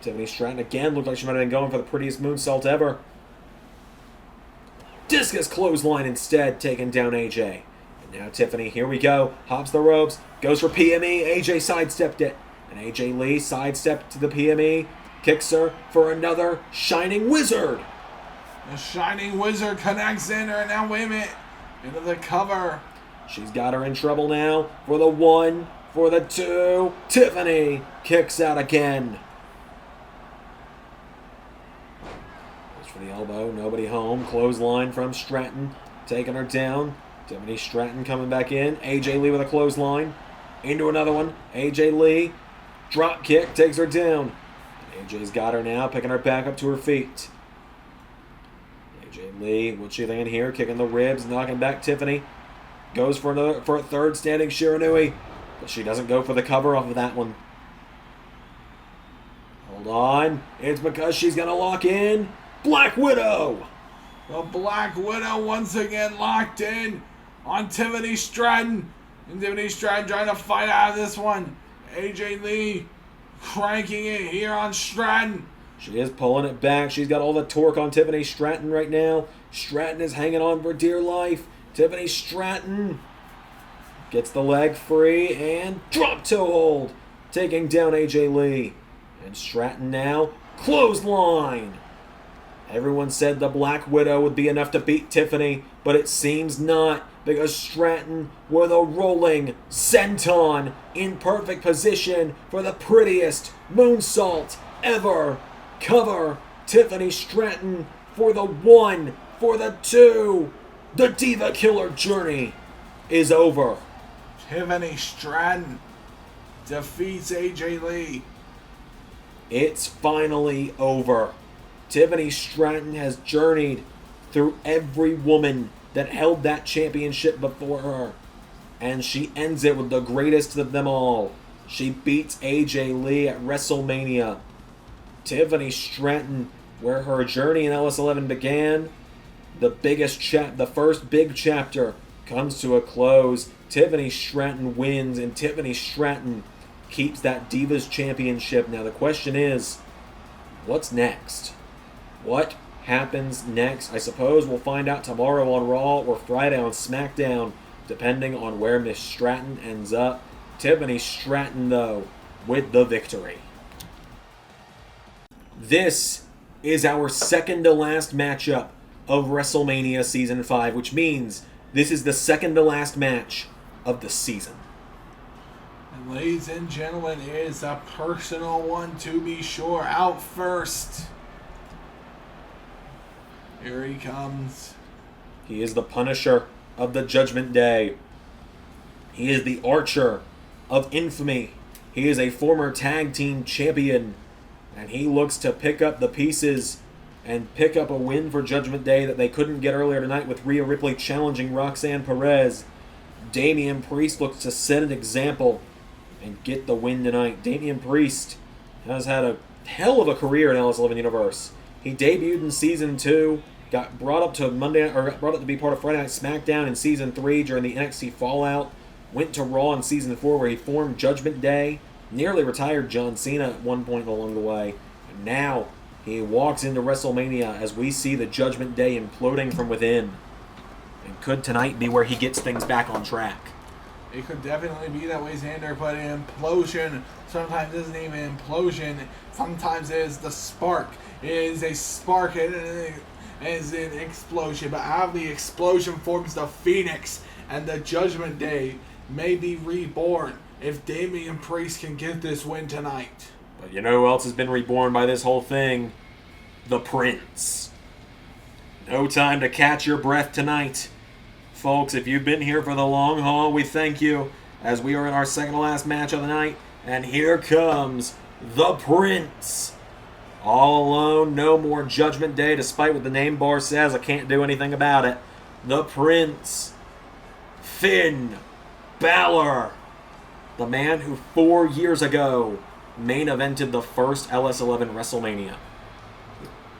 Tiffany Stratton again looked like she might have been going for the prettiest moonsault ever. Discus clothesline instead, taking down AJ. And now Tiffany, here we go. Hops the ropes, goes for PME. AJ sidestepped it. And AJ Lee sidestepped to the PME. Kicks her for another Shining Wizard. The Shining Wizard connects in her, and now wait a minute, into the cover. She's got her in trouble now for the 1, for the 2. Tiffany kicks out again. Goes for the elbow, nobody home. Clothesline from Stratton, taking her down. Tiffany Stratton coming back in. AJ Lee with a clothesline. Into another one. AJ Lee, drop kick, takes her down. AJ's got her now, picking her back up to her feet. AJ Lee, what's she thinking here? Kicking the ribs, knocking back Tiffany. Goes for a third standing Shiranui, but she doesn't go for the cover off of that one. Hold on. It's because she's going to lock in Black Widow. The Black Widow once again locked in on Tiffany Stratton. And Tiffany Stratton trying to fight out of this one. AJ Lee cranking it here on Stratton. She is pulling it back. She's got all the torque on Tiffany Stratton right now. Stratton is hanging on for dear life. Tiffany Stratton gets the leg free and drop toe hold, taking down AJ Lee. And Stratton now, clothesline. Everyone said the Black Widow would be enough to beat Tiffany, but it seems not, because Stratton with a rolling senton in perfect position for the prettiest moonsault ever. Cover Tiffany Stratton for the 1, for the 2. The Diva Killer journey is over. Tiffany Stratton defeats AJ Lee. It's finally over. Tiffany Stratton has journeyed through every woman that held that championship before her. And she ends it with the greatest of them all. She beats AJ Lee at WrestleMania. Tiffany Stratton, where her journey in LS11 began, the first big chapter comes to a close. Tiffany Stratton wins, and Tiffany Stratton keeps that Divas Championship. Now the question is, what's next? What happens next? I suppose we'll find out tomorrow on Raw or Friday on SmackDown, depending on where Miss Stratton ends up. Tiffany Stratton, though, with the victory. This is our second to last matchup of WrestleMania Season 5, which means this is the second to last match of the season. And ladies and gentlemen, it is a personal one to be sure. Out first. Here he comes. He is the Punisher of the Judgment Day. He is the Archer of Infamy. He is a former tag team champion. And he looks to pick up the pieces and pick up a win for Judgment Day that they couldn't get earlier tonight with Rhea Ripley challenging Roxanne Perez. Damian Priest looks to set an example and get the win tonight. Damian Priest has had a hell of a career in LS11 Universe. He debuted in Season 2, got brought up to brought up to be part of Friday Night SmackDown in Season 3 during the NXT Fallout, went to Raw in Season 4 where he formed Judgment Day, nearly retired John Cena at one point along the way, and now he walks into WrestleMania as we see the Judgment Day imploding from within. And could tonight be where he gets things back on track? It could definitely be that way, Xander, but an implosion sometimes isn't even an implosion. Sometimes it is the spark. It is a spark and it is an explosion. But out of the explosion forms the Phoenix, and the Judgment Day may be reborn if Damian Priest can get this win tonight. But you know who else has been reborn by this whole thing? The Prince. No time to catch your breath tonight. Folks, if you've been here for the long haul, we thank you, as we are in our second to last match of the night. And here comes the Prince. All alone, no more Judgment Day, despite what the name bar says. I can't do anything about it. The Prince. Finn Balor. The man who 4 years ago main evented the first LS11 WrestleMania.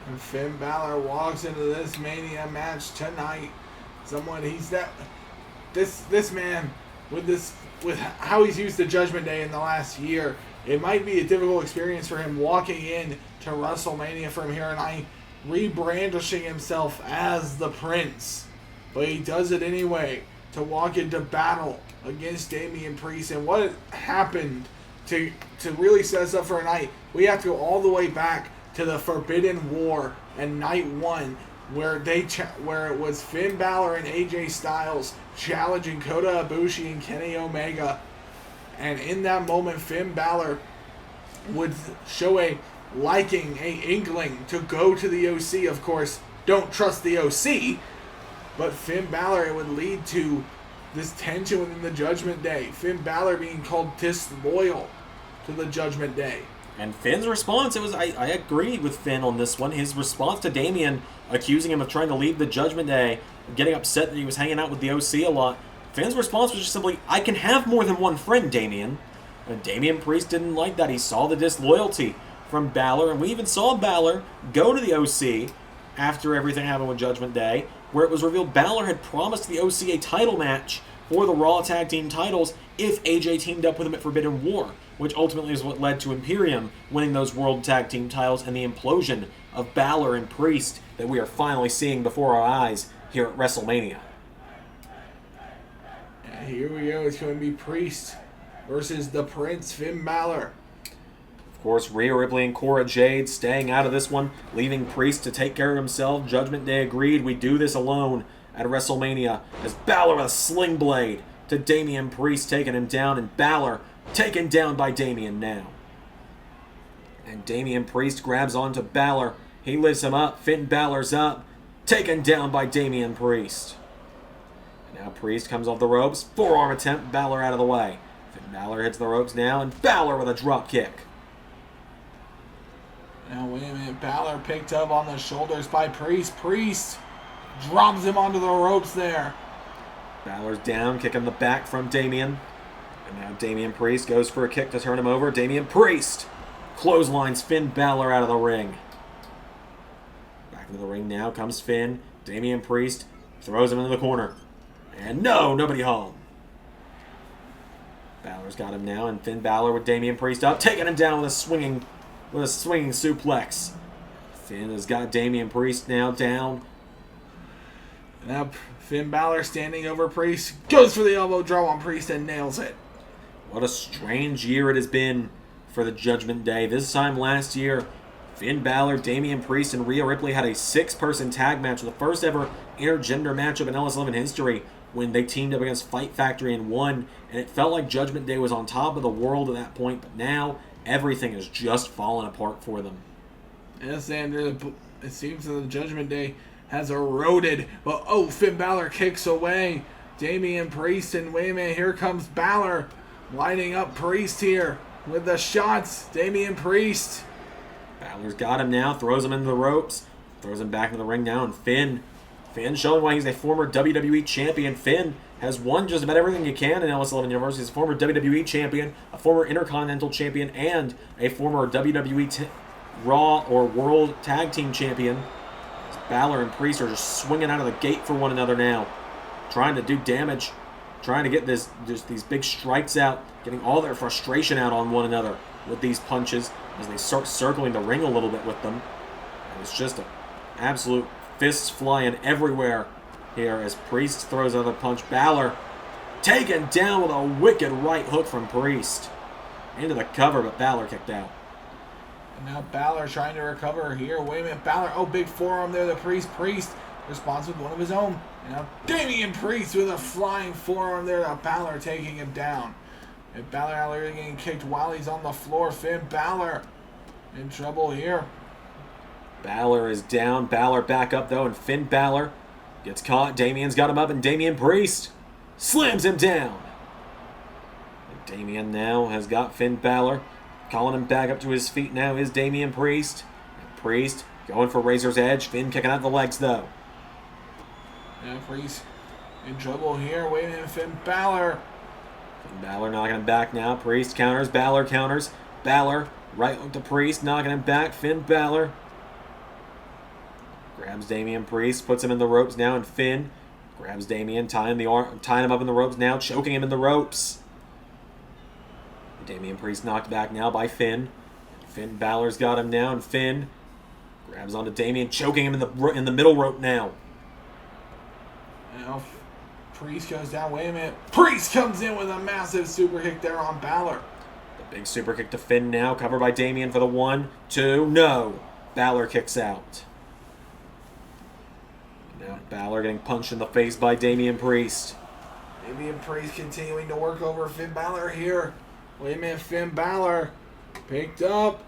And Finn Balor walks into this Mania match tonight. This man with how he's used the Judgment Day in the last year, it might be a difficult experience for him walking in to WrestleMania from here tonight. rebrandishing himself as the Prince. But he does it anyway to walk into battle against Damian Priest. And what happened to really set us up for a night, we have to go all the way back to the Forbidden War and night 1, where it was Finn Balor and AJ Styles challenging Kota Ibushi and Kenny Omega. And in that moment, Finn Balor would show a inkling to go to the OC. Of course, don't trust the OC, but Finn Balor, it would lead to this tension within the Judgment Day. Finn Balor being called disloyal to the Judgment Day. And Finn's response, I agree with Finn on this one. His response to Damian, accusing him of trying to leave the Judgment Day, getting upset that he was hanging out with the OC a lot. Finn's response was just simply, I can have more than one friend, Damian. And Damian Priest didn't like that. He saw the disloyalty from Balor, and we even saw Balor go to the OC after everything happened with Judgment Day, where it was revealed Balor had promised the OC a title match for the Raw Tag Team titles if AJ teamed up with him at Forbidden War, which ultimately is what led to Imperium winning those World Tag Team titles and the implosion of Balor and Priest that we are finally seeing before our eyes here at WrestleMania. And here we go. It's going to be Priest versus the Prince, Finn Balor. Of course, Rhea Ripley and Cora Jade staying out of this one, leaving Priest to take care of himself. Judgment Day agreed, we do this alone at WrestleMania, as Balor with a sling blade to Damian Priest, taking him down, and Balor taken down by Damian now. And Damian Priest grabs onto Balor. He lifts him up. Finn Balor's up, taken down by Damian Priest. And now Priest comes off the ropes. Forearm attempt, Balor out of the way. Finn Balor hits the ropes now, and Balor with a drop kick. Now, wait a minute. Balor picked up on the shoulders by Priest. Priest drops him onto the ropes there. Balor's down, kicking the back from Damian. And now Damian Priest goes for a kick to turn him over. Damian Priest clotheslines Finn Balor out of the ring. Back into the ring now comes Finn. Damian Priest throws him into the corner. And no, nobody home. Balor's got him now, and Finn Balor with Damian Priest up, taking him down with a swinging suplex. Finn has got Damian Priest now down. Now Finn Balor standing over Priest, goes for the elbow drop on Priest and nails it. What a strange year it has been for the Judgment Day. This time last year, Finn Balor, Damian Priest, and Rhea Ripley had a 6-person tag match, the first ever intergender matchup in LS11 history, when they teamed up against Fight Factory and won, and it felt like Judgment Day was on top of the world at that point, but now everything has just fallen apart for them. Yes, and it seems that the Judgment Day has eroded, but Finn Balor kicks away Damian Priest, and wait a minute, here comes Balor lining up Priest here with the shots. Damian Priest. Balor's got him now, throws him into the ropes, throws him back into the ring now, and Finn showing why he's a former WWE champion. Finn has won just about everything you can in LS11 Universe. He's a former WWE champion, a former Intercontinental champion, and a former WWE Raw or World Tag Team champion. Balor and Priest are just swinging out of the gate for one another now, trying to do damage, trying to get these big strikes out, getting all their frustration out on one another with these punches as they start circling the ring a little bit with them. And it's just an absolute fists flying everywhere here as Priest throws another punch. Balor taken down with a wicked right hook from Priest into the cover, but Balor kicked out. And now Balor trying to recover here. Wait a minute, Balor, big forearm there, the Priest responds with one of his own. And now Damian Priest with a flying forearm there to Balor, taking him down. And Balor out there getting kicked while he's on the floor. Finn Balor in trouble here. Balor is down. Balor back up though, and Finn Balor gets caught. Damian's got him up, and Damian Priest slams him down. And Damian now has got Finn Balor. Calling him back up to his feet now is Damian Priest. And Priest going for Razor's Edge. Finn kicking out the legs though. Now Priest in trouble here. Wait a minute, Finn Balor. Finn Balor knocking him back now. Priest counters. Balor counters. Balor right hook to Priest, knocking him back. Finn Balor grabs Damian Priest, puts him in the ropes now, and Finn grabs Damian, tying him up in the ropes now, choking him in the ropes. Damian Priest knocked back now by Finn. Finn Balor's got him now, and Finn Grabs onto Damian, choking him in the middle rope now. Now, Priest goes down. Wait a minute. Priest comes in with a massive super kick there on Balor. The big super kick to Finn now, covered by Damian for the 1, 2, no. Balor kicks out. Now Balor getting punched in the face by Damian Priest. Damian Priest continuing to work over Finn Balor here. Wait a minute, Finn Balor picked up.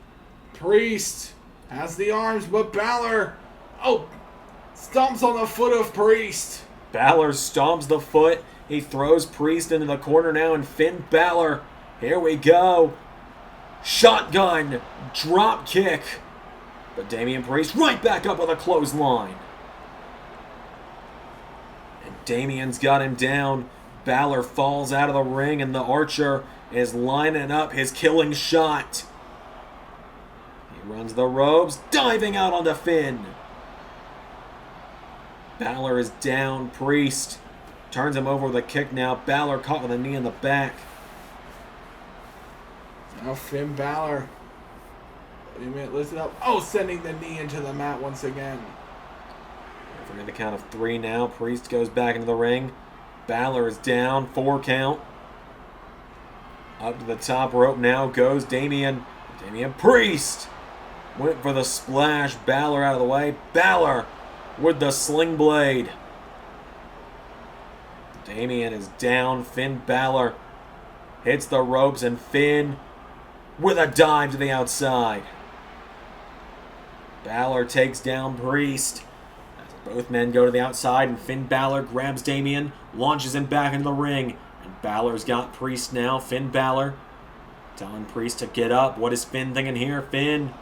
Priest has the arms, but Balor, stomps on the foot of Priest. Balor stomps the foot. He throws Priest into the corner now, and Finn Balor, here we go. Shotgun, drop kick. But Damian Priest right back up with a clothesline. And Damian's got him down. Balor falls out of the ring, and the Archer is lining up his killing shot. He runs the ropes, diving out onto Finn. Balor is down. Priest turns him over with a kick now. Balor caught with a knee in the back. Now Finn Balor. Wait a minute, listen up. Sending the knee into the mat once again. Forget the count of 3 now. Priest goes back into the ring. Balor is down. 4 count. Up to the top rope now goes Damian. Damian Priest went for the splash. Balor out of the way. Balor with the sling blade. Damian is down. Finn Balor hits the ropes, and Finn with a dive to the outside. Balor takes down Priest. As both men go to the outside, and Finn Balor grabs Damian, launches him back into the ring. And Balor's got Priest now. Finn Balor telling Priest to get up. What is Finn thinking here? Finn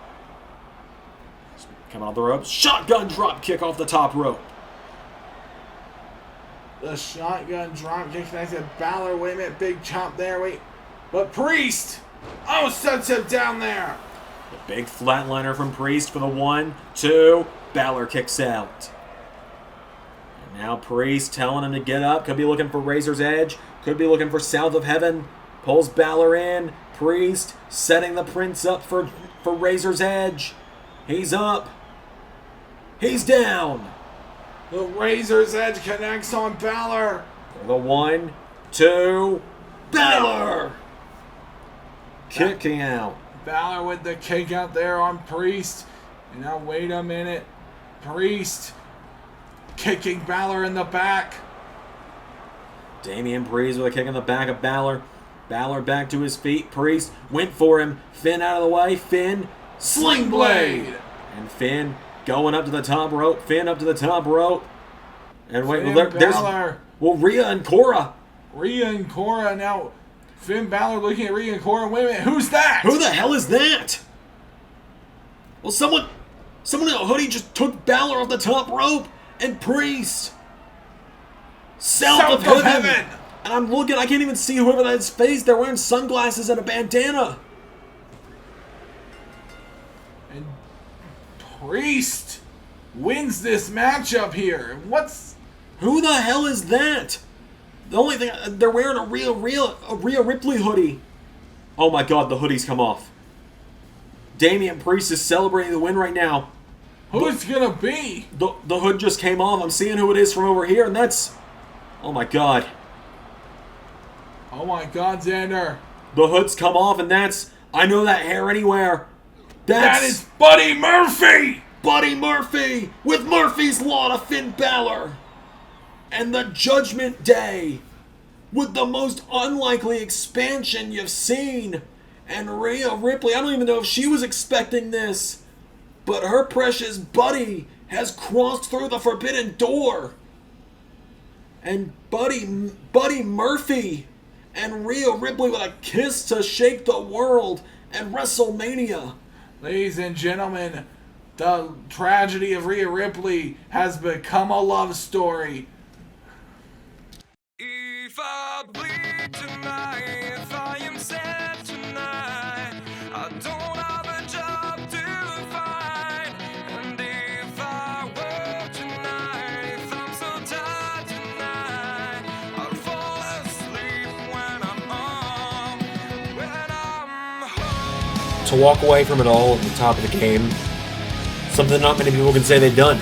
coming off the ropes. Shotgun drop kick off the top rope. The shotgun drop kick connects to Balor. Wait a minute, big chop there. Wait. But Priest! Sets him down there. The big flatliner from Priest for the 1, 2. Balor kicks out. And now Priest telling him to get up. Could be looking for Razor's Edge. Could be looking for South of Heaven. Pulls Balor in. Priest setting the Prince up for Razor's Edge. He's up. He's down. The Razor's Edge connects on Balor. For the 1, 2. Balor! Kicking out. Balor with the kick out there on Priest. And now wait a minute. Priest kicking Balor in the back. Damian Priest with a kick in the back of Balor. Balor back to his feet. Priest went for him. Finn out of the way. Finn, sling blade. And Finn going up to the top rope. Finn up to the top rope. And wait, there's Rhea and Cora. Rhea and Cora now. Finn Balor looking at Rhea and Cora. Wait a minute, who's that? Who the hell is that? Well, someone in a hoodie just took Balor off the top rope, and Priest. South of heaven. And I'm looking, I can't even see whoever that's face. They're wearing sunglasses and a bandana. And Priest wins this matchup here. Who the hell is that? The only thing, they're wearing a Rhea Ripley hoodie. Oh my god, the hoodie's come off. Damian Priest is celebrating the win right now. Who it's gonna be? The hood just came off. I'm seeing who it is from over here, and that's... Oh my god. Oh my god, Xander. The hood's come off, and that's... I know that hair anywhere. That is Buddy Murphy! Buddy Murphy with Murphy's Law to Finn Balor. And the Judgment Day with the most unlikely expansion you've seen. And Rhea Ripley, I don't even know if she was expecting this, but her precious buddy has crossed through the forbidden door. And Buddy Murphy and Rhea Ripley with a kiss to shake the world at WrestleMania. Ladies and gentlemen, the tragedy of Rhea Ripley has become a love story. If I bleed tonight, if I am sad tonight, I don't have a job to find. And if I work tonight, if I'm so tired tonight, I'll fall asleep when I'm home. To walk away from it all at the top of the game Something not many people can say they've done.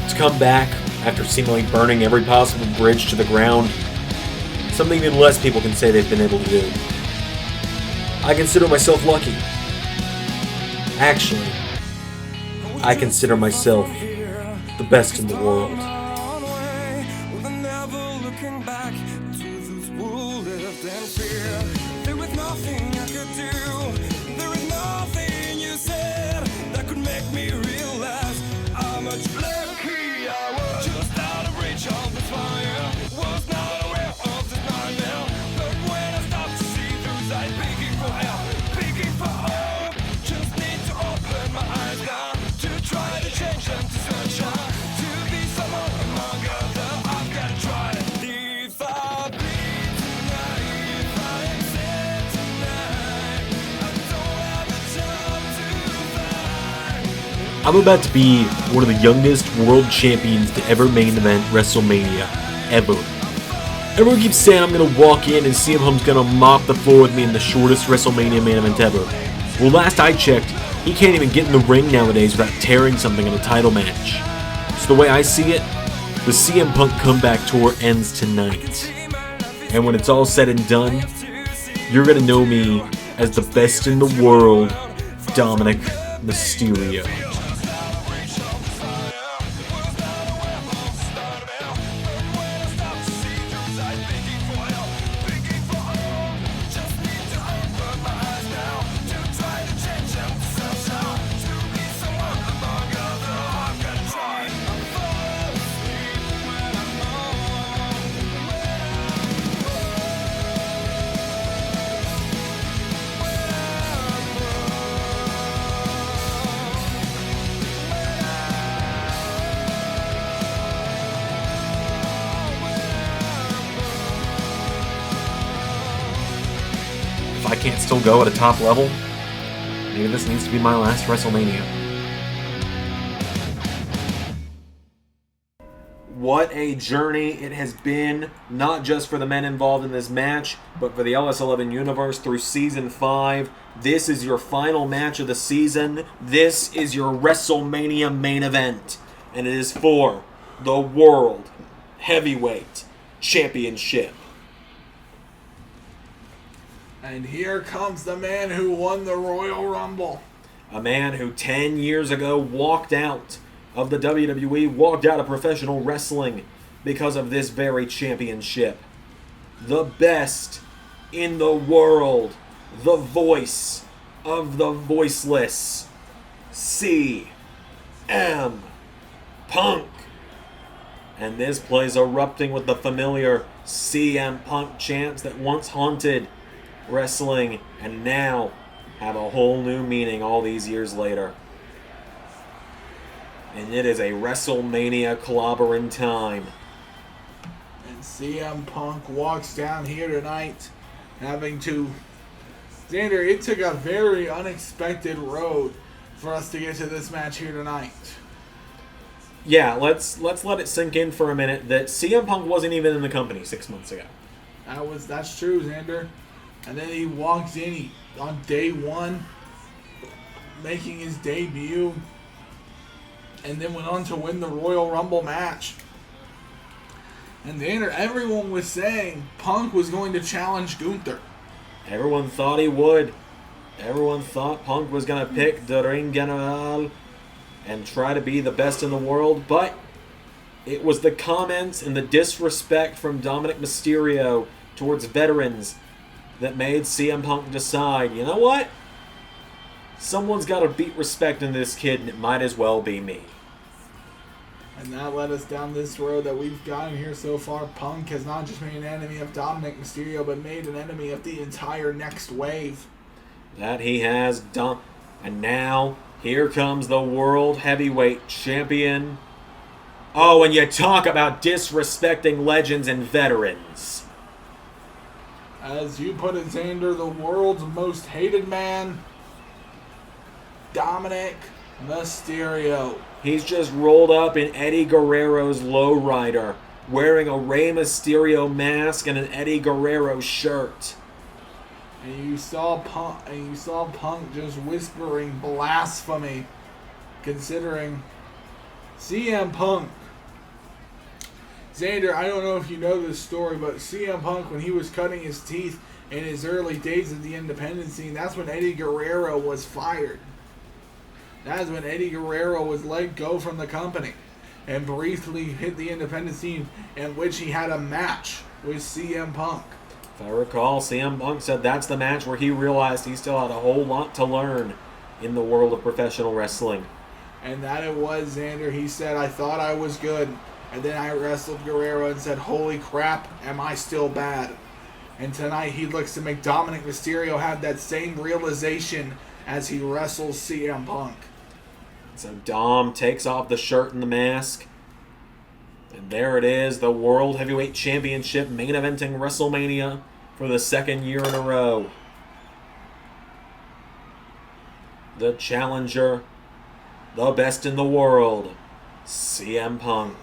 To come back after seemingly burning every possible bridge to the ground, something even less people can say they've been able to do. I consider myself lucky. Actually, I consider myself the best in the world. I'm about to be one of the youngest world champions to ever main event WrestleMania, ever. Everyone keeps saying I'm going to walk in and CM Punk's going to mop the floor with me in the shortest WrestleMania main event ever. Well, last I checked, he can't even get in the ring nowadays without tearing something in a title match. So the way I see it, the CM Punk comeback tour ends tonight. And when it's all said and done, you're going to know me as the best in the world, Dominik Mysterio. If I can't still go at a top level, maybe this needs to be my last WrestleMania. What a journey it has been, not just for the men involved in this match, but for the LS11 Universe through Season 5. This is your final match of the season. This is your WrestleMania main event. And it is for the World Heavyweight Championship. And here comes the man who won the Royal Rumble. A man who 10 years ago walked out of the WWE, walked out of professional wrestling because of this very championship. The best in the world. The voice of the voiceless. CM Punk. And this place erupting with the familiar CM Punk chants that once haunted wrestling and now have a whole new meaning all these years later. And it is a WrestleMania clobbering time. And CM Punk walks down here tonight having to... Xander, it took a very unexpected road for us to get to this match here tonight. Yeah, let's let it sink in for a minute that CM Punk wasn't even in the company 6 months ago. That's true, Xander. And then he walks in on day one, making his debut, and then went on to win the Royal Rumble match. And then everyone was saying Punk was going to challenge Gunther. Everyone thought he would. Everyone thought Punk was going to pick the Ring General and try to be the best in the world, but it was the comments and the disrespect from Dominik Mysterio towards veterans that made CM Punk decide, you know what? Someone's got to beat respect in this kid, and it might as well be me. And that led us down this road that we've gotten here so far. Punk has not just made an enemy of Dominik Mysterio, but made an enemy of the entire NextWave. That he has done. And now, here comes the World Heavyweight Champion. Oh, and you talk about disrespecting legends and veterans. As you put it, Xander, the world's most hated man, Dominik Mysterio. He's just rolled up in Eddie Guerrero's lowrider, wearing a Rey Mysterio mask and an Eddie Guerrero shirt. And you saw Punk just whispering blasphemy considering CM Punk. Xander, I don't know if you know this story, but CM Punk, when he was cutting his teeth in his early days of the independent scene, that's when Eddie Guerrero was fired. That's when Eddie Guerrero was let go from the company and briefly hit the independent scene, in which he had a match with CM Punk. If I recall, CM Punk said that's the match where he realized he still had a whole lot to learn in the world of professional wrestling. And that it was, Xander. He said, I thought I was good. And then I wrestled Guerrero and said, holy crap, am I still bad? And tonight he looks to make Dominik Mysterio have that same realization as he wrestles CM Punk. So Dom takes off the shirt and the mask. And there it is, the World Heavyweight Championship main eventing WrestleMania for the second year in a row. The challenger, the best in the world, CM Punk.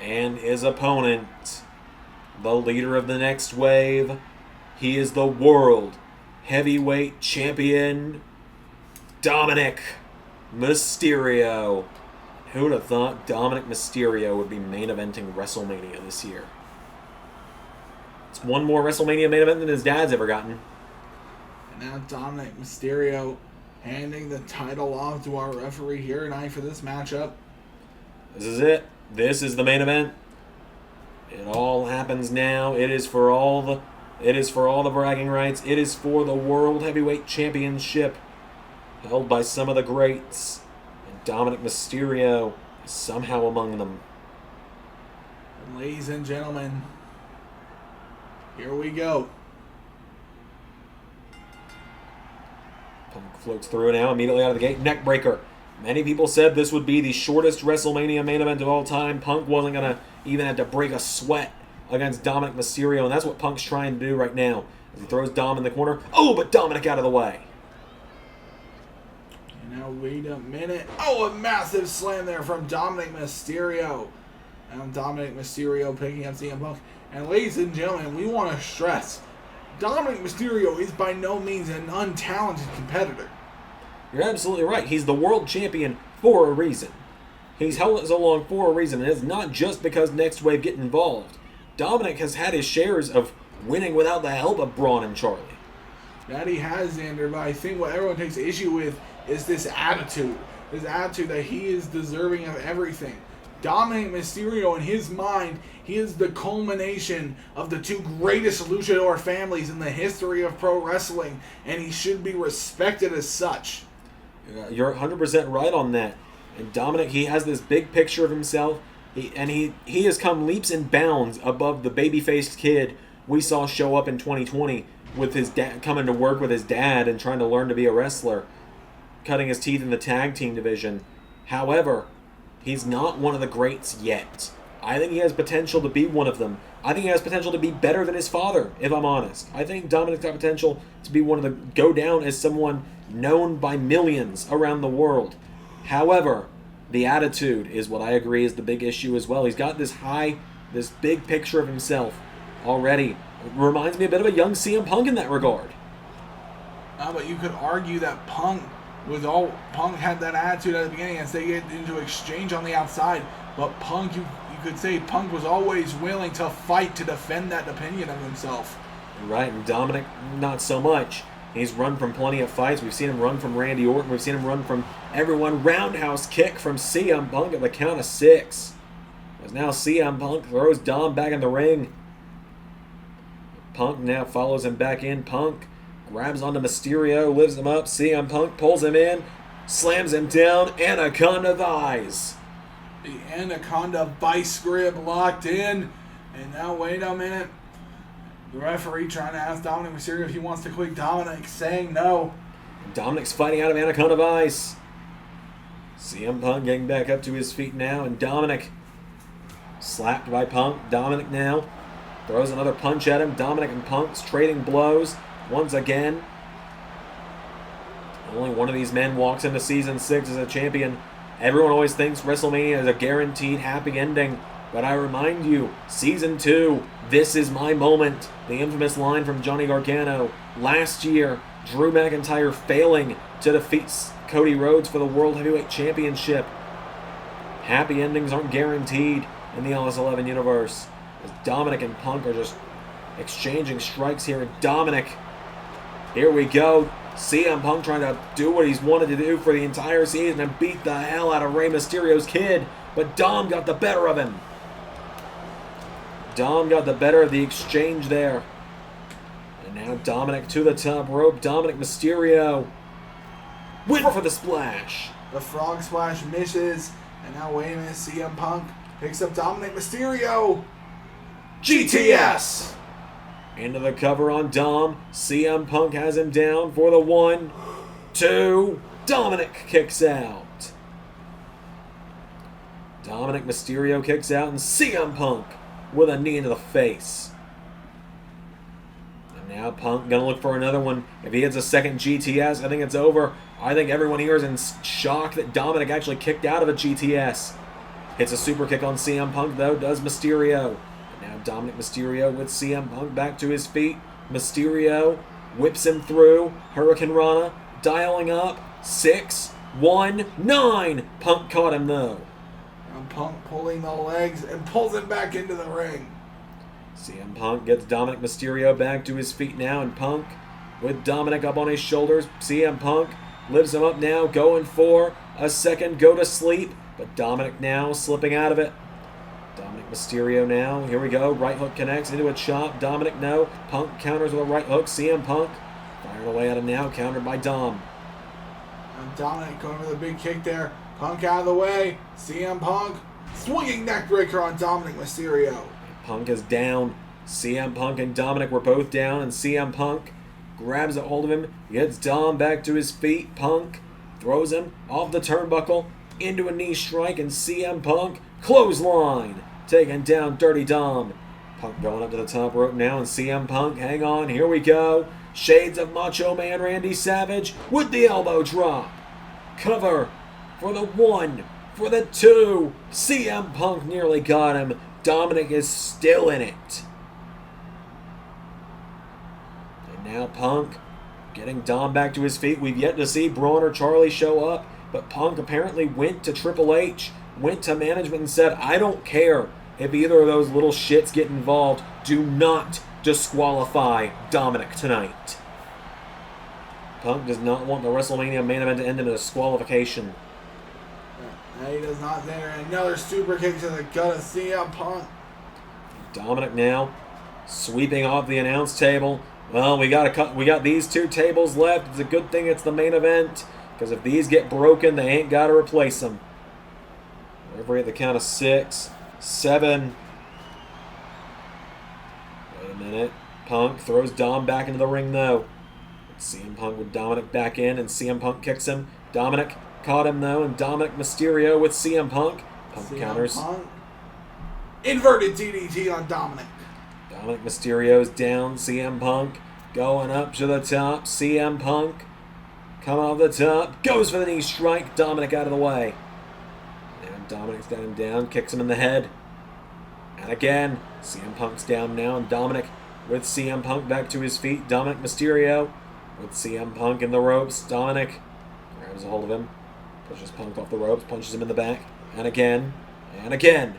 And his opponent, the leader of the Next Wave, he is the World Heavyweight Champion, Dominik Mysterio. Who would have thought Dominik Mysterio would be main eventing WrestleMania this year? It's one more WrestleMania main event than his dad's ever gotten. And now Dominik Mysterio handing the title off to our referee here tonight for this matchup. This is it. This is the main event. It all happens now. It is for all the bragging rights. It is for the World Heavyweight Championship, held by some of the greats. And Dominik Mysterio is somehow among them. And ladies and gentlemen, here we go. Punk floats through now, immediately out of the gate. Neckbreaker. Many people said this would be the shortest WrestleMania main event of all time. Punk wasn't going to even have to break a sweat against Dominik Mysterio, and that's what Punk's trying to do right now. As he throws Dom in the corner. Oh, but Dominik out of the way. And now wait a minute. Oh, a massive slam there from Dominik Mysterio. And Dominik Mysterio picking up CM Punk. And ladies and gentlemen, we want to stress, Dominik Mysterio is by no means an untalented competitor. You're absolutely right. He's the world champion for a reason. He's held it so long for a reason, and it's not just because NextWave get involved. Dominik has had his shares of winning without the help of Braun and Charlie. That he has, Xander, but I think what everyone takes issue with is this attitude. This attitude that he is deserving of everything. Dominik Mysterio, in his mind, he is the culmination of the two greatest luchador families in the history of pro wrestling, and he should be respected as such. You're 100% right on that. And Dominik, he has this big picture of himself, he has come leaps and bounds above the baby-faced kid we saw show up in 2020 with his dad, coming to work with his dad and trying to learn to be a wrestler, cutting his teeth in the tag team division. However, he's not one of the greats yet. I think he has potential to be one of them. I think he has potential to be better than his father, if I'm honest. I think Dominik's got potential to be one of the, go down as someone known by millions around the world. However, the attitude is what I agree is the big issue as well. He's got this big picture of himself already. It reminds me a bit of a young CM Punk in that regard. But you could argue that Punk had that attitude at the beginning as they get into exchange on the outside. But Punk, you could say Punk was always willing to fight to defend that opinion of himself. Right, and Dominik, not so much. He's run from plenty of fights. We've seen him run from Randy Orton. We've seen him run from everyone. Roundhouse kick from CM Punk at the count of 6. As now CM Punk throws Dom back in the ring. Punk now follows him back in. Punk grabs onto Mysterio, lifts him up. CM Punk pulls him in, slams him down. Anaconda Vice. The Anaconda Vice grip locked in. And now wait a minute. The referee trying to ask Dominik Mysterio if he wants to quit. Dominik saying no. Dominik's fighting out of Anaconda Vice. CM Punk getting back up to his feet now, and Dominik slapped by Punk. Dominik now throws another punch at him. Dominik and Punk's trading blows once again. Only one of these men walks into Season 6 as a champion. Everyone always thinks WrestleMania is a guaranteed happy ending. But I remind you, Season 2, this is my moment. The infamous line from Johnny Gargano last year Drew McIntyre failing to defeat Cody Rhodes for the World Heavyweight Championship. Happy endings aren't guaranteed in the LS11 Universe, as Dominik and Punk are just exchanging strikes here. And Dominik, here we go. CM Punk trying to do what he's wanted to do for the entire season and beat the hell out of Rey Mysterio's kid, but Dom got the better of him. Dom got the better of the exchange there. And now Dominik to the top rope. Dominik Mysterio went for the splash. The frog splash misses. And now, wait a minute, CM Punk picks up Dominik Mysterio. GTS! Into the cover on Dom. CM Punk has him down for the 1, 2. Dominik kicks out. Dominik Mysterio kicks out, and CM Punk with a knee into the face. And now Punk gonna look for another one. If he hits a second GTS, I think it's over. I think everyone here is in shock that Dominik actually kicked out of a GTS. Hits a super kick on CM Punk, though, does Mysterio. And now Dominik Mysterio with CM Punk back to his feet. Mysterio whips him through. Hurricane Rana dialing up. 6, 1, 9. Punk caught him, though. And Punk pulling the legs and pulls him back into the ring. CM Punk gets Dominik Mysterio back to his feet now, and Punk with Dominik up on his shoulders. CM Punk lifts him up now, going for a second go to sleep, but Dominik now slipping out of it. Dominik Mysterio now, here we go, right hook connects into a chop. Dominik no, Punk counters with a right hook. CM Punk firing away at him now, countered by Dom. And Dominik going for the big kick there. Punk out of the way. CM Punk swinging neckbreaker on Dominik Mysterio. Punk is down. CM Punk and Dominik were both down, and CM Punk grabs a hold of him, gets Dom back to his feet. Punk throws him off the turnbuckle into a knee strike, and CM Punk clothesline, taking down Dirty Dom. Punk going up to the top rope now, and CM Punk, hang on, here we go. Shades of Macho Man Randy Savage with the elbow drop. Cover for the 1, for the 2. CM Punk nearly got him. Dominik is still in it. Now Punk getting Dom back to his feet. We've yet to see Braun or Charlie show up, but Punk apparently went to Triple H, went to management and said, I don't care if either of those little shits get involved. Do not disqualify Dominik tonight. Punk does not want the WrestleMania main event to end in a disqualification. He does not there. Another super kick to the gut of CM Punk. Dominik now sweeping off the announce table. Well, we got these 2 tables left. It's a good thing it's the main event, because if these get broken, they ain't got to replace them. Referee at the count of 6, 7. Wait a minute. Punk throws Dom back into the ring, though. CM Punk with Dominik back in, and CM Punk kicks him. Dominik caught him, though, and Dominik Mysterio with CM Punk. Punk CM counters. Punk. Inverted DDT on Dominik. Dominik Mysterio's down. CM Punk going up to the top. CM Punk coming off the top. Goes for the knee strike. Dominik out of the way. And Dominik's got him down. Kicks him in the head. And again, CM Punk's down now. And Dominik with CM Punk back to his feet. Dominik Mysterio with CM Punk in the ropes. Dominik grabs a hold of him. Pushes Punk off the ropes. Punches him in the back. And again. And again.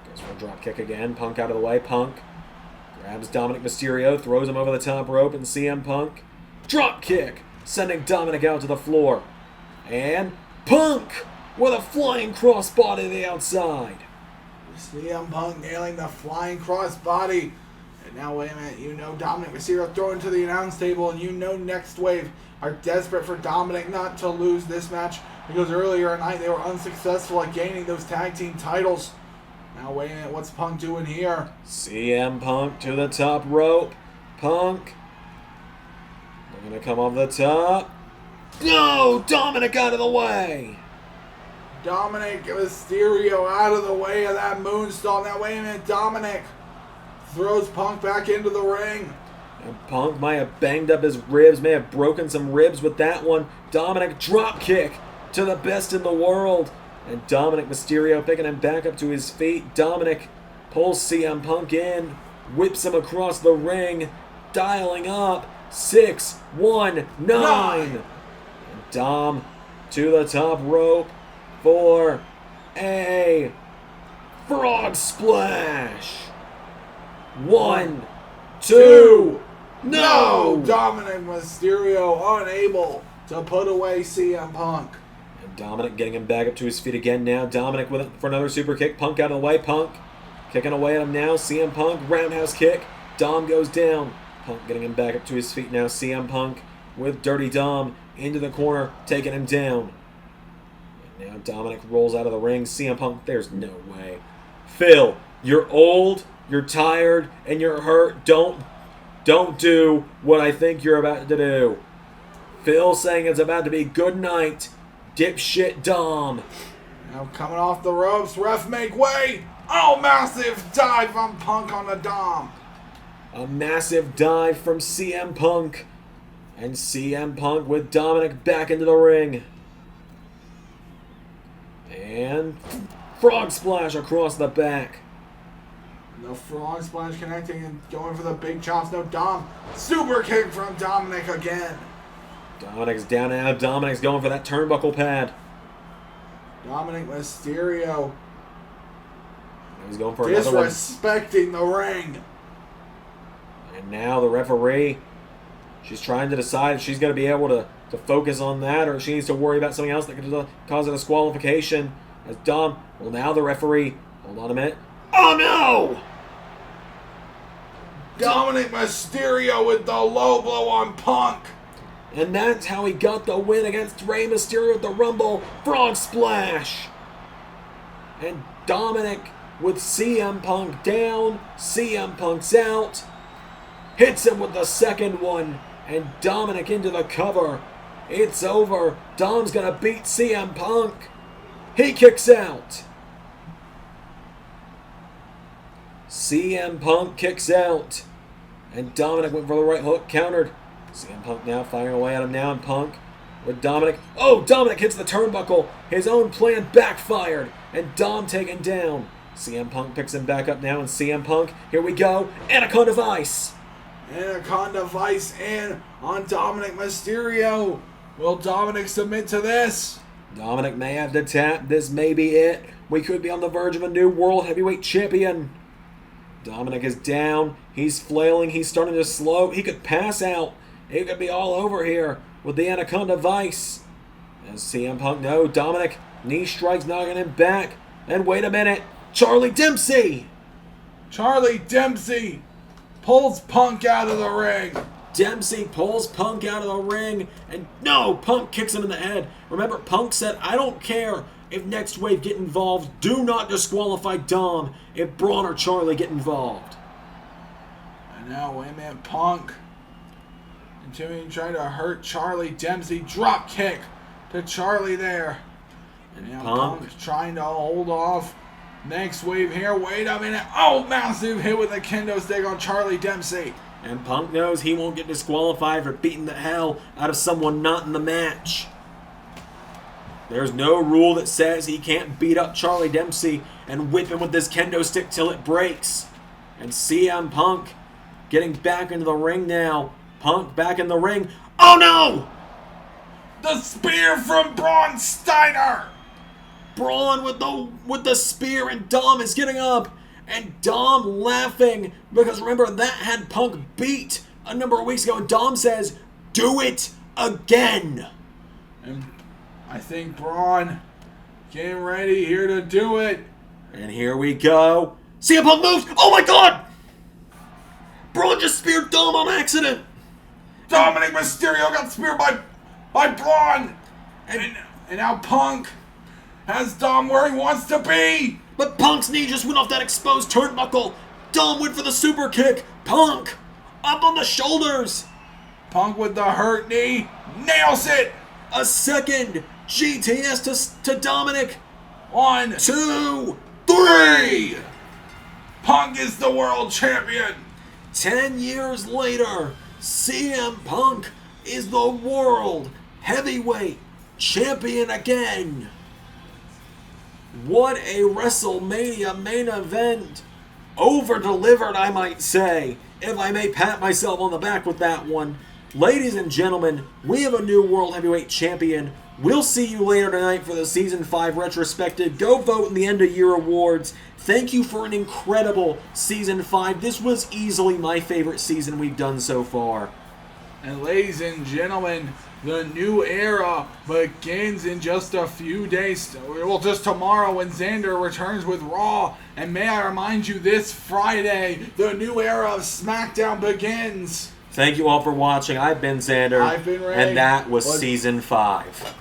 Goes for a drop kick again. Punk out of the way. Punk grabs Dominik Mysterio, throws him over the top rope, and CM Punk drop kick, sending Dominik out to the floor. And Punk with a flying crossbody to the outside. CM Punk nailing the flying crossbody. And now, wait a minute, you know Dominik Mysterio thrown to the announce table, and you know NextWave are desperate for Dominik not to lose this match, because earlier at night they were unsuccessful at gaining those tag team titles. Now, wait a minute, what's Punk doing here? CM Punk to the top rope. Punk. They're going to come off the top. No! Dominik out of the way! Dominik Mysterio out of the way of that moonsault. Now, wait a minute, Dominik throws Punk back into the ring. And Punk might have banged up his ribs, may have broken some ribs with that one. Dominik drop kick to the best in the world. And Dominik Mysterio picking him back up to his feet. Dominik pulls CM Punk in, whips him across the ring. dialing up. 619. And Dom to the top rope for a frog splash. 1, 2, no! Dominik Mysterio unable to put away CM Punk. And Dominik getting him back up to his feet again now. Dominik with it for another super kick. Punk out of the way. Punk kicking away at him now. CM Punk, roundhouse kick. Dom goes down. Punk getting him back up to his feet now. CM Punk with Dirty Dom into the corner, taking him down. And now Dominik rolls out of the ring. CM Punk, there's no way. Phil, you're old, you're tired, and you're hurt. Don't do what I think you're about to do. Phil saying it's about to be good night. Dipshit Dom. Now coming off the ropes, ref make way. Oh, massive dive from Punk on the Dom. A massive dive from CM Punk. And CM Punk with Dominik back into the ring. And frog splash across the back. The frog splash connecting and going for the big chops. No, Dom. Super kick from Dominik again. Dominik's down now. Dominik's going for that turnbuckle pad. Dominik Mysterio He's going for another one. disrespecting the ring. And now the referee, she's trying to decide if she's going to be able to focus on that or if she needs to worry about something else that could cause a disqualification. As Dom, well now the referee, hold on a minute. Oh no! Dominik Mysterio with the low blow on Punk. And that's how he got the win against Rey Mysterio at the Rumble. Frog splash! And Dominik with CM Punk down. CM Punk's out. Hits him with the second one. And Dominik into the cover. It's over. Dom's gonna beat CM Punk. He kicks out. CM Punk kicks out. And Dominik went for the right hook, countered. CM Punk now firing away at him now, and Punk with Dominik. Oh, Dominik hits the turnbuckle. His own plan backfired, and Dom taken down. CM Punk picks him back up now, and CM Punk, here we go, Anaconda Vice. Anaconda Vice in on Dominik Mysterio. Will Dominik submit to this? Dominik may have to tap. This may be it. We could be on the verge of a new World Heavyweight Champion. Dominik is down. He's flailing. He's starting to slow. He could pass out. It could be all over here with the Anaconda Vice. As CM Punk, no, Dominik, knee strikes, knocking him back. And wait a minute, Charlie Dempsey! Charlie Dempsey pulls Punk out of the ring. Dempsey pulls Punk out of the ring, and no, Punk kicks him in the head. Remember, Punk said, I don't care if NextWave get involved, do not disqualify Dom if Braun or Charlie get involved. And now, wait a minute, Punk continuing trying to hurt Charlie Dempsey. Drop kick to Charlie there. And now Punk trying to hold off NextWave here. Wait a minute. Oh, massive hit with a kendo stick on Charlie Dempsey. And Punk knows he won't get disqualified for beating the hell out of someone not in the match. There's no rule that says he can't beat up Charlie Dempsey and whip him with this kendo stick till it breaks. And CM Punk getting back into the ring now. Punk back in the ring. Oh no! The spear from Braun Steiner. Braun with the spear, and Dom is getting up. And Dom laughing because remember that had Punk beat a number of weeks ago. And Dom says, do it again. And I think Braun getting ready here to do it. And here we go. CM Punk moves. Oh my god! Braun just speared Dom on accident. Dominik Mysterio got speared by Braun. And now Punk has Dom where he wants to be. But Punk's knee just went off that exposed turnbuckle. Dom went for the super kick. Punk up on the shoulders. Punk with the hurt knee. Nails it. A second GTS to Dominik. 1, 2, 3. Punk is the world champion. 10 years later, CM Punk is the world heavyweight champion again. What a WrestleMania main event. over-delivered, I might say, if I may pat myself on the back with that one. Ladies and gentlemen, we have a new World Heavyweight Champion. We'll see you later tonight for the Season 5 retrospective. Go vote in the end-of-year awards. Thank you for an incredible Season 5. This was easily my favorite season we've done so far. And ladies and gentlemen, the new era begins in just a few days. Well, just tomorrow when Xander returns with Raw. And may I remind you, this Friday, the new era of SmackDown begins. Thank you all for watching. I've been Xander. I've been Ray. And that was Season 5.